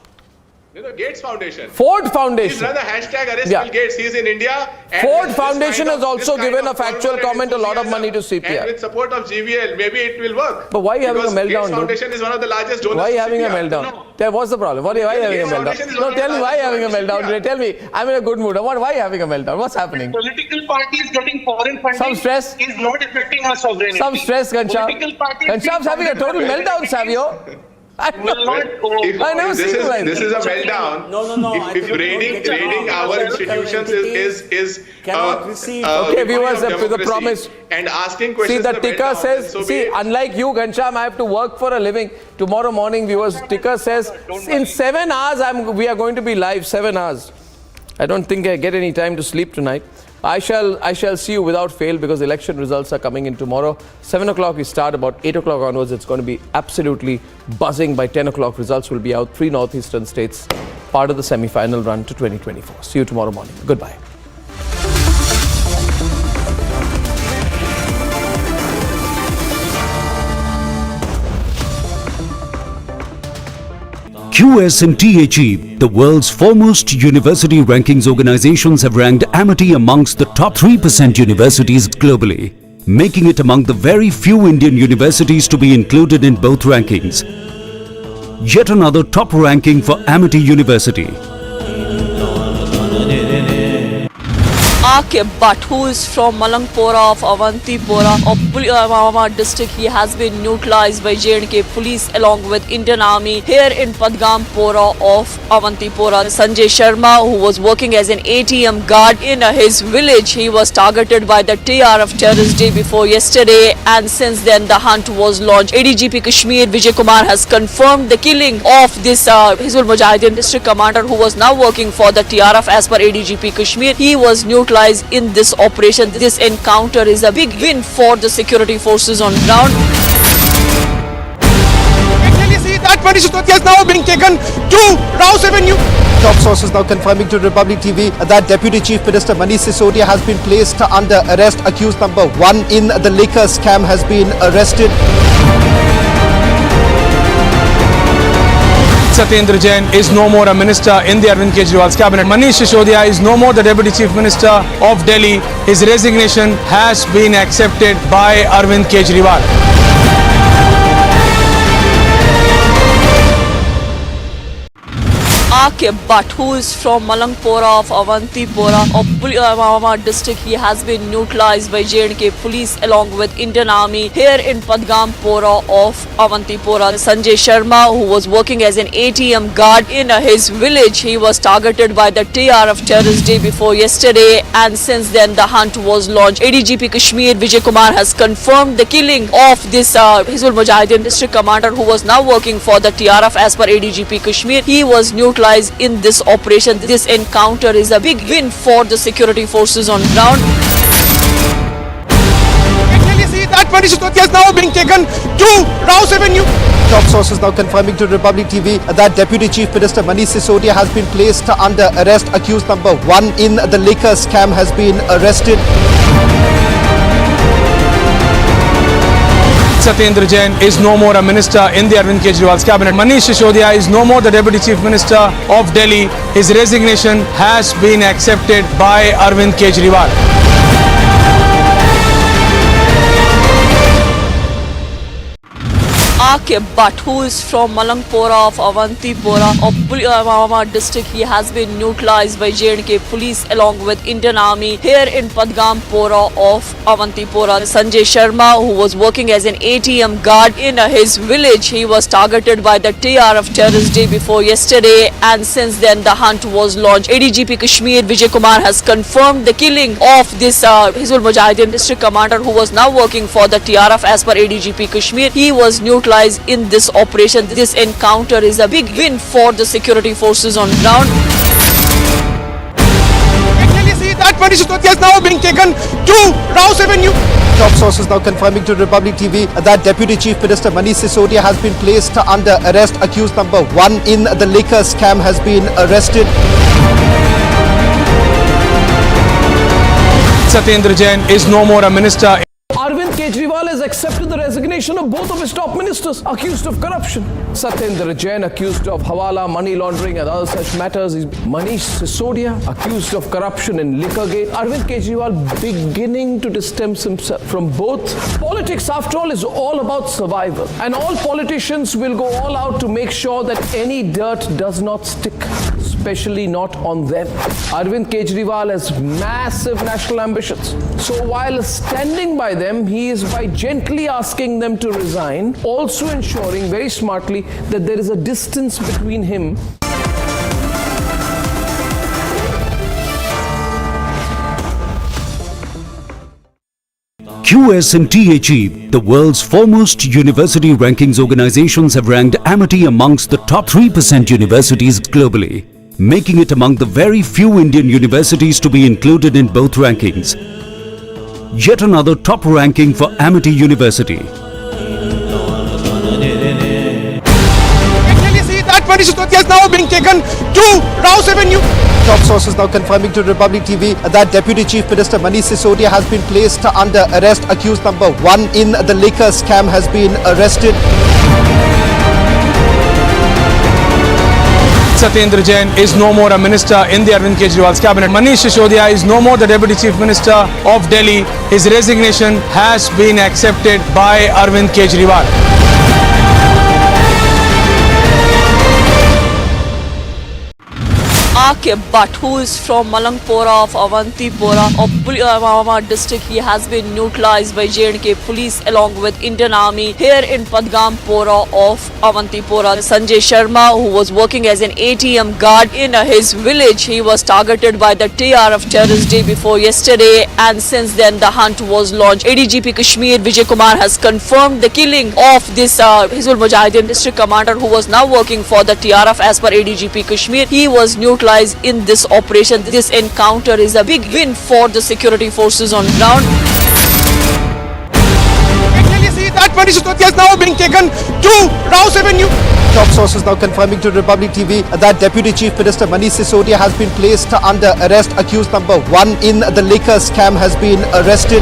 Gates Foundation. Ford Foundation. He's run the hashtag arrest Bill Gates. He's in India. Ford Foundation has also given a factual comment a lot of money to CPR. And with support of GVL, maybe it will work. But why are you having a meltdown? Gates Foundation is one of the largest donors. Why are you having a meltdown? What's the problem? Why are you having a meltdown? No, tell me why are you having a meltdown today? Tell me. I'm in a good mood. Why are you having a meltdown? What's happening? Political parties getting foreign funding Some stress is not affecting our sovereignty. Some stress, Ghanshyam. Ghanshyam's having a total meltdown, Savio. This is a meltdown. No. If raiding our institutions is okay, viewers, with the promise and asking questions. See, the ticker says. Unlike you, Ghanshyam, I have to work for a living. Tomorrow morning, viewers, ticker says in 7 hours we are going to be live. 7 hours. I don't think I get any time to sleep tonight. I shall see you without fail because election results are coming in tomorrow. 7 o'clock we start, about 8 o'clock onwards it's going to be absolutely buzzing. By 10 o'clock results will be out. 3 northeastern states, part of the semi-final run to 2024. See you tomorrow morning. Goodbye. QS&THE, the world's foremost university rankings organizations, have ranked Amity amongst the top 3% universities globally, making it among the very few Indian universities to be included in both rankings. Yet another top ranking for Amity University. Okay, but who is from Malangpora of Avantipora of Pulwama district? He has been neutralized by J&K police along with Indian Army here in Padgampora of Avantipora. Sanjay Sharma, who was working as an ATM guard in his village, he was targeted by the TRF terrorist day before yesterday, and since then the hunt was launched. ADGP Kashmir Vijay Kumar has confirmed the killing of this Hizbul Mujahideen district commander who was now working for the TRF. As per ADGP Kashmir, he was neutralized in this operation. This encounter is a big win for the security forces on ground. Can you see that Manish Sisodia is now being taken to Rouse Avenue? Top sources now confirming to Republic TV that Deputy Chief Minister Manish Sisodia has been placed under arrest. Accused number 1 in the liquor scam has been arrested. Satyendra Jain is no more a minister in the Arvind Kejriwal's cabinet. Manish Sisodia is no more the Deputy Chief Minister of Delhi. His resignation has been accepted by Arvind Kejriwal. Okay, but who is from Malangpora of Avantipora of Pulwama district? He has been neutralized by J&K police along with Indian Army here in Padgampora of Avantipora. Sanjay Sharma, who was working as an ATM guard in his village, he was targeted by the TRF terrorist day before yesterday, and since then the hunt was launched. ADGP Kashmir Vijay Kumar has confirmed the killing of this Hizbul Mujahideen district commander who was now working for the TRF. As per ADGP Kashmir, he was neutralized in this operation. This encounter is a big win for the security forces on ground. Can you see that Manish Sisodia is now being taken to Rouse Avenue? Top sources now confirming to Republic TV that Deputy Chief Minister Manish Sisodia has been placed under arrest. Accused number 1 in the liquor scam has been arrested. Satyendra Jain is no more a minister in the Arvind Kejriwal's cabinet. Manish Sisodia is no more the Deputy Chief Minister of Delhi. His resignation has been accepted by Arvind Kejriwal. Okay, but who is from Malangpora of Avantipora of Pulwama district? He has been neutralized by J&K police along with Indian Army here in Padgampora of Avantipora. Sanjay Sharma, who was working as an ATM guard in his village, he was targeted by the TRF terrorist day before yesterday, and since then the hunt was launched. ADGP Kashmir Vijay Kumar has confirmed the killing of this Hizbul Mujahideen district commander who was now working for the TRF. As per ADGP Kashmir, he was neutralized in this operation. This encounter is a big win for the security forces on ground. Can you see that Manish Sisodia is now being taken to Rouse Avenue? Top sources now confirming to Republic TV that Deputy Chief Minister Manish Sisodia has been placed under arrest. Accused number 1 in the liquor scam has been arrested. Satyendra Jain is no more a minister. Arvind Kejriwal has accepted the resignation of both of his top ministers accused of corruption. Satyendra Jain accused of hawala, money laundering and other such matters. Manish Sisodia accused of corruption in Liquorgate. Arvind Kejriwal beginning to distance himself from both. Politics, after all, is all about survival. And all politicians will go all out to make sure that any dirt does not stick, especially not on them. Arvind Kejriwal has massive national ambitions. So while standing by them, he is by gently asking them to resign, also ensuring very smartly that there is a distance between him. QS and THE, the world's foremost university rankings organizations, have ranked Amity amongst the top 3% universities globally, making it among the very few Indian universities to be included in both rankings. Yet another top ranking for Amity University. Can you see that Manish Sisodia is now being taken to Rouse Avenue? Top sources now confirming to Republic TV that Deputy Chief Minister Manish Sisodia has been placed under arrest. Accused number 1 in the liquor scam has been arrested. Satyendra Jain is no more a minister in the Arvind Kejriwal's cabinet. Manish Sisodia is no more the Deputy Chief Minister of Delhi. His resignation has been accepted by Arvind Kejriwal. Atiq Ahmad, who is from Malangpora of Avantipora district, he has been neutralized by J&K police along with Indian Army here in Padgampora of Avantipora. Sanjay Sharma, who was working as an ATM guard in his village, he was targeted by the TRF terrorist day before yesterday, and since then the hunt was launched. ADGP Kashmir Vijay Kumar has confirmed the killing of this Hizbul Mujahideen district commander who was now working for the TRF. As per ADGP Kashmir, he was neutralized in this operation. This encounter is a big win for the security forces on ground. That Manish Sisodia is now being taken to Rouse Avenue. Top sources now confirming to Republic TV that Deputy Chief Minister Manish Sisodia has been placed under arrest. Accused number 1 in the liquor scam has been arrested.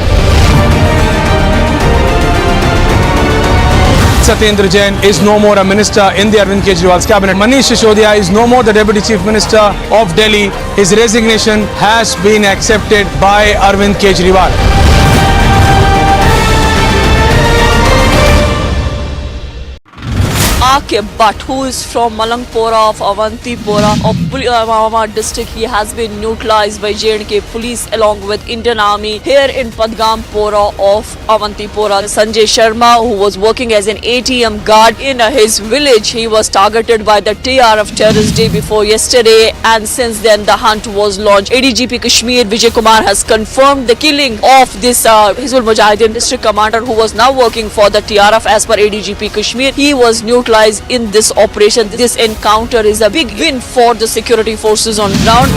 Satyendra Jain is no more a minister in the Arvind Kejriwal's cabinet. Manish Sisodia is no more the Deputy Chief Minister of Delhi. His resignation has been accepted by Arvind Kejriwal. Atiq Ahmad, who is from Malangpora of Avantipora district, he has been neutralized by J&K police along with Indian Army here in Padgampora of Avantipora. Sanjay Sharma, who was working as an ATM guard in his village, he was targeted by the TRF terrorist day before yesterday, and since then the hunt was launched. ADGP Kashmir Vijay Kumar has confirmed the killing of this Hizbul Mujahideen district commander who was now working for the TRF. As per ADGP Kashmir, he was neutralized in this operation. This encounter is a big win for the security forces on ground.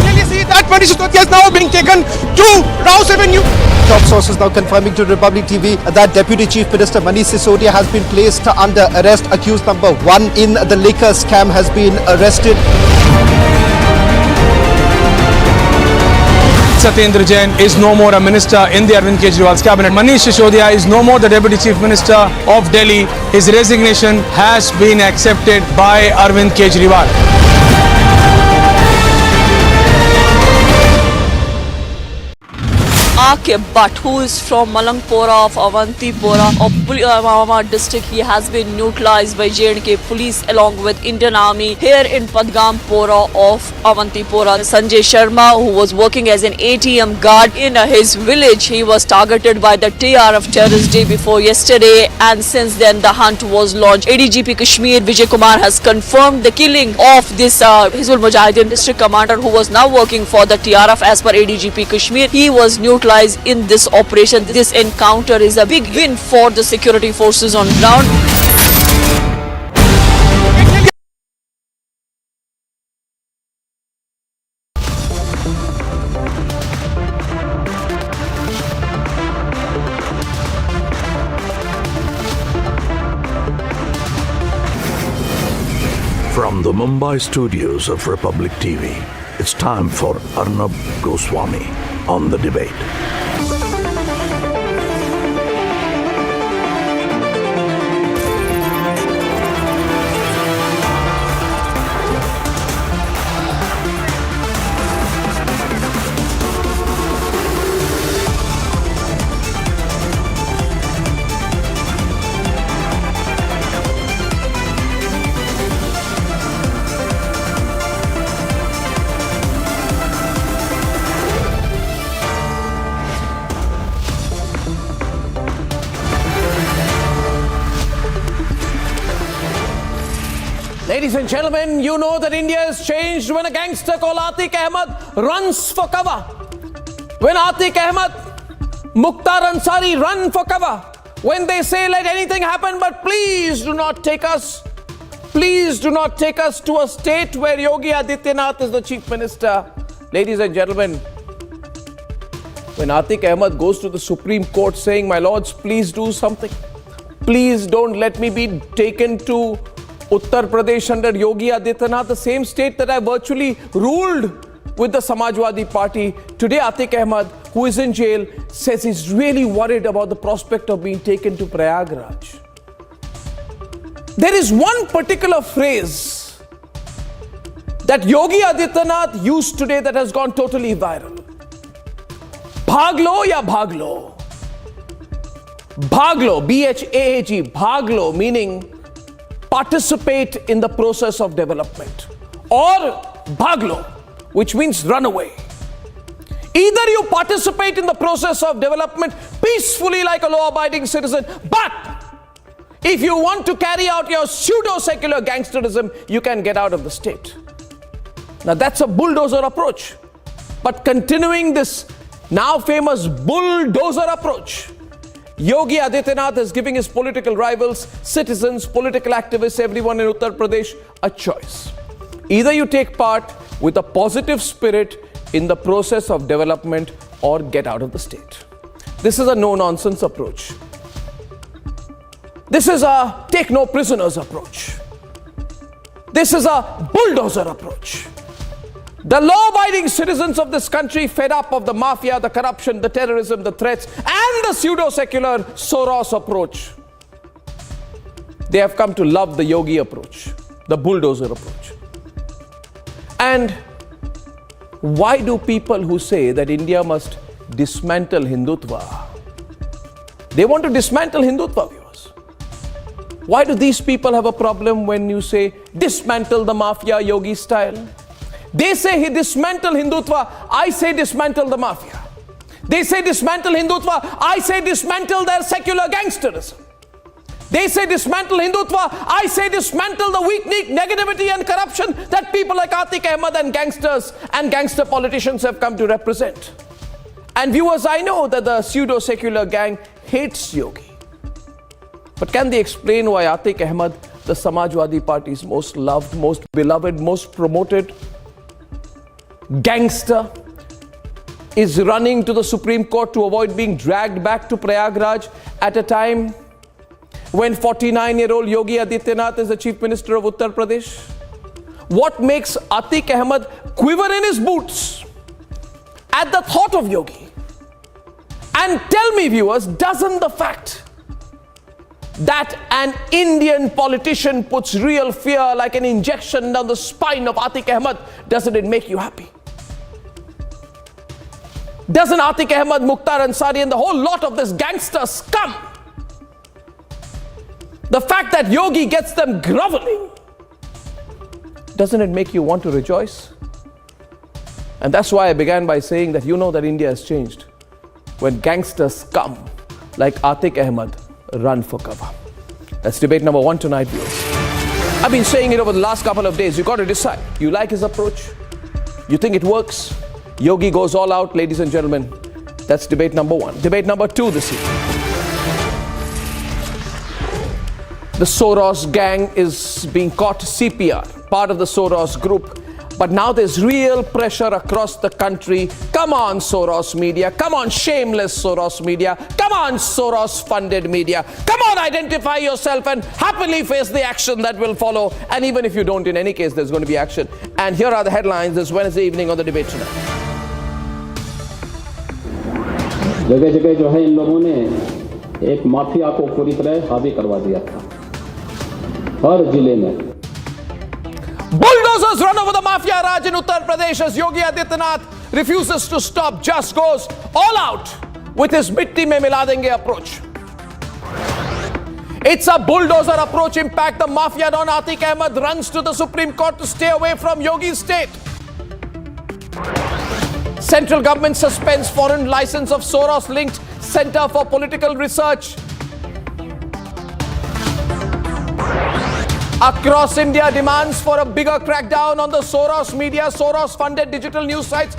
Clearly see that Manish Sisodia is now being taken to Rouse Avenue. Top sources now confirming to Republic TV that Deputy Chief Minister Manish Sisodia has been placed under arrest. Accused number 1 in the liquor scam has been arrested. Satyendra Jain is no more a minister in the Arvind Kejriwal's cabinet. Manish Sisodia is no more the Deputy Chief Minister of Delhi. His resignation has been accepted by Arvind Kejriwal. Atiq Ahmad, who is from Malangpora of Avantipora district, he has been neutralized by J&K police along with Indian Army here in Padgampora of Avantipora. Sanjay Sharma, who was working as an ATM guard in his village, he was targeted by the TRF terrorist day before yesterday, and since then the hunt was launched. ADGP Kashmir Vijay Kumar has confirmed the killing of this Hizbul Mujahideen district commander who was now working for the TRF. As per ADGP Kashmir, he was neutralized in this operation. This encounter is a big win for the security forces on ground. From the Mumbai studios of Republic TV, it's time for Arnab Goswami on the debate. Ladies and gentlemen, you know that India has changed when a gangster called Atiq Ahmad runs for cover. When Atiq Ahmad, Mukhtar Ansari run for cover. When they say let anything happen, but please do not take us to a state where Yogi Adityanath is the chief minister. Ladies and gentlemen, when Atiq Ahmad goes to the Supreme Court saying, my lords, please do something. Please don't let me be taken to Uttar Pradesh under Yogi Adityanath, the same state that I virtually ruled with the Samajwadi Party. Today, Atiq Ahmad, who is in jail, says he's really worried about the prospect of being taken to Prayagraj. There is one particular phrase that Yogi Adityanath used today that has gone totally viral. Bhaglo ya bhaglo. Bhaglo, B-H-A-G, bhaglo, meaning participate in the process of development, or bhaglo, which means run away. Either you participate in the process of development peacefully like a law-abiding citizen, but if you want to carry out your pseudo-secular gangsterism, you can get out of the state. Now that's a bulldozer approach. But continuing this now famous bulldozer approach, Yogi Adityanath is giving his political rivals, citizens, political activists, everyone in Uttar Pradesh a choice. Either you take part with a positive spirit in the process of development or get out of the state. This is a no-nonsense approach. This is a take no prisoners approach. This is a bulldozer approach. The law-abiding citizens of this country, fed up of the mafia, the corruption, the terrorism, the threats, and the pseudo-secular Soros approach, they have come to love the Yogi approach, the bulldozer approach. And why do people who say that India must dismantle Hindutva, they want to dismantle Hindutva, viewers? Why do these people have a problem when you say dismantle the mafia Yogi style? They say he dismantle Hindutva, I say dismantle the mafia. They say dismantle Hindutva, I say dismantle their secular gangsterism. They say dismantle Hindutva, I say dismantle the weak negativity and corruption that people like Atiq Ahmad and gangsters and gangster politicians have come to represent. And viewers, I know that the pseudo-secular gang hates Yogi. But can they explain why Atiq Ahmad, the Samajwadi Party's most loved, most beloved, most promoted gangster, is running to the Supreme Court to avoid being dragged back to Prayagraj at a time when 49-year-old Yogi Adityanath is the Chief Minister of Uttar Pradesh? What makes Atiq Ahmad quiver in his boots at the thought of Yogi? And tell me, viewers, doesn't the fact that an Indian politician puts real fear like an injection down the spine of Atiq Ahmad, doesn't it make you happy? Doesn't Atiq Ahmad, Mukhtar Ansari and the whole lot of this gangster scum, the fact that Yogi gets them groveling, doesn't it make you want to rejoice? And that's why I began by saying that you know that India has changed when gangsters scum like Atiq Ahmad run for cover. That's debate number 1 tonight, viewers. I've been saying it over the last couple of days. You got to decide. You like his approach? You think it works? Yogi goes all out, ladies and gentlemen. That's debate number 1. Debate number 2 this evening. The Soros gang is being caught, CPR, part of the Soros group. But now there's real pressure across the country. Come on, Soros media. Come on, shameless Soros media. Come on, Soros-funded media. Come on, identify yourself and happily face the action that will follow. And even if you don't, in any case, there's going to be action. And here are the headlines this Wednesday evening on the Debate Tonight. जगह जगह जो है इन लोगों ने एक mafia को पूरी तरह हावी करवा दिया था हर जिले में. Bulldozers run over the mafia raj in Uttar Pradesh as Yogi Adityanath refuses to stop, just goes all out with his mitti mein mila denge approach. It's a bulldozer approach. In fact, the mafia don Atiq Ahmad runs to the Supreme Court to stay away from Yogi's state. Central government suspends foreign license of Soros-linked Center for Political Research. Across India, demands for a bigger crackdown on the Soros media, Soros-funded digital news sites